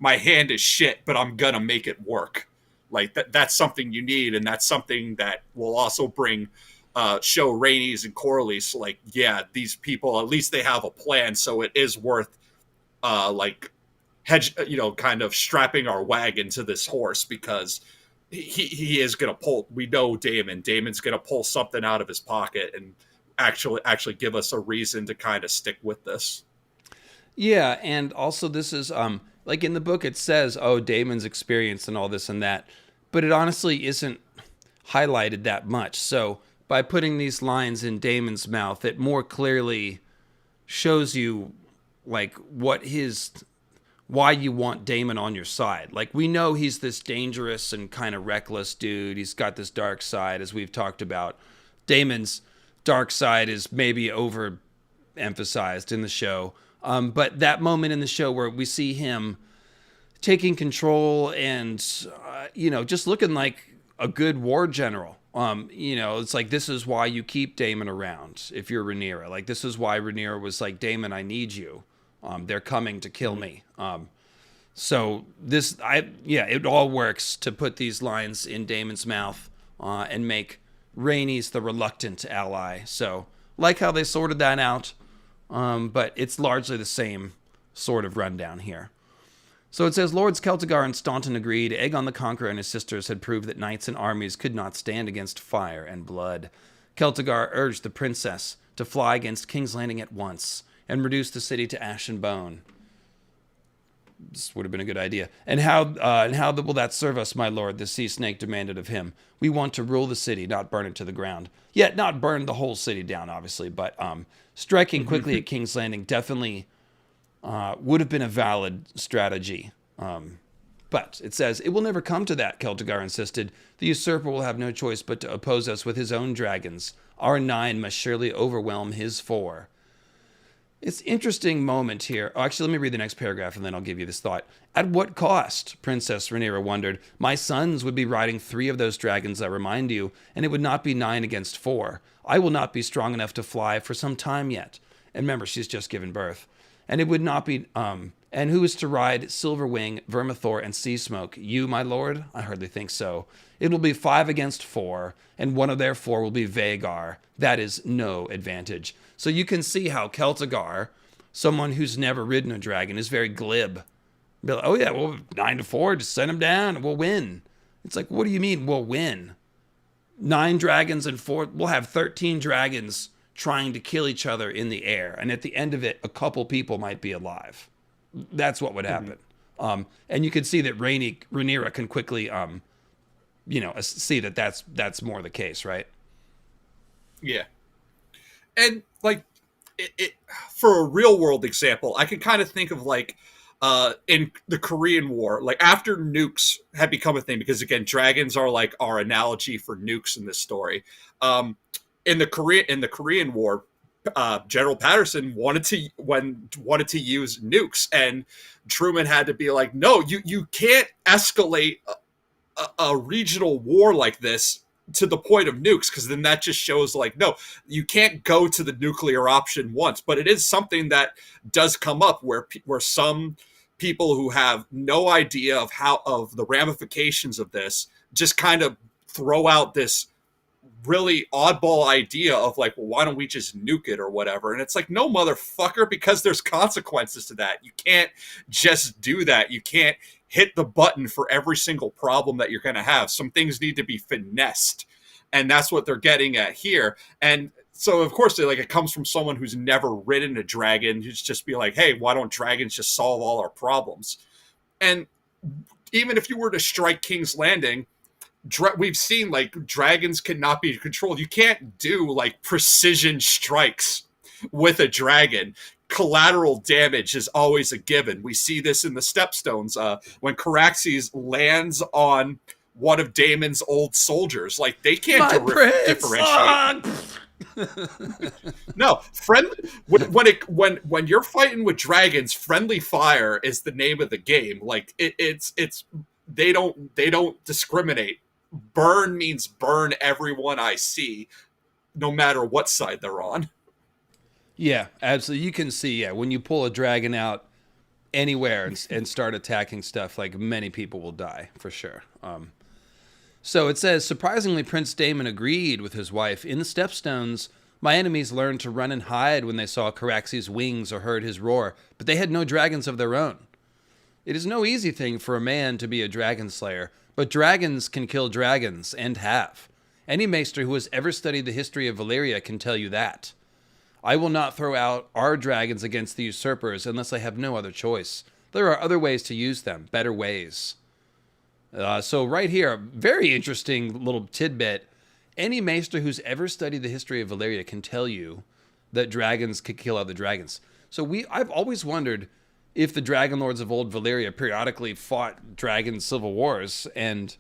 my hand is shit, but I'm gonna make it work. Like that's something you need, and that's something that will also bring show Rhaenys and Corlys like, yeah, these people at least they have a plan, so it is worth kind of strapping our wagon to this horse, because he is gonna pull. We know Daemon's gonna pull something out of his pocket and actually give us a reason to kind of stick with this. Yeah, and also this is like in the book it says, oh, Daemon's experience and all this and that, but it honestly isn't highlighted that much. So by putting these lines in Daemon's mouth, it more clearly shows you like why you want Daemon on your side. Like, we know he's this dangerous and kind of reckless dude. He's got this dark side, as we've talked about. Daemon's dark side is maybe overemphasized in the show. But that moment in the show where we see him taking control and, just looking like a good war general. It's like, this is why you keep Daemon around if you're Rhaenyra. Like, this is why Rhaenyra was like, Daemon, I need you. They're coming to kill me. It all works to put these lines in Daemon's mouth and make Rhaenys the reluctant ally. So, like how they sorted that out, but it's largely the same sort of rundown here. So it says, Lords Celtigar and Staunton agreed. Aegon the Conqueror and his sisters had proved that knights and armies could not stand against fire and blood. Celtigar urged the princess to fly against King's Landing at once and reduce the city to ash and bone. This would have been a good idea. And how will that serve us, my lord? The sea snake demanded of him. We want to rule the city, not burn it to the ground. Yet not burn the whole city down, obviously, but striking quickly at King's Landing definitely would have been a valid strategy. But it says, it will never come to that, Celtigar insisted. The usurper will have no choice but to oppose us with his own dragons. Our 9 must surely overwhelm his 4. It's an interesting moment here. Oh, actually, let me read the next paragraph and then I'll give you this thought. At what cost? Princess Rhaenyra wondered. My sons would be riding 3 of those dragons, I remind you, and it would not be 9 against 4. I will not be strong enough to fly for some time yet. And remember, she's just given birth. And it would not be, and who is to ride Silverwing, Vermithor, and Seasmoke? You, my lord? I hardly think so. It will be 5 against 4, and one of their 4 will be Vhagar. That is no advantage. So you can see how Celtigar, someone who's never ridden a dragon, is very glib. Be like, oh yeah, well, 9-4, just send him down, and we'll win. It's like, what do you mean we'll win? 9 dragons and 4, we'll have 13 dragons trying to kill each other in the air. And at the end of it, a couple people might be alive. That's what would happen. And you can see that Rhaenyra can quickly, see that that's more the case, right? Yeah. And like it for a real world example, I can kind of think of like in the Korean War, like after nukes had become a thing, because again, dragons are like our analogy for nukes in this story. In the Korean War, General Patterson wanted to use nukes, and Truman had to be like, no, you can't escalate a regional war like this to the point of nukes, because then that just shows like, no, you can't go to the nuclear option once. But it is something that does come up where some people who have no idea of the ramifications of this just kind of throw out this really oddball idea of like, well, why don't we just nuke it or whatever? And it's like, no, motherfucker, because there's consequences to that. You can't just do that. You can't hit the button for every single problem that you're going to have. Some things need to be finessed, and that's what they're getting at here. And so, of course, it comes from someone who's never ridden a dragon, who's just be like, hey, why don't dragons just solve all our problems? And even if you were to strike King's Landing, we've seen like dragons cannot be controlled. You can't do like precision strikes with a dragon. Collateral damage is always a given. We see this in the Stepstones when Caraxes lands on one of Daemon's old soldiers. Like, they can't differentiate. No, when you're fighting with dragons, friendly fire is the name of the game. Like, it's they don't discriminate. Burn means burn everyone I see, no matter what side they're on. Yeah, absolutely. You can see, when you pull a dragon out anywhere and start attacking stuff, like, many people will die, for sure. So it says, surprisingly, Prince Daemon agreed with his wife. In the Stepstones, my enemies learned to run and hide when they saw Caraxes' wings or heard his roar, but they had no dragons of their own. It is no easy thing for a man to be a dragon slayer, but dragons can kill dragons, and have. Any maester who has ever studied the history of Valyria can tell you that. I will not throw out our dragons against the usurpers unless I have no other choice. There are other ways to use them, better ways. So right here, very interesting little tidbit. Any maester who's ever studied the history of Valyria can tell you that dragons can kill other dragons. So I've always wondered if the Dragon Lords of old Valyria periodically fought dragon civil wars, and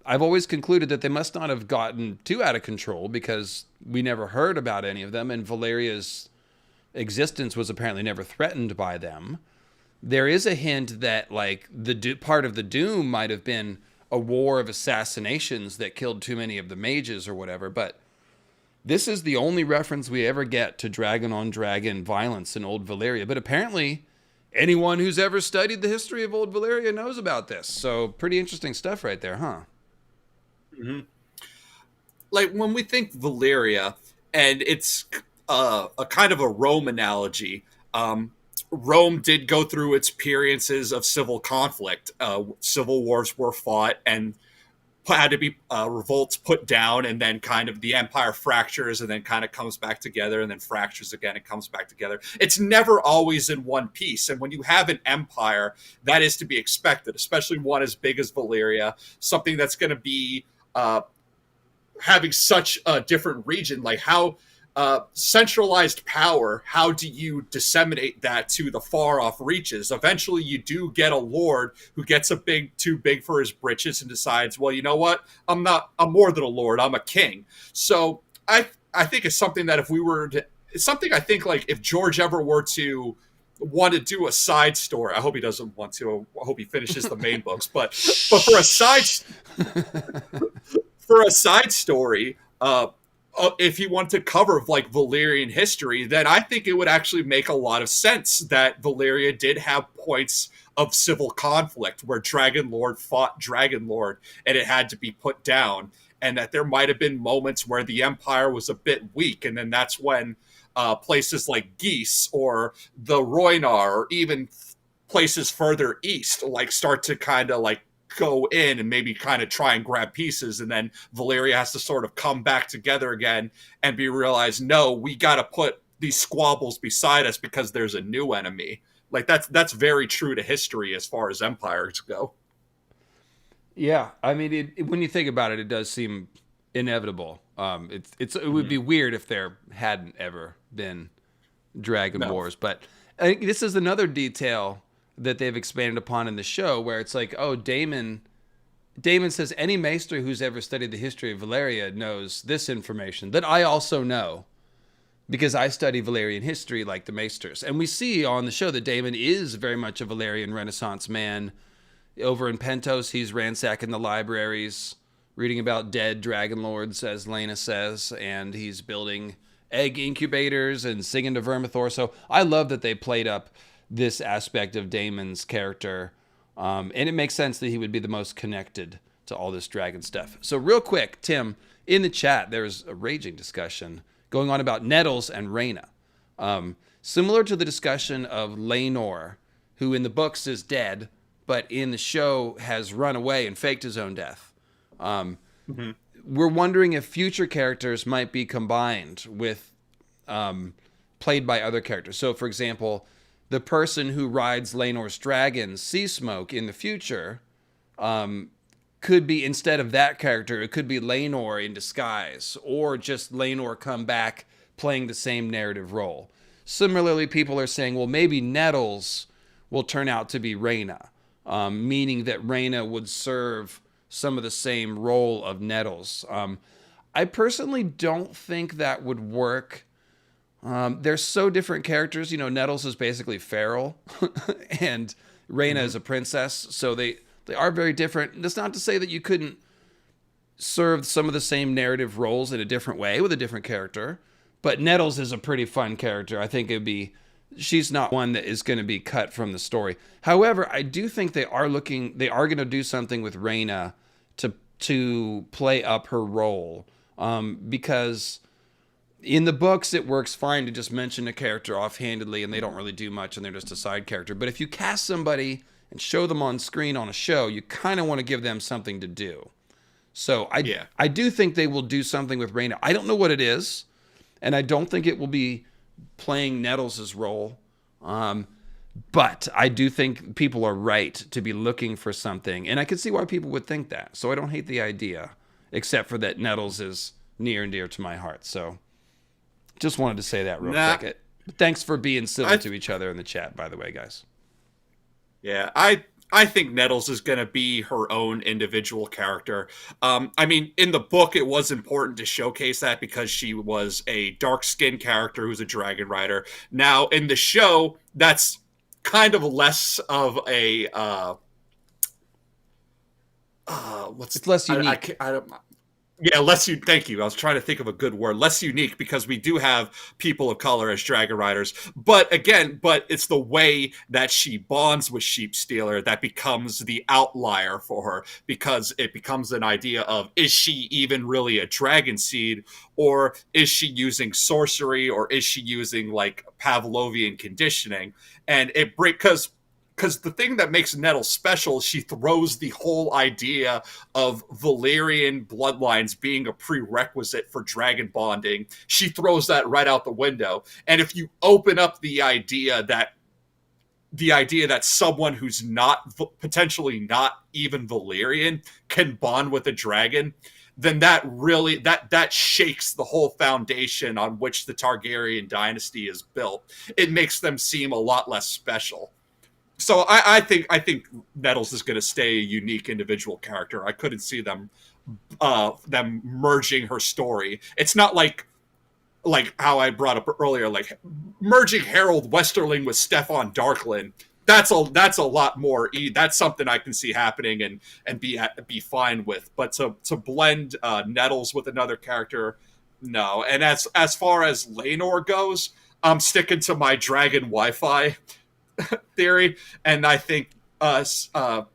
I've always concluded that they must not have gotten too out of control, because we never heard about any of them, and Valyria's existence was apparently never threatened by them. There is a hint that, like, part of the doom might have been a war of assassinations that killed too many of the mages or whatever, but this is the only reference we ever get to dragon-on-dragon violence in old Valyria. But apparently, anyone who's ever studied the history of old Valyria knows about this. So pretty interesting stuff right there, huh? Mm-hmm. Like, when we think Valyria, and it's a kind of a Rome analogy, Rome did go through experiences of civil conflict. Civil wars were fought, and had to be revolts put down, and then kind of the empire fractures, and then kind of comes back together, and then fractures again and comes back together. It's never always in one piece. And when you have an empire, that is to be expected, especially one as big as Valyria, something that's going to be having such a different region. Like, how centralized power, how do you disseminate that to the far off reaches? Eventually, you do get a lord who gets too big for his britches and decides, well, you know what? I'm more than a lord. I'm a king. So I think it's something that it's something I think like if George ever were to want to do a side story, I hope he doesn't want to. I hope he finishes the main books, but for a side story, if you want to cover like Valyrian history, then I think it would actually make a lot of sense that Valyria did have points of civil conflict where Dragon Lord fought Dragon Lord and it had to be put down, and that there might have been moments where the Empire was a bit weak, and then that's when places like Geese or the Rhoynar or even places further east like start to kind of like go in and maybe kind of try and grab pieces, and then Valyria has to sort of come back together again and be realized, no, we got to put these squabbles beside us because there's a new enemy. Like that's very true to history as far as empires go. Yeah, I mean, when you think about it, it does seem inevitable. It would be weird if there hadn't ever been Dragon Wars, but I think this is another detail that they've expanded upon in the show, where it's like, oh, Damon says any maester who's ever studied the history of Valyria knows this information that I also know because I study Valyrian history like the maesters. And we see on the show that Damon is very much a Valyrian Renaissance man. Over in Pentos, he's ransacking the libraries, reading about dead dragon lords, as Lena says, and he's building egg incubators and singing to Vermithor. So I love that they played up this aspect of Damon's character, and it makes sense that he would be the most connected to all this dragon stuff. So real quick, Tim, in the chat, there's a raging discussion going on about Nettles and Rhaena. Similar to the discussion of Laenor, who in the books is dead, but in the show has run away and faked his own death. We're wondering if future characters might be combined with played by other characters. So, for example, the person who rides Laenor's dragon, Seasmoke, in the future, could be, instead of that character, it could be Laenor in disguise, or just Laenor come back playing the same narrative role. Similarly, people are saying, well, maybe Nettles will turn out to be Rhaena, meaning that Rhaena would serve some of the same role of Nettles. I personally don't think that would work. They're so different characters. You know, Nettles is basically feral, and Rhaena is a princess, so they are very different. That's not to say that you couldn't serve some of the same narrative roles in a different way with a different character, but Nettles is a pretty fun character. I think she's not one that is going to be cut from the story. However, I do think they are going to do something with Rhaena to play up her role, because in the books, it works fine to just mention a character offhandedly and they don't really do much and they're just a side character. But if you cast somebody and show them on screen on a show, you kind of want to give them something to do. So I do think they will do something with Rhaena. I don't know what it is, and I don't think it will be playing Nettles' role. But I do think people are right to be looking for something, and I can see why people would think that. So I don't hate the idea, except for that Nettles is near and dear to my heart. So just wanted to say that real quick. Thanks for being civil to each other in the chat, by the way, guys. Yeah, I think Nettles is going to be her own individual character. I mean, in the book, it was important to showcase that because she was a dark-skinned character who's a dragon rider. Now, in the show, that's kind of less of a it's less unique. Thank you. I was trying to think of a good word. Less unique, because we do have people of color as dragon riders. But it's the way that she bonds with Sheepstealer that becomes the outlier for her, because it becomes an idea of, is she even really a dragon seed, or is she using sorcery, or is she using like Pavlovian conditioning? And because the thing that makes Nettles special, she throws the whole idea of Valyrian bloodlines being a prerequisite for dragon bonding. She throws that right out the window. And if you open up the idea that someone who's potentially not even Valyrian can bond with a dragon, then that shakes the whole foundation on which the Targaryen dynasty is built. It makes them seem a lot less special. So I think Nettles is going to stay a unique individual character. I couldn't see them merging her story. It's not like how I brought up earlier, like merging Harold Westerling with Stefan Darklin. That's a lot more. That's something I can see happening and be fine with. But to blend Nettles with another character, no. And as far as Laenor goes, I'm sticking to my dragon Wi-Fi theory, and I think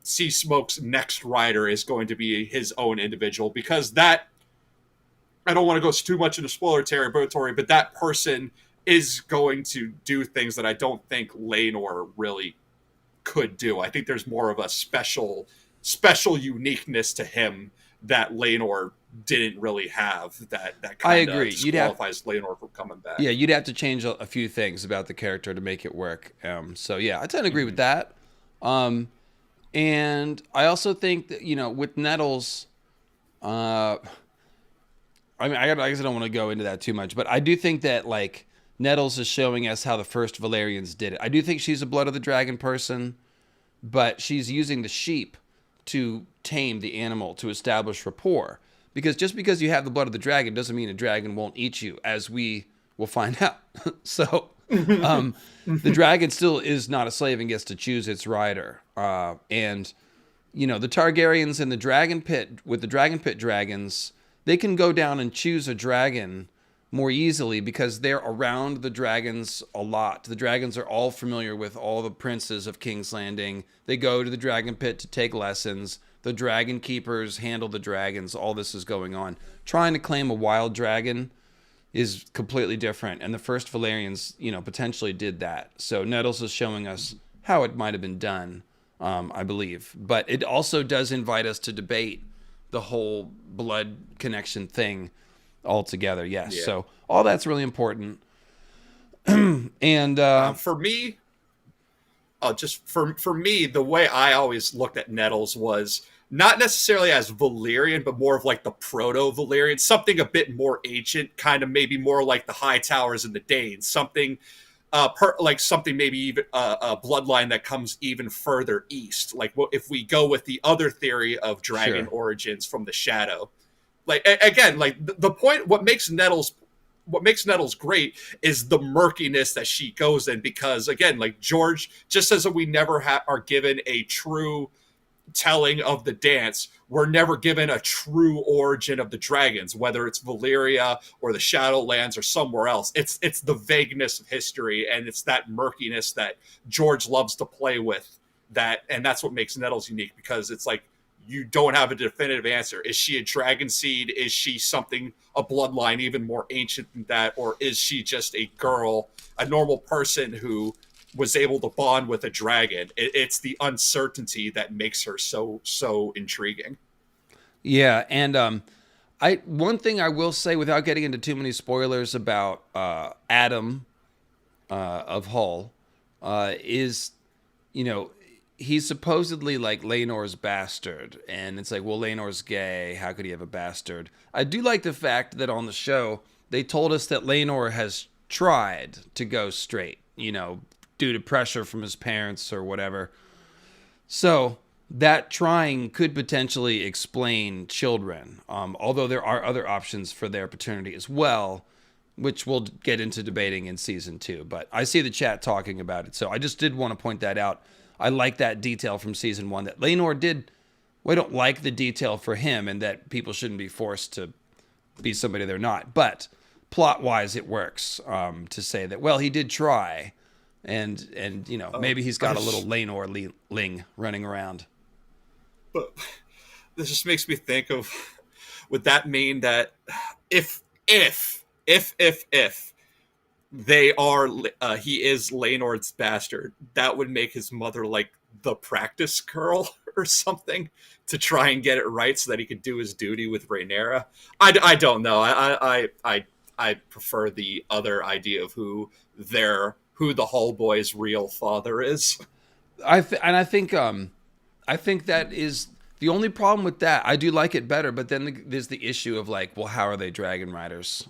Sea Smoke's next rider is going to be his own individual, because that, I don't want to go too much into spoiler territory, but that person is going to do things that I don't think Laenor really could do. I think there's more of a special uniqueness to him that Laenor didn't really have. That kind of disqualifies Laenor from coming back. Yeah, you'd have to change a few things about the character to make it work. So yeah, I tend to agree with that. And I also think that, with Nettles, I mean, I guess I don't want to go into that too much, but I do think that, like, Nettles is showing us how the first Valyrians did it. I do think she's a Blood of the Dragon person, but she's using the sheep to tame the animal, to establish rapport. Because just because you have the blood of the dragon doesn't mean a dragon won't eat you, as we will find out. So the dragon still is not a slave and gets to choose its rider. And, the Targaryens in the dragon pit, with the dragon pit dragons, they can go down and choose a dragon more easily because they're around the dragons a lot. The dragons are all familiar with all the princes of King's Landing. They go to the dragon pit to take lessons. The dragon keepers handle the dragons. All this is going on. Trying to claim a wild dragon is completely different. And the first Valyrians, potentially did that. So Nettles is showing us how it might have been done, I believe. But it also does invite us to debate the whole blood connection thing altogether. Yes. Yeah. So all that's really important. And for me, for me, the way I always looked at Nettles was not necessarily as Valyrian, but more of like the proto-Valyrian, something a bit more ancient, kind of maybe more like the High Towers and the Danes, something something maybe even a bloodline that comes even further east. Like if we go with the other theory of dragon origins from the Shadow, like again, like the point, what makes Nettles great is the murkiness that she goes in, because again, like George, just as we never are given a true telling of the dance, we're never given a true origin of the dragons, whether it's Valyria or the Shadowlands or somewhere else. It's the vagueness of history, and it's that murkiness that George loves to play with, and that's what makes Nettles unique, because it's like you don't have a definitive answer. Is she a dragon seed? Is she a bloodline even more ancient than that? Or is she just a girl, a normal person who was able to bond with a dragon? It's the uncertainty that makes her so intriguing. Yeah, and one thing I will say, without getting into too many spoilers about Adam of Hull, is, he's supposedly like Laenor's bastard, and it's like, well, Laenor's gay. How could he have a bastard? I do like the fact that on the show they told us that Laenor has tried to go straight, due to pressure from his parents or whatever. So that trying could potentially explain children, although there are other options for their paternity as well, which we'll get into debating in season 2. But I see the chat talking about it, so I just did want to point that out. I like that detail from season 1, that Laenor did. We don't like the detail for him, and that people shouldn't be forced to be somebody they're not. But plot-wise, it works to say that, well, he did try. And maybe he's got a little Laenor ling running around. But this just makes me think of, would that mean that if they are, he is Laenor's bastard, that would make his mother like the practice girl or something to try and get it right so that he could do his duty with Rhaenyra? I don't know. I prefer the other idea of who the Hull boy's real father is. I think that is The only problem with that, I do like it better, but then there's the issue of like, well, how are they dragon riders?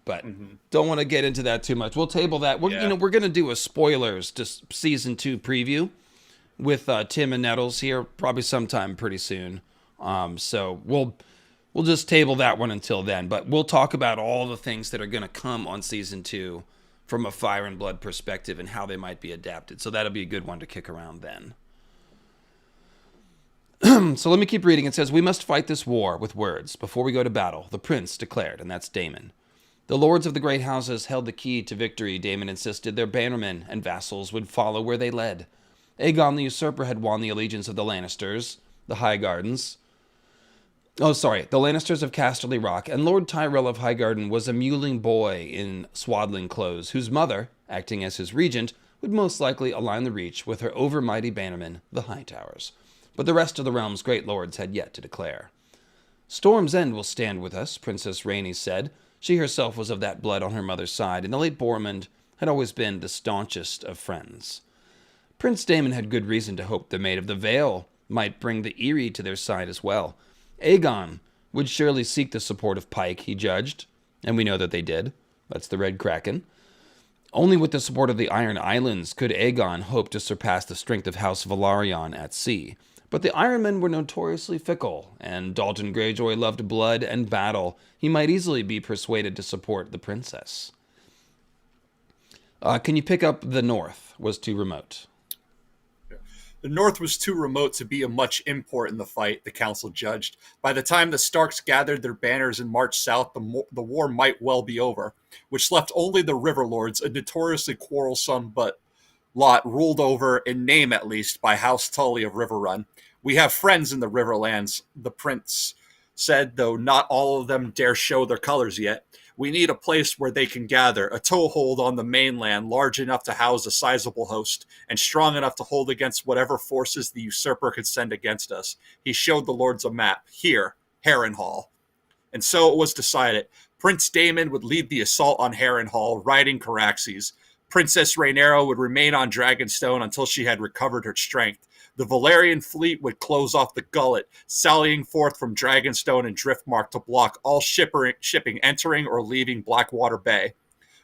But don't want to get into that too much. We'll table that. We're going to do a spoilers to season 2 preview with Tim and Nettles here, probably sometime pretty soon. So we'll just table that one until then. But we'll talk about all the things that are going to come on season 2 from a Fire and Blood perspective and how they might be adapted. So that'll be a good one to kick around then. So let me keep reading. It says, "We must fight this war with words. Before we go to battle, the prince declared," and that's Daemon. "The lords of the great houses held the key to victory," Daemon insisted. "Their bannermen and vassals would follow where they led. Aegon the usurper had won the allegiance of the Lannisters, the Highgardens. The Lannisters of Casterly Rock, and Lord Tyrell of Highgarden was a mewling boy in swaddling clothes, whose mother, acting as his regent, would most likely align the reach with her overmighty bannermen, the Hightowers. But the rest of the realm's great lords had yet to declare. Storm's End will stand with us," Princess Rhaenys said. She herself was of that blood on her mother's side, and the late Bormund had always been the staunchest of friends. Prince Daemon had good reason to hope the Maid of the Vale might bring the Eyrie to their side as well. Aegon would surely seek the support of Pike, he judged, and we know that they did. That's the Red Kraken. Only with the support of the Iron Islands could Aegon hope to surpass the strength of House Velaryon at sea. But the Ironmen were notoriously fickle, and Dalton Greyjoy loved blood and battle. He might easily be persuaded to support the princess. Can you pick up the North? Was too remote. The North was too remote to be of much import in the fight, the council judged. By the time the Starks gathered their banners and marched south, the war might well be over, which left only the River Lords, a notoriously quarrelsome but lot ruled over, in name at least, by House Tully of Riverrun. "We have friends in the Riverlands," the prince said, though not all of them dare show their colors yet. "We need a place where they can gather, a toehold on the mainland large enough to house a sizable host, and strong enough to hold against whatever forces the usurper could send against us." He showed the lords a map. "Here, Harrenhal." And so it was decided. Prince Daemon would lead the assault on Harrenhal, riding Caraxes. Princess Rhaenyra would remain on Dragonstone until she had recovered her strength. The Valyrian fleet would close off the gullet, sallying forth from Dragonstone and Driftmark to block all shipping entering or leaving Blackwater Bay.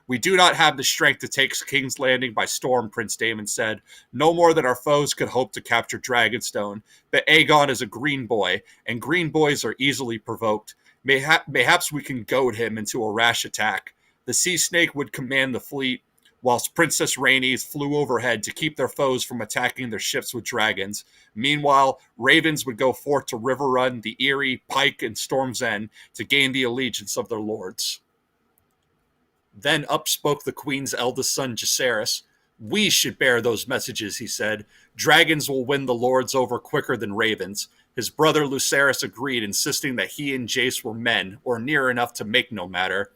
"We do not have the strength to take King's Landing by storm," Prince Daemon said. "No more than our foes could hope to capture Dragonstone. But Aegon is a green boy, and green boys are easily provoked. Mayhaps we can goad him into a rash attack." The Sea Snake would command the fleet, whilst Princess Rhaenys flew overhead to keep their foes from attacking their ships with dragons. Meanwhile, ravens would go forth to Riverrun, the Eyrie, Pike, and Storm's End to gain the allegiance of their lords. Then up spoke the queen's eldest son, Jacaerys. "We should bear those messages," he said. "Dragons will win the lords over quicker than ravens." His brother Lucerys agreed, insisting that he and Jace were men, or near enough to make no matter.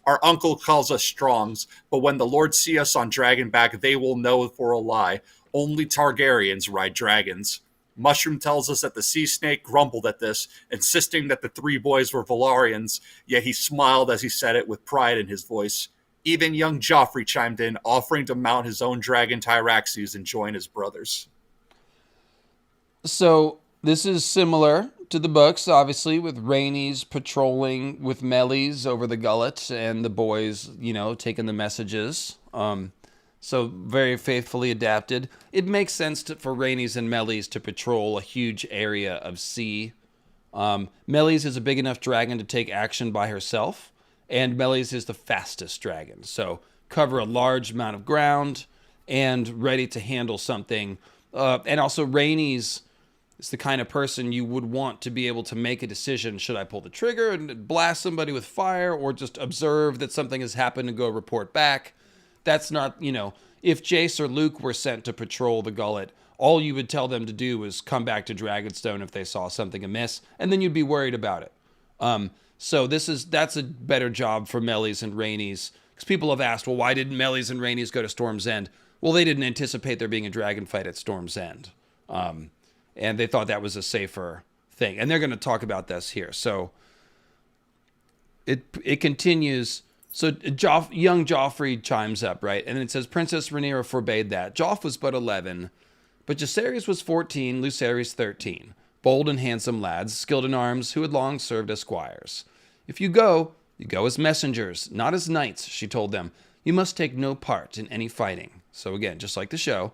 "Our uncle calls us Strongs, but when the lords see us on Dragonback, they will know for a lie. Only Targaryens ride dragons." Mushroom tells us that the Sea Snake grumbled at this, insisting that the three boys were Velaryons, yet he smiled as he said it with pride in his voice. Even young Joffrey chimed in, offering to mount his own dragon Tyraxes and join his brothers. So this is similar to the books, obviously, with Rhaenys patrolling with Meleys over the gullet and the boys, taking the messages. So very faithfully adapted. It makes sense for Rhaenys and Meleys to patrol a huge area of sea. Meleys is a big enough dragon to take action by herself, and Meleys is the fastest dragon. So cover a large amount of ground and ready to handle something. And also Rhaenys is the kind of person you would want to be able to make a decision. Should I pull the trigger and blast somebody with fire, or just observe that something has happened and go report back? That's not, if Jace or Luke were sent to patrol the gullet, all you would tell them to do was come back to Dragonstone if they saw something amiss, and then you'd be worried about it. So that's a better job for Meleys and Rhaenys, because people have asked, well, why didn't Meleys and Rhaenys go to Storm's End? Well, they didn't anticipate there being a dragon fight at Storm's End. And they thought that was a safer thing. And they're going to talk about this here. So it continues. So young Joffrey chimes up, right? And it says, Princess Rhaenyra forbade that. Joff was but 11, but Jacaerys was 14, Lucerys 13. bold and handsome lads, skilled in arms, who had long served as squires. If you go as messengers, not as knights, she told them. You must take no part in any fighting. So again, just like the show,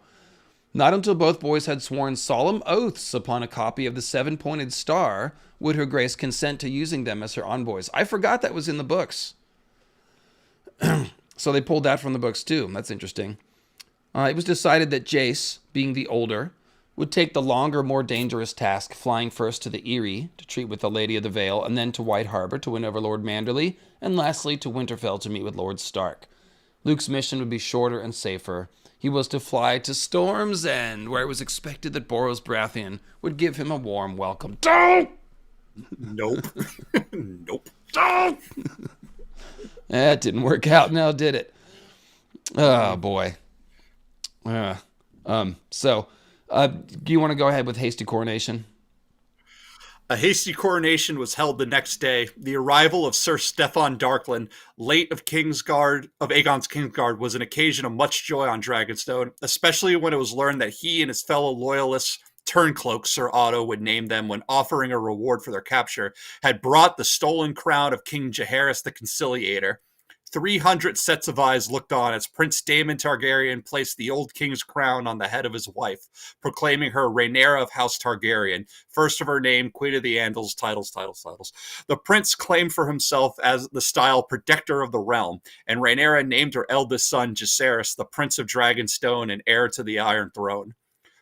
not until both boys had sworn solemn oaths upon a copy of the seven-pointed star would her grace consent to using them as her envoys. I forgot that was in the books. So they pulled that from the books too. That's interesting. It was decided that Jace, being the older, would take the longer, more dangerous task, flying first to the Eyrie to treat with the Lady of the Vale, and then to White Harbor to win over Lord Manderley, and lastly to Winterfell to meet with Lord Stark. Luke's mission would be shorter and safer. He was to fly to Storm's End, where it was expected that Boros Baratheon would give him a warm welcome. Don't! Nope. Nope. Don't! That didn't work out now, did it? Oh, boy. Do you want to go ahead with hasty coronation? A hasty coronation was held the next day. The arrival of Sir Steffon Darkland, late of Aegon's Kingsguard, was an occasion of much joy on Dragonstone, especially when it was learned that he and his fellow loyalists, Turncloak, Sir Otto would name them when offering a reward for their capture, had brought the stolen crown of King Jaehaerys the Conciliator. 300 sets of eyes looked on as Prince Daemon Targaryen placed the old king's crown on the head of his wife, proclaiming her Rhaenyra of House Targaryen, first of her name, Queen of the Andals, titles. The prince claimed for himself as the style protector of the realm, and Rhaenyra named her eldest son, Jaehaerys, the Prince of Dragonstone and heir to the Iron Throne.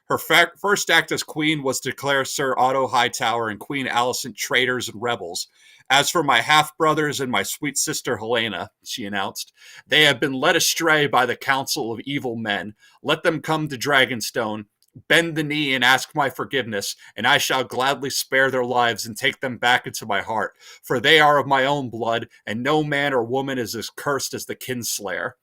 Her first act as queen was to declare Sir Otto Hightower and Queen Alicent traitors and rebels. As for my half-brothers and my sweet sister Helena, she announced, they have been led astray by the counsel of evil men. Let them come to Dragonstone, bend the knee and ask my forgiveness, and I shall gladly spare their lives and take them back into my heart. For they are of my own blood, and no man or woman is as cursed as the kinslayer.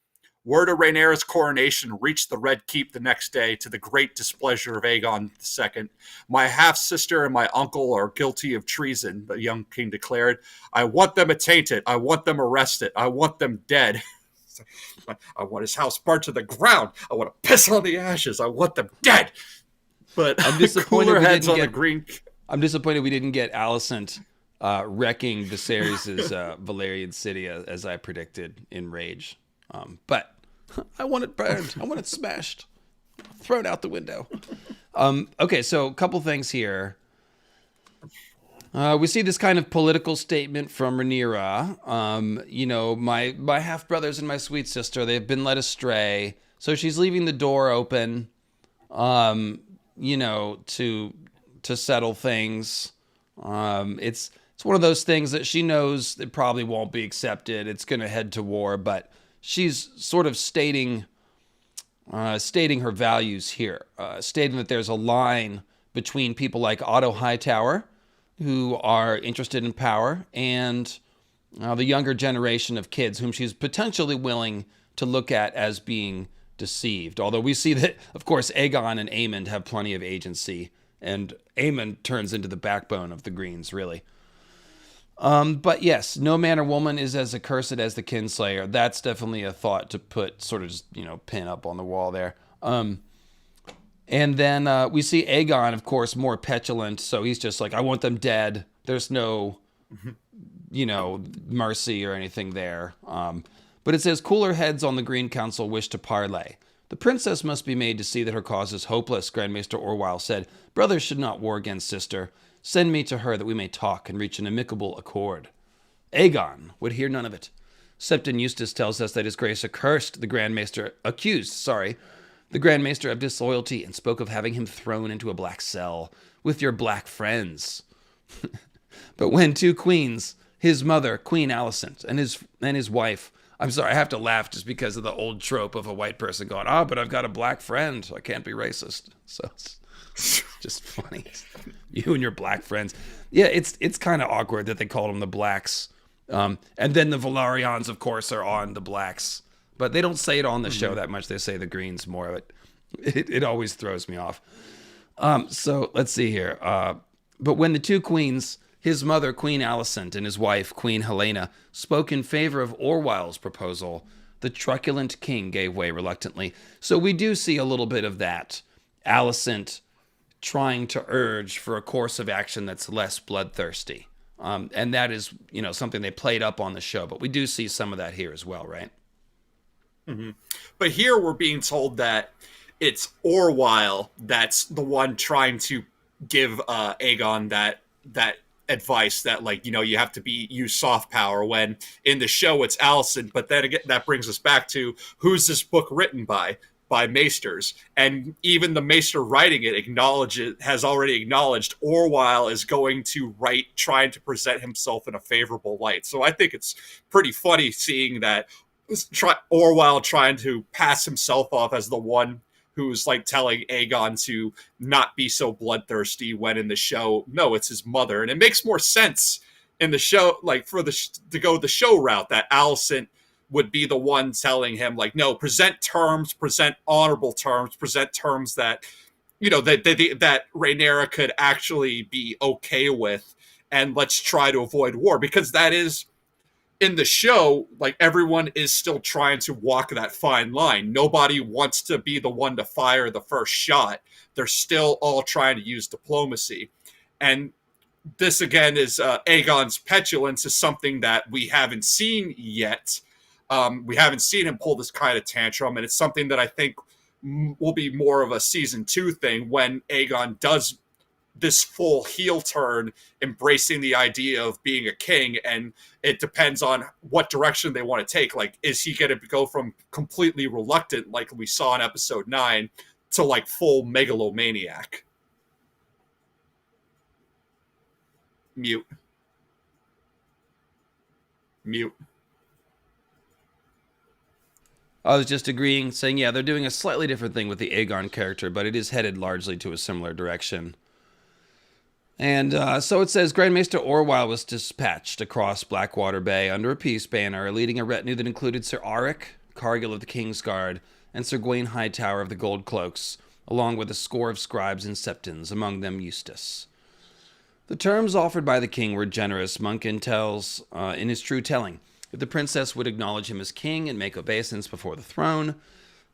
Word of Rhaenyra's coronation reached the Red Keep the next day, to the great displeasure of Aegon II. My half-sister and my uncle are guilty of treason, the young king declared. I want them attainted. I want them arrested. I want them dead. I want his house burnt to the ground. I want to piss on the ashes. I want them dead. But I'm disappointed cooler heads on the green. I'm disappointed we didn't get Alicent wrecking Viserys' Valyrian city as I predicted in Rage. But I want it burned. I want it smashed. Thrown out the window. Okay, so a couple things here. We see this kind of political statement from Rhaenyra. My half-brothers and my sweet sister, they've been led astray. So she's leaving the door open, to settle things. It's one of those things that she knows it probably won't be accepted. It's going to head to war, but she's sort of stating her values here, stating that there's a line between people like Otto Hightower, who are interested in power, and the younger generation of kids whom she's potentially willing to look at as being deceived. Although we see that, of course, Aegon and Aemond have plenty of agency, and Aemond turns into the backbone of the Greens, really. But yes, no man or woman is as accursed as the kinslayer. That's definitely a thought to put sort of just, pin up on the wall there. And then we see Aegon, of course, more petulant. So he's just like, I want them dead. There's no, mercy or anything there. But it says, cooler heads on the Green Council wish to parley. The princess must be made to see that her cause is hopeless, Grand Maester Orwyle said. Brothers should not war against sister. Send me to her that we may talk and reach an amicable accord. Aegon would hear none of it. Septon Eustace tells us that his grace accused the Grand Maester of disloyalty and spoke of having him thrown into a black cell with your black friends. But when two queens, his mother, Queen Alicent, and his wife, I'm sorry, I have to laugh just because of the old trope of a white person going, but I've got a black friend. I can't be racist. So it's just funny. You and your black friends. Yeah, it's kind of awkward that they called them the blacks. And then the Velaryons, of course, are on the blacks. But they don't say it on the show that much. They say the greens more. But it always throws me off. So let's see here. But when the two queens, his mother, Queen Alicent, and his wife, Queen Helena, spoke in favor of Orwyle's proposal, the truculent king gave way reluctantly. So we do see a little bit of that. Alicent trying to urge for a course of action that's less bloodthirsty. And that is, something they played up on the show. But we do see some of that here as well, right? Mm-hmm. But here we're being told that it's Orwyle that's the one trying to give Aegon that advice that, like, you have to use soft power, when in the show it's Alicent. But then again, that brings us back to, who's this book written by Maesters, and even the Maester writing it has already acknowledged Orwyle is going to write, trying to present himself in a favorable light. So I think it's pretty funny seeing that Orwyle trying to pass himself off as the one who's like telling Aegon to not be so bloodthirsty, when in the show, no, it's his mother. And it makes more sense in the show, like to go the show route, that Alicent would be the one telling him, like, no, present honorable terms, present terms that, that Rhaenyra could actually be okay with, and let's try to avoid war. Because that is, in the show, like, everyone is still trying to walk that fine line. Nobody wants to be the one to fire the first shot. They're still all trying to use diplomacy. And this, again, is Aegon's petulance is something that we haven't seen yet. We haven't seen him pull this kind of tantrum, and it's something that I think will be more of a season 2 thing, when Aegon does this full heel turn, embracing the idea of being a king. And it depends on what direction they want to take. Like, is he going to go from completely reluctant, like we saw in episode 9, to like full megalomaniac? Mute. I was just agreeing, saying, yeah, they're doing a slightly different thing with the Aegon character, but it is headed largely to a similar direction. And so it says, Grand Maester Orwyle was dispatched across Blackwater Bay under a peace banner, leading a retinue that included Sir Auric, Cargill of the King's Guard, and Sir Gawain Hightower of the Gold Cloaks, along with a score of scribes and septons, among them Eustace. The terms offered by the king were generous, Monken tells in his true telling. If the princess would acknowledge him as king and make obeisance before the throne,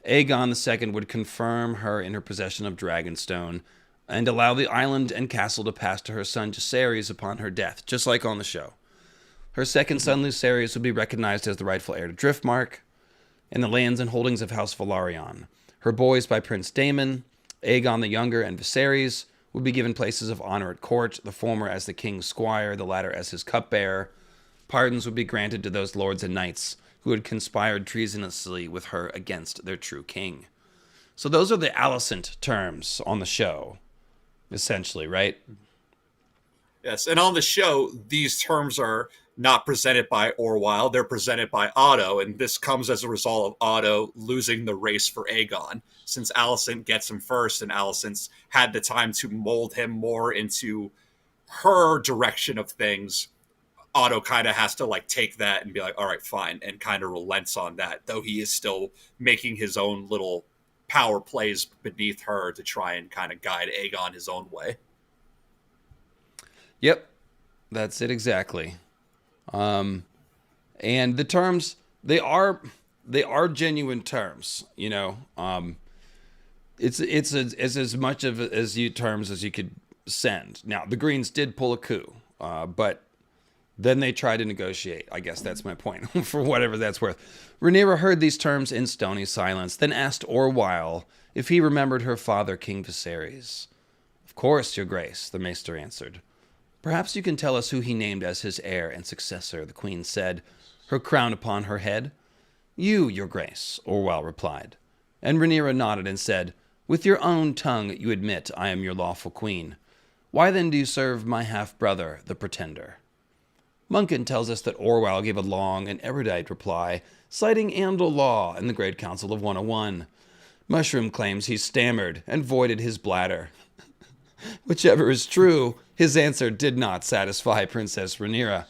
Aegon II would confirm her in her possession of Dragonstone, and allow the island and castle to pass to her son Jacaerys upon her death, just like on the show. Her second son Lucerys would be recognized as the rightful heir to Driftmark, and the lands and holdings of House Velaryon. Her boys by Prince Daemon, Aegon the Younger, and Viserys would be given places of honor at court, the former as the king's squire, the latter as his cupbearer. Pardons would be granted to those lords and knights who had conspired treasonously with her against their true king. So those are the Alicent terms on the show, essentially, right? Yes, and on the show, these terms are not presented by Orwyle, they're presented by Otto, and this comes as a result of Otto losing the race for Aegon. Since Alicent gets him first, and Alicent's had the time to mold him more into her direction of things, Otto kind of has to like take that and be like, all right, fine, and kind of relents on that, though he is still making his own little power plays beneath her to try and kind of guide Aegon his own way. Yep, that's it exactly. And the terms, they are genuine terms, you know. It's as much of as you terms as you could send. Now, the Greens did pull a coup, but then they tried to negotiate. I guess that's my point, for whatever that's worth. Rhaenyra heard these terms in stony silence, then asked Orwyle if he remembered her father, King Viserys. Of course, your grace, the maester answered. Perhaps you can tell us who he named as his heir and successor, the queen said, her crown upon her head. You, your grace, Orwyle replied. And Rhaenyra nodded and said, with your own tongue you admit I am your lawful queen. Why then do you serve my half-brother, the pretender? Monken tells us that Orwyle gave a long and erudite reply, citing Andal law and the Great Council of 101. Mushroom claims he stammered and voided his bladder. Whichever is true, his answer did not satisfy Princess Rhaenyra.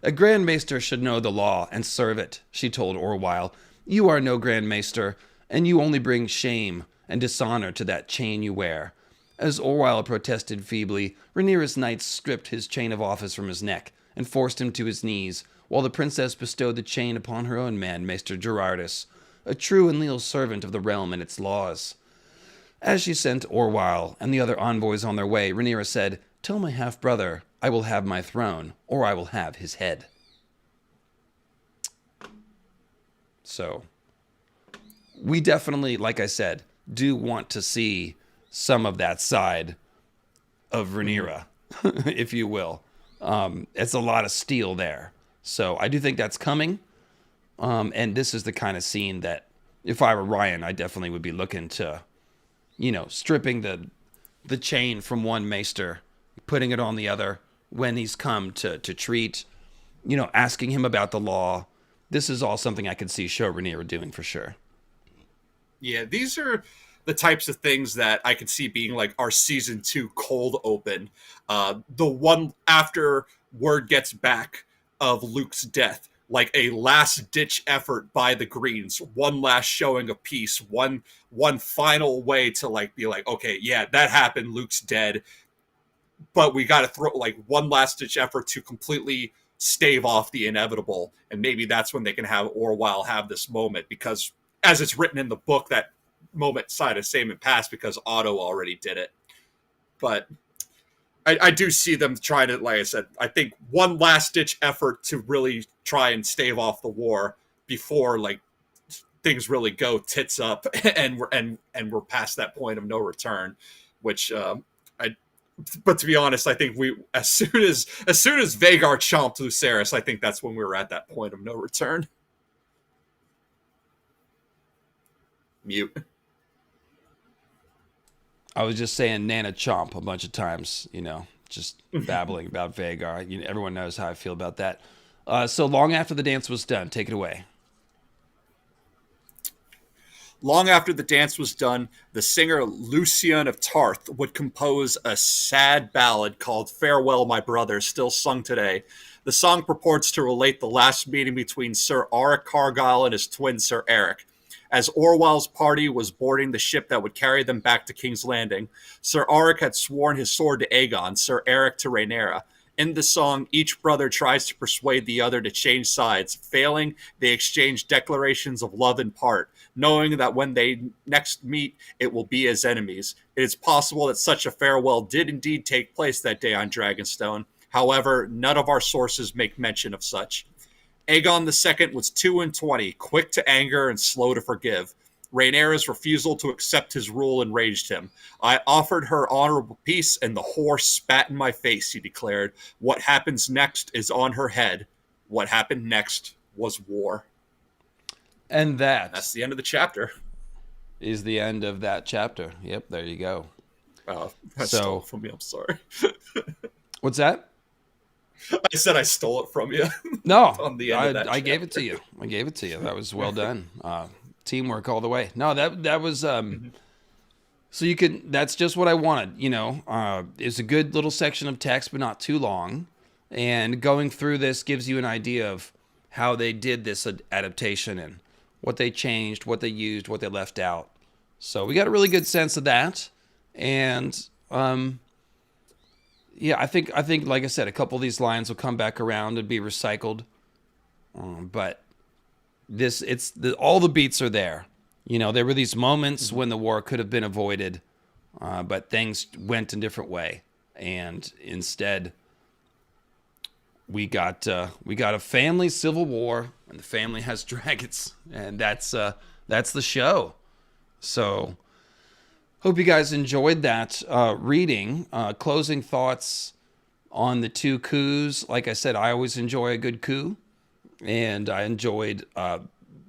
A Grand Maester should know the law and serve it, she told Orwyle. You are no Grand Maester, and you only bring shame and dishonor to that chain you wear. As Orwyle protested feebly, Rhaenyra's knights stripped his chain of office from his neck and forced him to his knees, while the princess bestowed the chain upon her own man, Maester Gerardus, a true and leal servant of the realm and its laws. As she sent Orwyle and the other envoys on their way, Rhaenyra said, "Tell my half-brother I will have my throne, or I will have his head." So, we definitely, like I said, do want to see some of that side of Rhaenyra, if you will. It's a lot of steel there. So I do think that's coming. And this is the kind of scene that, if I were Ryan, I definitely would be looking to, stripping the chain from one Maester, putting it on the other when he's come to treat, asking him about the law. This is all something I could see show Rhaenyra doing for sure. Yeah, these are the types of things that I could see being like our season 2 cold open. The one after word gets back of Luke's death, like a last ditch effort by the Greens, one last showing of peace, one final way to like be like, okay, yeah, that happened, Luke's dead, but we got to throw like one last ditch effort to completely stave off the inevitable. And maybe that's when they can have Orwyle have this moment, because as it's written in the book, that moment side of same and past because Otto already did it. But I do see them trying to, like I said, I think one last ditch effort to really try and stave off the war before like things really go tits up and we're past that point of no return. Which but to be honest, I think we as soon as Vhagar chomped Lucerys, I think that's when we were at that point of no return. Mute. I was just saying Nana Chomp a bunch of times, just babbling about Vhagar. Everyone knows how I feel about that. So long after the dance was done, take it away. Long after the dance was done, the singer Lucian of Tarth would compose a sad ballad called Farewell, My Brother, still sung today. The song purports to relate the last meeting between Sir Auric Cargyle and his twin Sir Eric. As Orwyle's party was boarding the ship that would carry them back to King's Landing, Sir Auric had sworn his sword to Aegon, Sir Eric to Rhaenyra. In the song, each brother tries to persuade the other to change sides. Failing, they exchange declarations of love and part, knowing that when they next meet, it will be as enemies. It is possible that such a farewell did indeed take place that day on Dragonstone. However, none of our sources make mention of such. Aegon II was 22, quick to anger and slow to forgive. Rhaenyra's refusal to accept his rule enraged him. I offered her honorable peace, and the whore spat in my face, he declared. What happens next is on her head. What happened next was war. And that's the end of the chapter. Is the end of that chapter. Yep, there you go. That stole it from me. I'm sorry. What's that? I said I stole it from you. No, on the end of that I gave it to you. That was well done. Teamwork all the way. No, that was so you could. That's just what I wanted. It's a good little section of text, but not too long. And going through this gives you an idea of how they did this adaptation and what they changed, what they used, what they left out. So we got a really good sense of that. And yeah, I think like I said, a couple of these lines will come back around and be recycled. But all the beats are there. There were these moments when the war could have been avoided, but things went a different way, and instead we got a family civil war, and the family has dragons, and that's the show. So hope you guys enjoyed that reading. Closing thoughts on the two coups. Like I said, I always enjoy a good coup. And I enjoyed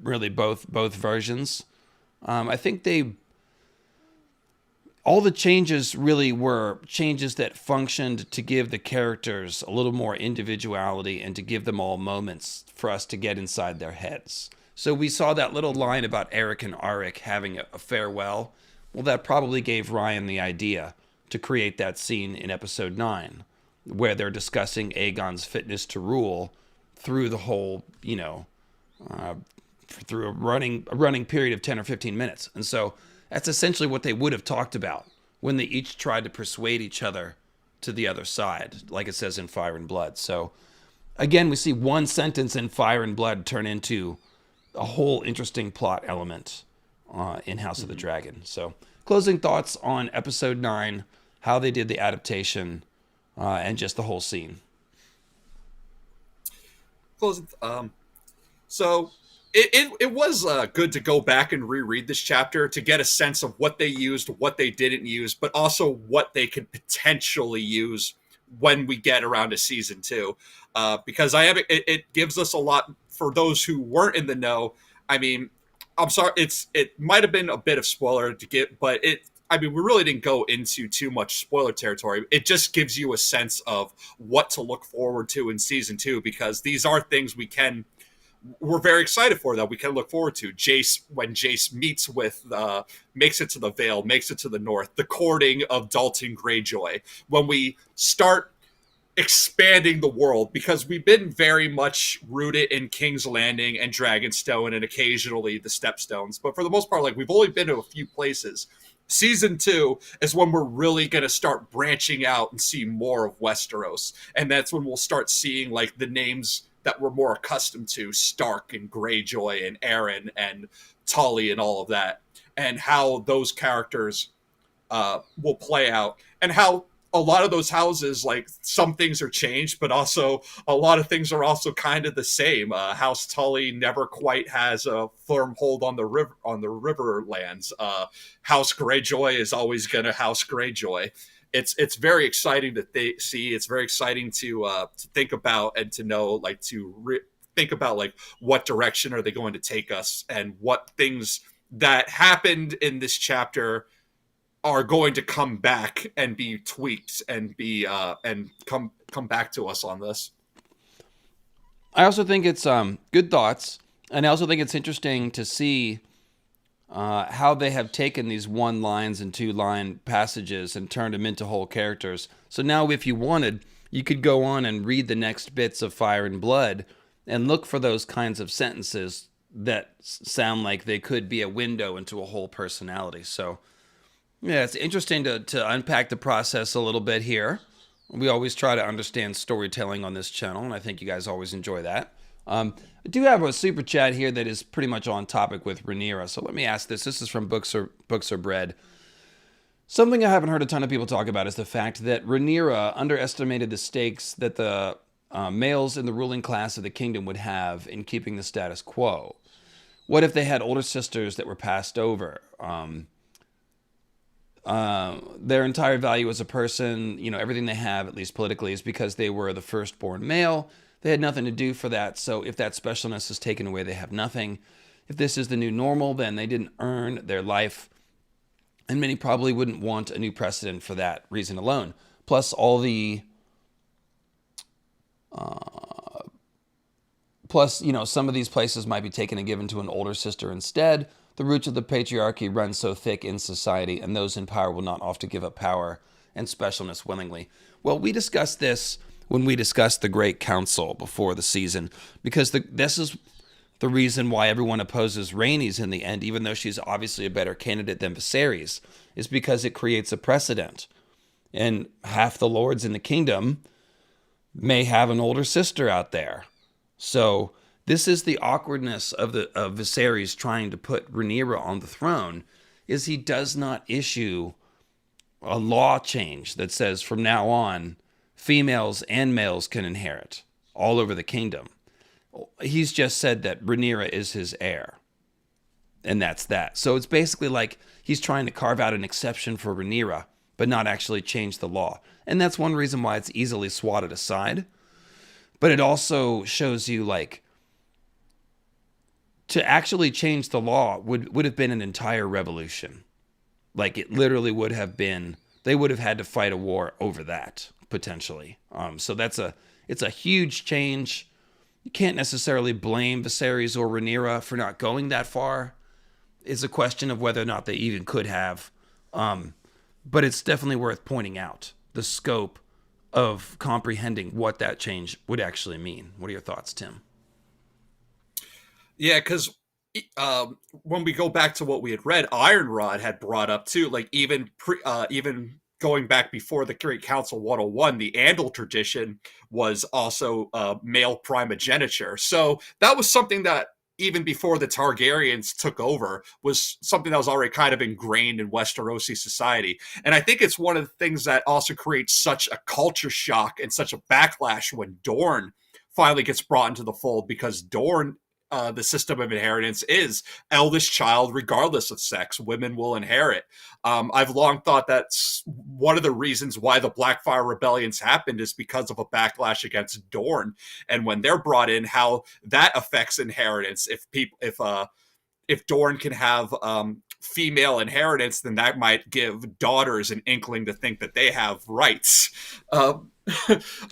really both versions. I think all the changes really were changes that functioned to give the characters a little more individuality and to give them all moments for us to get inside their heads. So we saw that little line about Eric and Auric having a farewell. Well, that probably gave Ryan the idea to create that scene in episode 9, where they're discussing Aegon's fitness to rule through the whole, through a running period of 10 or 15 minutes. And so that's essentially what they would have talked about when they each tried to persuade each other to the other side, like it says in Fire and Blood. So again, we see one sentence in Fire and Blood turn into a whole interesting plot element. in House of the Dragon. So, closing thoughts on episode 9, how they did the adaptation, and just the whole scene. Closing. So it was good to go back and reread this chapter to get a sense of what they used, what they didn't use, but also what they could potentially use when we get around to season 2. Because it gives us a lot for those who weren't in the know. I mean, I'm sorry, it might have been a bit of spoiler to get, but we really didn't go into too much spoiler territory. It just gives you a sense of what to look forward to in season 2, because these are things we're very excited for, that we can look forward to. When Jace meets with, makes it to the Vale, makes it to the North, the courting of Dalton Greyjoy, when we start expanding the world, because we've been very much rooted in King's Landing and Dragonstone and occasionally the Stepstones. But for the most part, like, we've only been to a few places. Season 2 is when we're really going to start branching out and see more of Westeros. And that's when we'll start seeing, like, the names that we're more accustomed to, Stark and Greyjoy and Aaron and Tully and all of that, and how those characters will play out, and how a lot of those houses, like, some things are changed, but also a lot of things are also kind of the same. House Tully never quite has a firm hold on the Riverlands. House Greyjoy is always going to House Greyjoy. It's very exciting to see. It's very exciting to think about, and to know, like, think about, like, what direction are they going to take us, and what things that happened in this chapter are going to come back and be tweaked and be and come back to us on this. I also think it's good thoughts, and I also think it's interesting to see how they have taken these 1-lines and 2-line passages and turned them into whole characters. So now, if you wanted, you could go on and read the next bits of Fire and Blood and look for those kinds of sentences that sound like they could be a window into a whole personality. So yeah, it's interesting to unpack the process a little bit here. We always try to understand storytelling on this channel, and I think you guys always enjoy that. I do have a super chat here that is pretty much on topic with Rhaenyra, so let me ask this. This is from Books or Bread. Something I haven't heard a ton of people talk about is the fact that Rhaenyra underestimated the stakes that the males in the ruling class of the kingdom would have in keeping the status quo. What if they had older sisters that were passed over? Their entire value as a person, everything they have, at least politically, is because they were the firstborn male. They had nothing to do for that, so if that specialness is taken away, they have nothing. If this is the new normal, then they didn't earn their life, and many probably wouldn't want a new precedent for that reason alone. Plus, all the... some of these places might be taken and given to an older sister instead. The roots of the patriarchy run so thick in society, and those in power will not often give up power and specialness willingly. Well, we discussed this when we discussed the Great Council before the season, because this is the reason why everyone opposes Rhaenys in the end, even though she's obviously a better candidate than Viserys, is because it creates a precedent. And half the lords in the kingdom may have an older sister out there. So this is the awkwardness of Viserys trying to put Rhaenyra on the throne, is he does not issue a law change that says from now on, females and males can inherit all over the kingdom. He's just said that Rhaenyra is his heir. And that's that. So it's basically like he's trying to carve out an exception for Rhaenyra, but not actually change the law. And that's one reason why it's easily swatted aside. But it also shows you, like, to actually change the law would have been an entire revolution. Like, it literally would have been, they would have had to fight a war over that, potentially. So it's a huge change. You can't necessarily blame Viserys or Rhaenyra for not going that far. It's a question of whether or not they even could have. But it's definitely worth pointing out the scope of comprehending what that change would actually mean. What are your thoughts, Tim? Yeah, because when we go back to what we had read, Ironrod had brought up too, like, even going back before the Great Council 101, the Andal tradition was also male primogeniture. So that was something that even before the Targaryens took over, was something that was already kind of ingrained in Westerosi society. And I think it's one of the things that also creates such a culture shock and such a backlash when Dorne finally gets brought into the fold, because Dorne, the system of inheritance is eldest child, regardless of sex. Women will inherit. I've long thought that's one of the reasons why the Blackfire rebellions happened, is because of a backlash against Dorne, and when they're brought in, how that affects inheritance. If Dorne can have female inheritance, then that might give daughters an inkling to think that they have rights.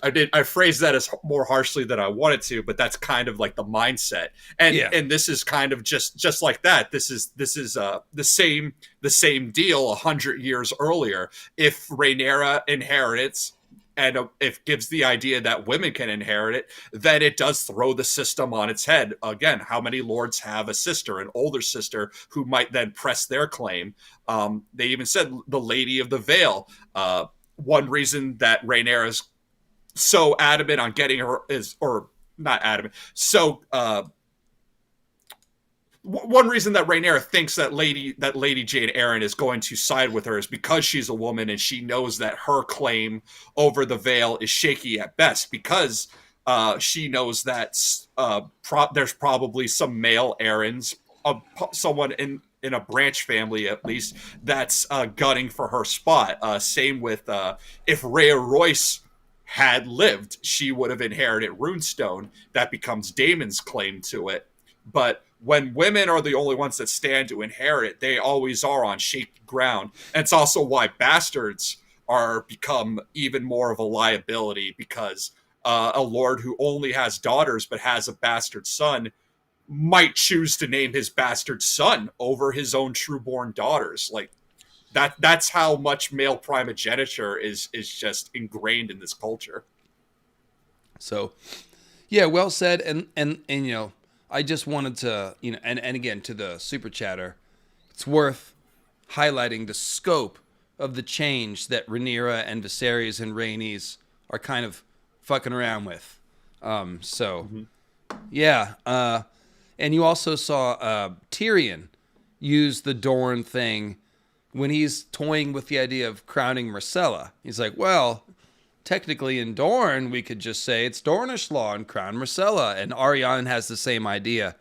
I phrased that as more harshly than I wanted to, but that's kind of like the mindset. And this is kind of just like that. This is the same deal 100 years earlier. If Rhaenyra inherits, and if gives the idea that women can inherit it, then it does throw the system on its head. Again, how many lords have a sister, an older sister, who might then press their claim? They even said the Lady of the Vale. One reason that Rhaenyra is so adamant on getting her is, or not adamant, so one reason that Rhaenyra thinks that Lady Jane Eyre is going to side with her is because she's a woman, and she knows that her claim over the Vale is shaky at best, because she knows that there's probably some male Aarons, someone in a branch family at least, that's gunning for her spot. Same with if Rhea Royce had lived, she would have inherited Runestone. That becomes Daemon's claim to it. But when women are the only ones that stand to inherit, they always are on shaky ground. And it's also why bastards are become even more of a liability, because a lord who only has daughters but has a bastard son might choose to name his bastard son over his own trueborn daughters. Like that's how much male primogeniture is just ingrained in this culture. So, yeah, well said. And you know, I just wanted to, you know, and again, to the super chatter, it's worth highlighting the scope of the change that Rhaenyra and Viserys and Rhaenys are kind of fucking around with. Yeah. And you also saw Tyrion use the Dorne thing when he's toying with the idea of crowning Myrcella. He's like, well, technically in Dorne, we could just say it's Dornish law and crown Myrcella. And Arianne has the same idea.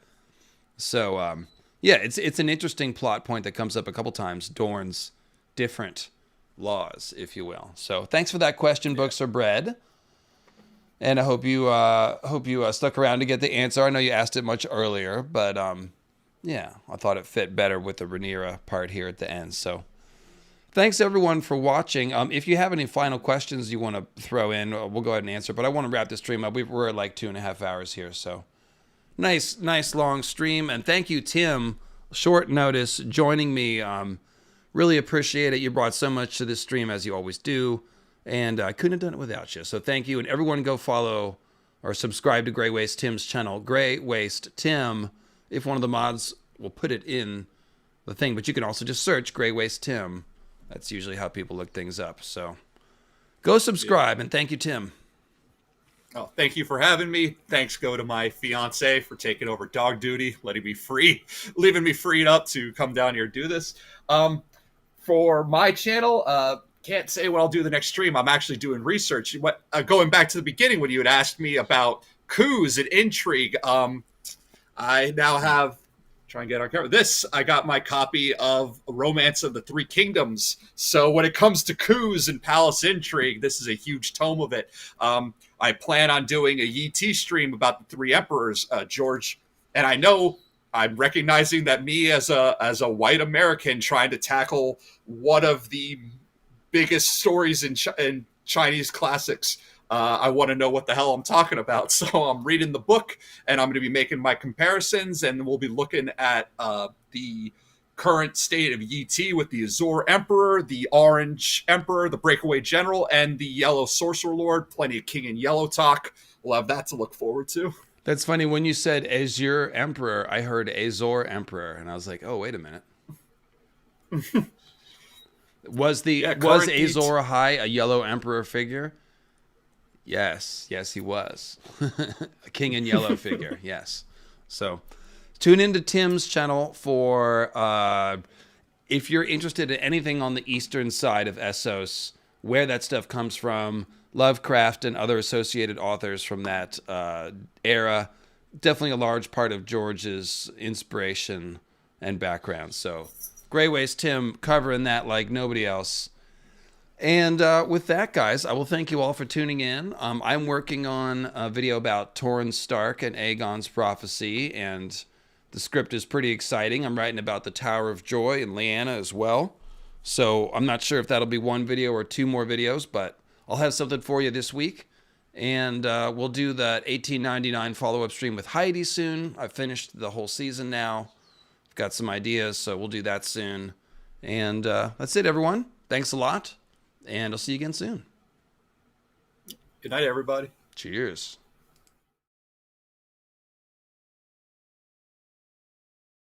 So, yeah, it's an interesting plot point that comes up a couple times, Dorne's different laws, if you will. So thanks for that question, Books Are Bread. And I hope you stuck around to get the answer. I know you asked it much earlier, but yeah, I thought it fit better with the Rhaenyra part here at the end. So thanks, everyone, for watching. If you have any final questions you want to throw in, we'll go ahead and answer. But I want to wrap the stream up. We're at like 2.5 hours here, so nice long stream. And thank you, Tim, short notice, joining me. Really appreciate it. You brought so much to this stream, as you always do. And I couldn't have done it without you. So thank you. And everyone go follow or subscribe to Grey Waste Tim's channel. Grey Waste Tim. If one of the mods will put it in the thing. But you can also just search Grey Waste Tim. That's usually how people look things up. So go subscribe. And thank you, Tim. Oh, thank you for having me. Thanks go to my fiance for taking over dog duty, letting me free, leaving me freed up to come down here and do this. For my channel, can't say what I'll do the next stream. I'm actually doing research. Going back to the beginning when you had asked me about coups and intrigue, I now have, try and get on camera, I got my copy of Romance of the Three Kingdoms. So when it comes to coups and palace intrigue, this is a huge tome of it. I plan on doing a YT stream about the three emperors, George. And I know I'm recognizing that me as a white American trying to tackle one of the biggest stories in Chinese classics. I want to know what the hell I'm talking about. So I'm reading the book, and I'm going to be making my comparisons, and we'll be looking at the current state of YT with the Azor Emperor, the Orange Emperor, the Breakaway General, and the Yellow Sorcerer Lord. Plenty of King and Yellow talk. We'll have that to look forward to. That's funny. When you said Azure Emperor, I heard Azor Emperor, and I was like, oh, wait a minute. Was Azor Ahai a Yellow Emperor figure? Yes, he was. A King in Yellow figure, yes. So, Tune into Tim's channel for if you're interested in anything on the eastern side of Essos, where that stuff comes from, Lovecraft and other associated authors from that era. Definitely a large part of George's inspiration and background. So, Greyways Tim covering that like nobody else. And with that, guys, I will thank you all for tuning in. I'm working on a video about Torrhen Stark and Aegon's prophecy, and the script is pretty exciting. I'm writing about the Tower of Joy and Lyanna as well. So I'm not sure if that'll be one video or two more videos, but I'll have something for you this week. And we'll do that 1899 follow-up stream with Heidi soon. I've finished the whole season now. I've got some ideas, so we'll do that soon. And that's it, everyone. Thanks a lot. And I'll see you again soon. Good night, everybody. Cheers.